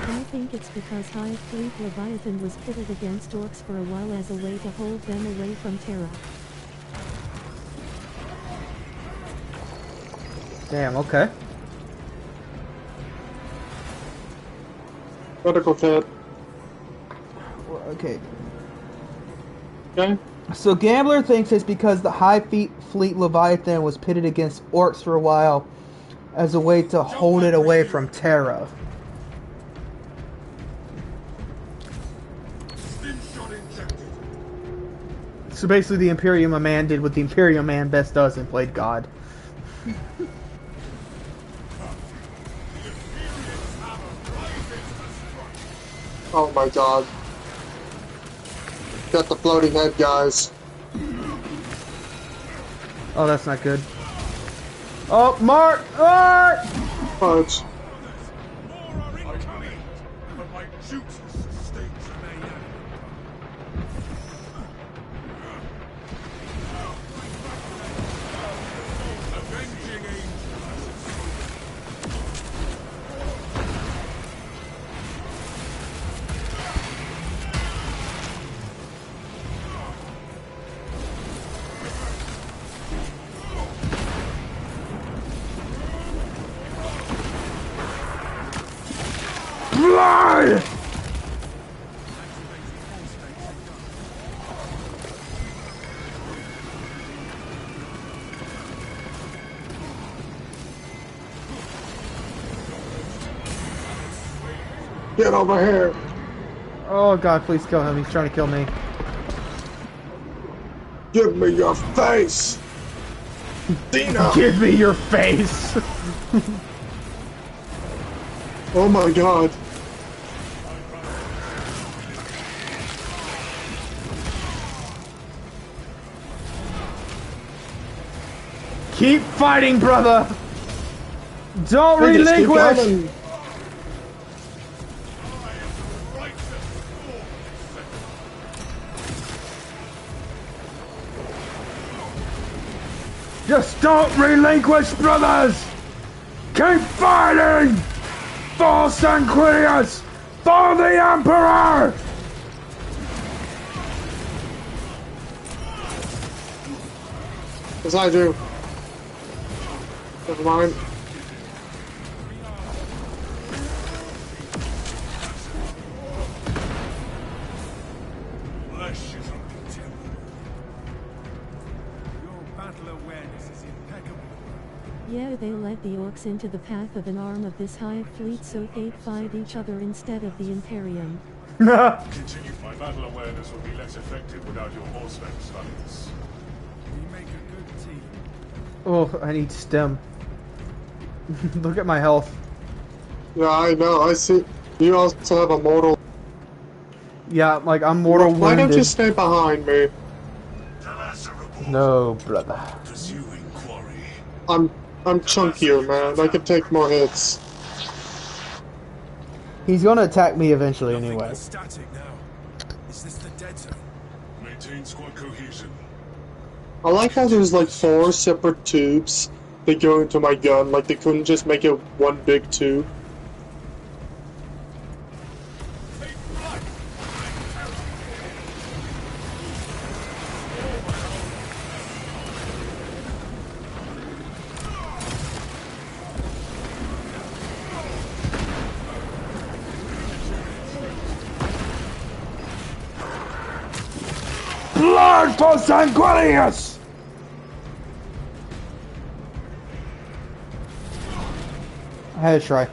I think it's because Hive Fleet Leviathan was pitted against orcs for a while as a way to hold them away from Terra. Damn, okay. Critical hit. Okay. Okay? So Gambler thinks it's because the High Fleet Leviathan was pitted against orcs for a while as a way to hold it away from Terra. So basically the Imperium Man did what the Imperium Man best does and played God. Oh my god. Got the floating head, guys. Oh, that's not good. Oh, Mark! Mark! Fudge. More are incoming, but my duty sustains the mayhem. Avenging angel has its Blood! Get over here! Oh god, please kill him. He's trying to kill me. Give me your face! Dina! Give me your face! Oh my god. Keep fighting, brother! Don't They just keep relinquish! coming. Just don't relinquish, brothers! Keep fighting! For Sanquinius! For the Emperor! Beside you. Never mind. Flesh is uncontemporary. Your battle awareness is impeccable. Yeah, they led the orcs into the path of an arm of this hive fleet so they'd fight each other instead of the Imperium. Continue. My battle awareness will be less effective without your horsemen studies. We make a good team. Oh, I need stem. Look at my health. Yeah, I know. I see. You also have a mortal. Yeah, like I'm mortal Why wounded. don't you stay behind me? No, brother. Pursuing quarry. I'm chunkier, man. I can take more hits. He's gonna attack me eventually Nothing anyway. but static now. Is this the dead zone? Maintain squad cohesion. I like how there's like 4 separate tubes that go into my gun. Like they couldn't just make it one big tube. Blood for Sanguinius! I had to try. It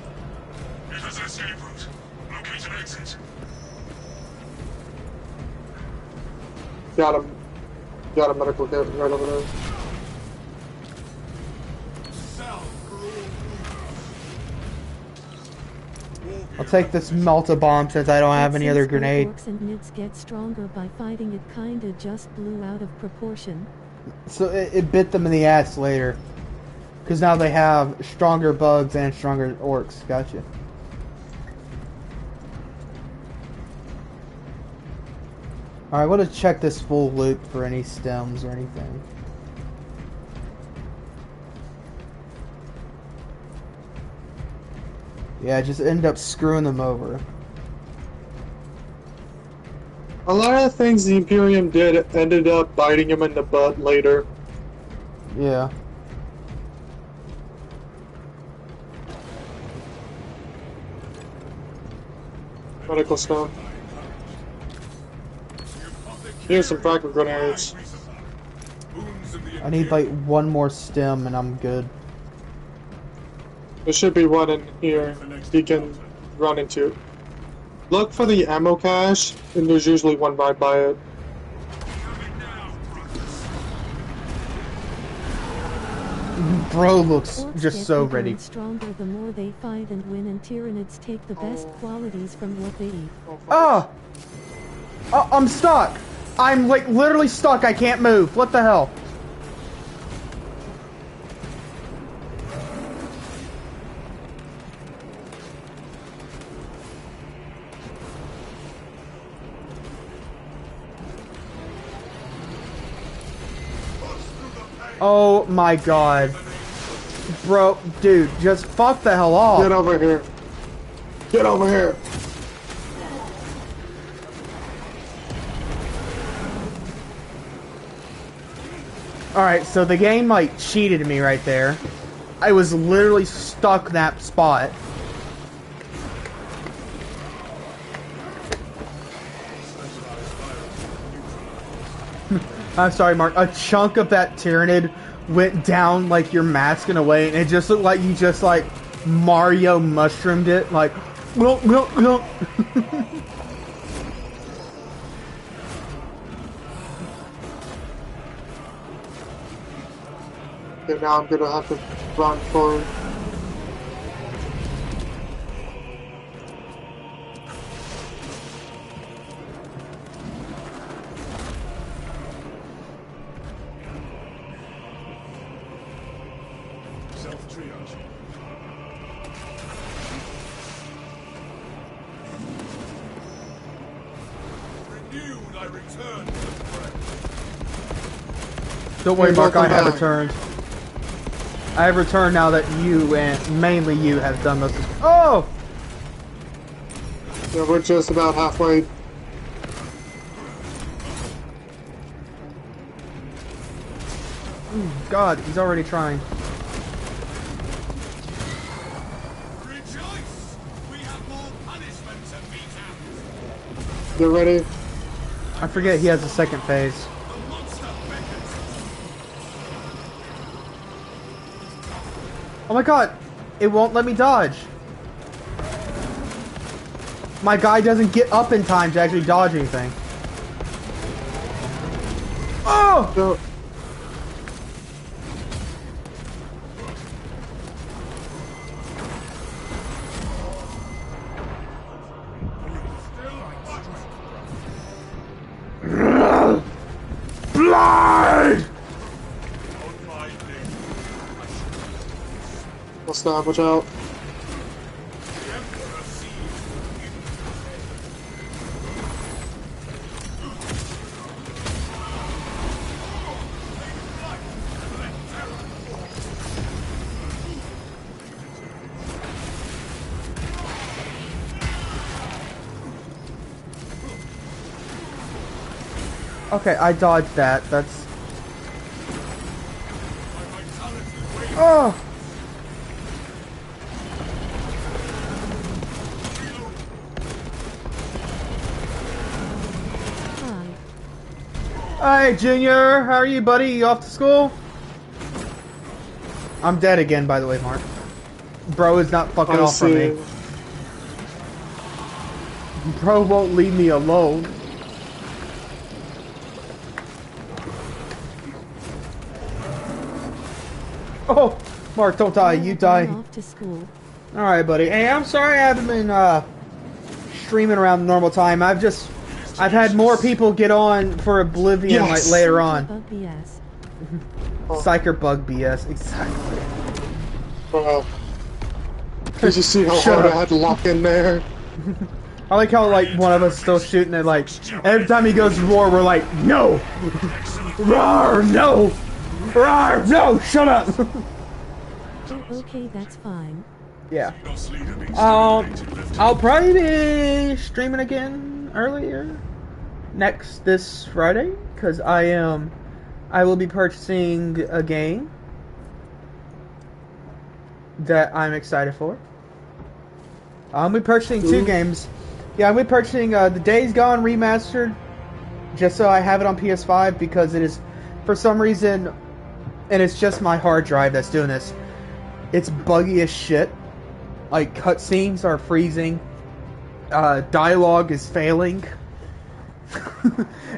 has an escape route. Locate an exit. Got him. Got a medical kit right over there. I'll take this melta bomb since I don't have any other grenade. Orcs and nids get stronger by fighting, it kinda just blew out of proportion. So it bit them in the ass later. Because now they have stronger bugs and stronger orcs. Gotcha. Alright, I want to check this full loop for any stems or anything. Yeah, just end up screwing them over. A lot of the things the Imperium did ended up biting him in the butt later. Yeah. Medical stuff. Here's some fragment grenades. I need like one more stem and I'm good. There should be one in here you can run into. Look for the ammo cache, and there's usually one right by it. Bro looks Orcs just get so bigger ready. and stronger the more they fight and win, and Tyranids take the best qualities from what they eat. Oh! Oh, I'm stuck! I'm like literally stuck, I can't move. What the hell? Oh my god. Bro, dude, just fuck the hell off. Get over here. Get over here. Alright, so the game like cheated me right there. I was literally stuck in that spot. I'm sorry, Mark. A chunk of that Tyrannid went down like your mask in a way, and it just looked like you just like Mario mushroomed it, like. No. Okay, now I'm gonna have to run forward. Self-triage. Renewed, I return to the fray. Don't worry, Hey, Mark. I welcome have back. returned. I have returned now that you and mainly you have done most. Oh. Yeah, we're just about halfway. God, he's already trying. Rejoice! We have more punishment to mete out. You ready? I forget he has a second phase. The monster beckons. Oh my god! It won't let me dodge. My guy doesn't get up in time to actually dodge anything. Oh! No. Blood! What's that? Watch out. Okay, I dodged that. That's... Oh! Hi. Hi, Junior! How are you, buddy? You off to school? I'm dead again, by the way, Mark. Bro is not fucking I off from see. me. Bro won't leave me alone. Oh! Mark, don't die. You die. I'm off to school. Alright, buddy. Hey, I'm sorry I haven't been, streaming around the normal time. I've had more people get on for Oblivion, Yes. like, later on. Bug BS. Psyker bug BS, exactly. Wow. Did you see how Shut hard up. I had to lock in there? I like how, like, one of us still shooting it, like, every time he goes roar, we're like, no! Roar, no! Roar, no! Shut up! Oh, okay, that's fine. Yeah. Nos leader needs to I'll be native, Lieutenant. probably be streaming again earlier this Friday, because I will be purchasing a game that I'm excited for. I'll be purchasing two games. Yeah, I'll be purchasing the Days Gone remastered, just so I have it on PS5, because it is, for some reason, and it's just my hard drive that's doing this, it's buggy as shit. Like, cutscenes are freezing. Dialogue is failing.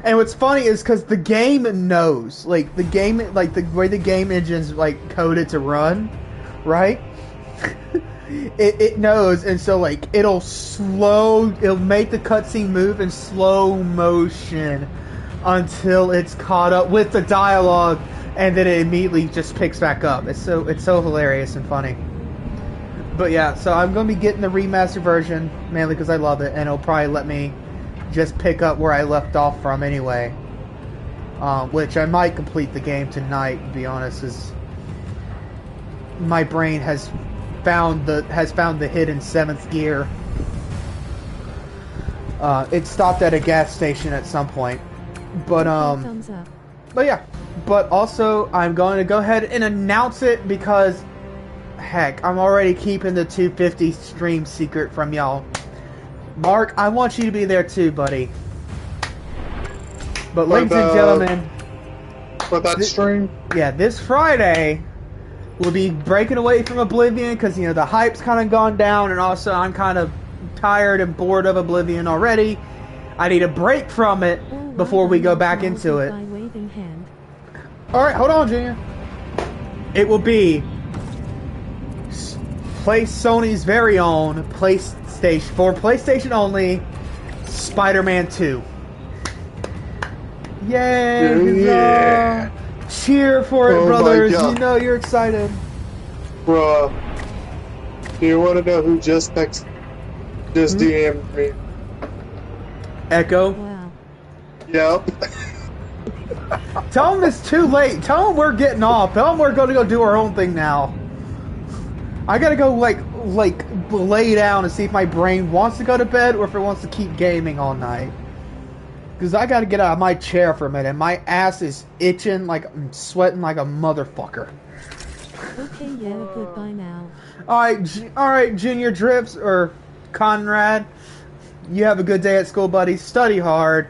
And what's funny is because the game knows. Like, the way the game engine's, like, coded to run, right? it knows, and so, like, it'll make the cutscene move in slow motion until it's caught up with the dialogue, and then it immediately just picks back up. It's so hilarious and funny. But yeah, so I'm going to be getting the remastered version, mainly because I love it, and it'll probably let me just pick up where I left off from anyway. Which I might complete the game tonight, to be honest, as my brain has found the hidden 7th gear. It stopped at a gas station at some point. But Thumbs up. but yeah. But also, I'm going to go ahead and announce it because, heck, I'm already keeping the 250 stream secret from y'all. Mark, I want you to be there too, buddy. But ladies and gentlemen, for that stream. Yeah, this Friday we'll be breaking away from Oblivion because the hype's kind of gone down, and also I'm kind of tired and bored of Oblivion already. I need a break from it before we go back into it. All right, hold on, Junior. It will be Sony's very own PlayStation for PlayStation only. Spider-Man 2. Yay! Yeah. Cheer for it, brothers! You know you're excited. Bruh, do you want to know who just DM'd me? Echo? Wow. Yep. Tell him it's too late. Tell him we're getting off. Tell him we're going to go do our own thing now. I gotta go, like lay down and see if my brain wants to go to bed or if it wants to keep gaming all night. Because I gotta get out of my chair for a minute. My ass is itching, like I'm sweating like a motherfucker. Okay, yeah, goodbye now. Alright, Junior Drips, or Conrad. You have a good day at school, buddy. Study hard.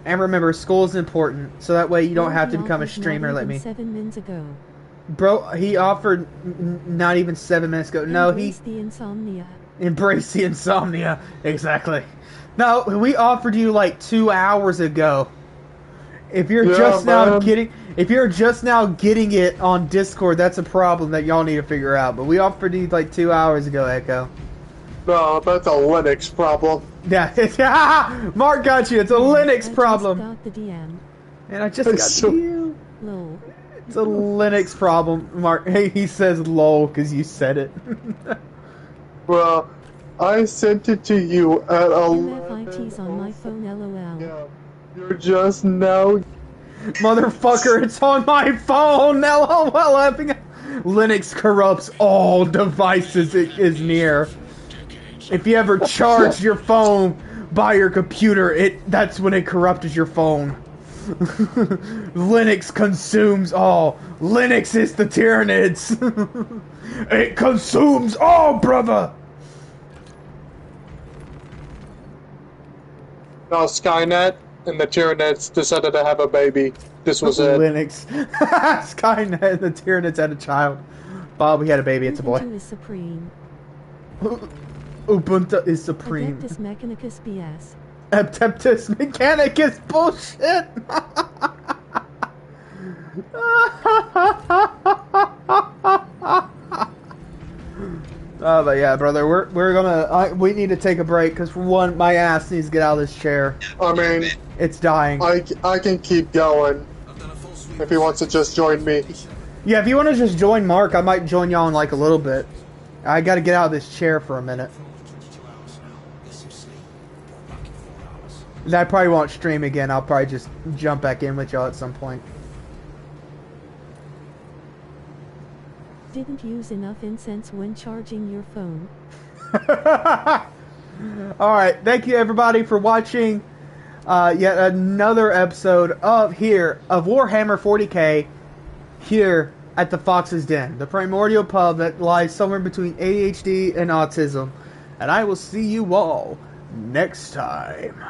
And remember, school's important. So that way you don't have to become a streamer like me. 7 minutes ago. Bro, he offered not even 7 minutes ago. No, Embrace the insomnia. Embrace the insomnia. Exactly. No, we offered you like 2 hours ago. If you're just now getting it on Discord, that's a problem that y'all need to figure out. But we offered you like 2 hours ago, Echo. No, that's a Linux problem. Yeah, Mark got you. It's a Linux problem. I just got the DM. And I just got the DM. Lol. It's a Linux problem, Mark. Hey, he says lol because you said it. Well, I sent it to you at 11. on my phone, lol. Yeah, you're just now. Motherfucker, it's on my phone. LOL. Linux corrupts all devices it is near. If you ever charge your phone by your computer, that's when it corrupted your phone. Linux consumes all. Linux is the Tyranids. It consumes all, brother. No, Skynet and the Tyranids decided to have a baby. This was it. Linux. Skynet and the Tyranids had a child. Bob, we had a baby. It's a boy. Ubuntu is supreme. Ubuntu is supreme. Adeptus Mechanicus BS. Adeptus Mechanicus bullshit. Oh, but yeah, brother, we're gonna we need to take a break because for one, my ass needs to get out of this chair. I mean, it's dying. I can keep going if he wants to just join me. Yeah, if you want to just join Mark, I might join y'all in like a little bit. I got to get out of this chair for a minute. I probably won't stream again. I'll probably just jump back in with y'all at some point. Didn't use enough incense when charging your phone. Alright, thank you everybody for watching yet another episode of Warhammer 40k here at the Fox's Den, the primordial pub that lies somewhere between ADHD and autism. And I will see you all next time.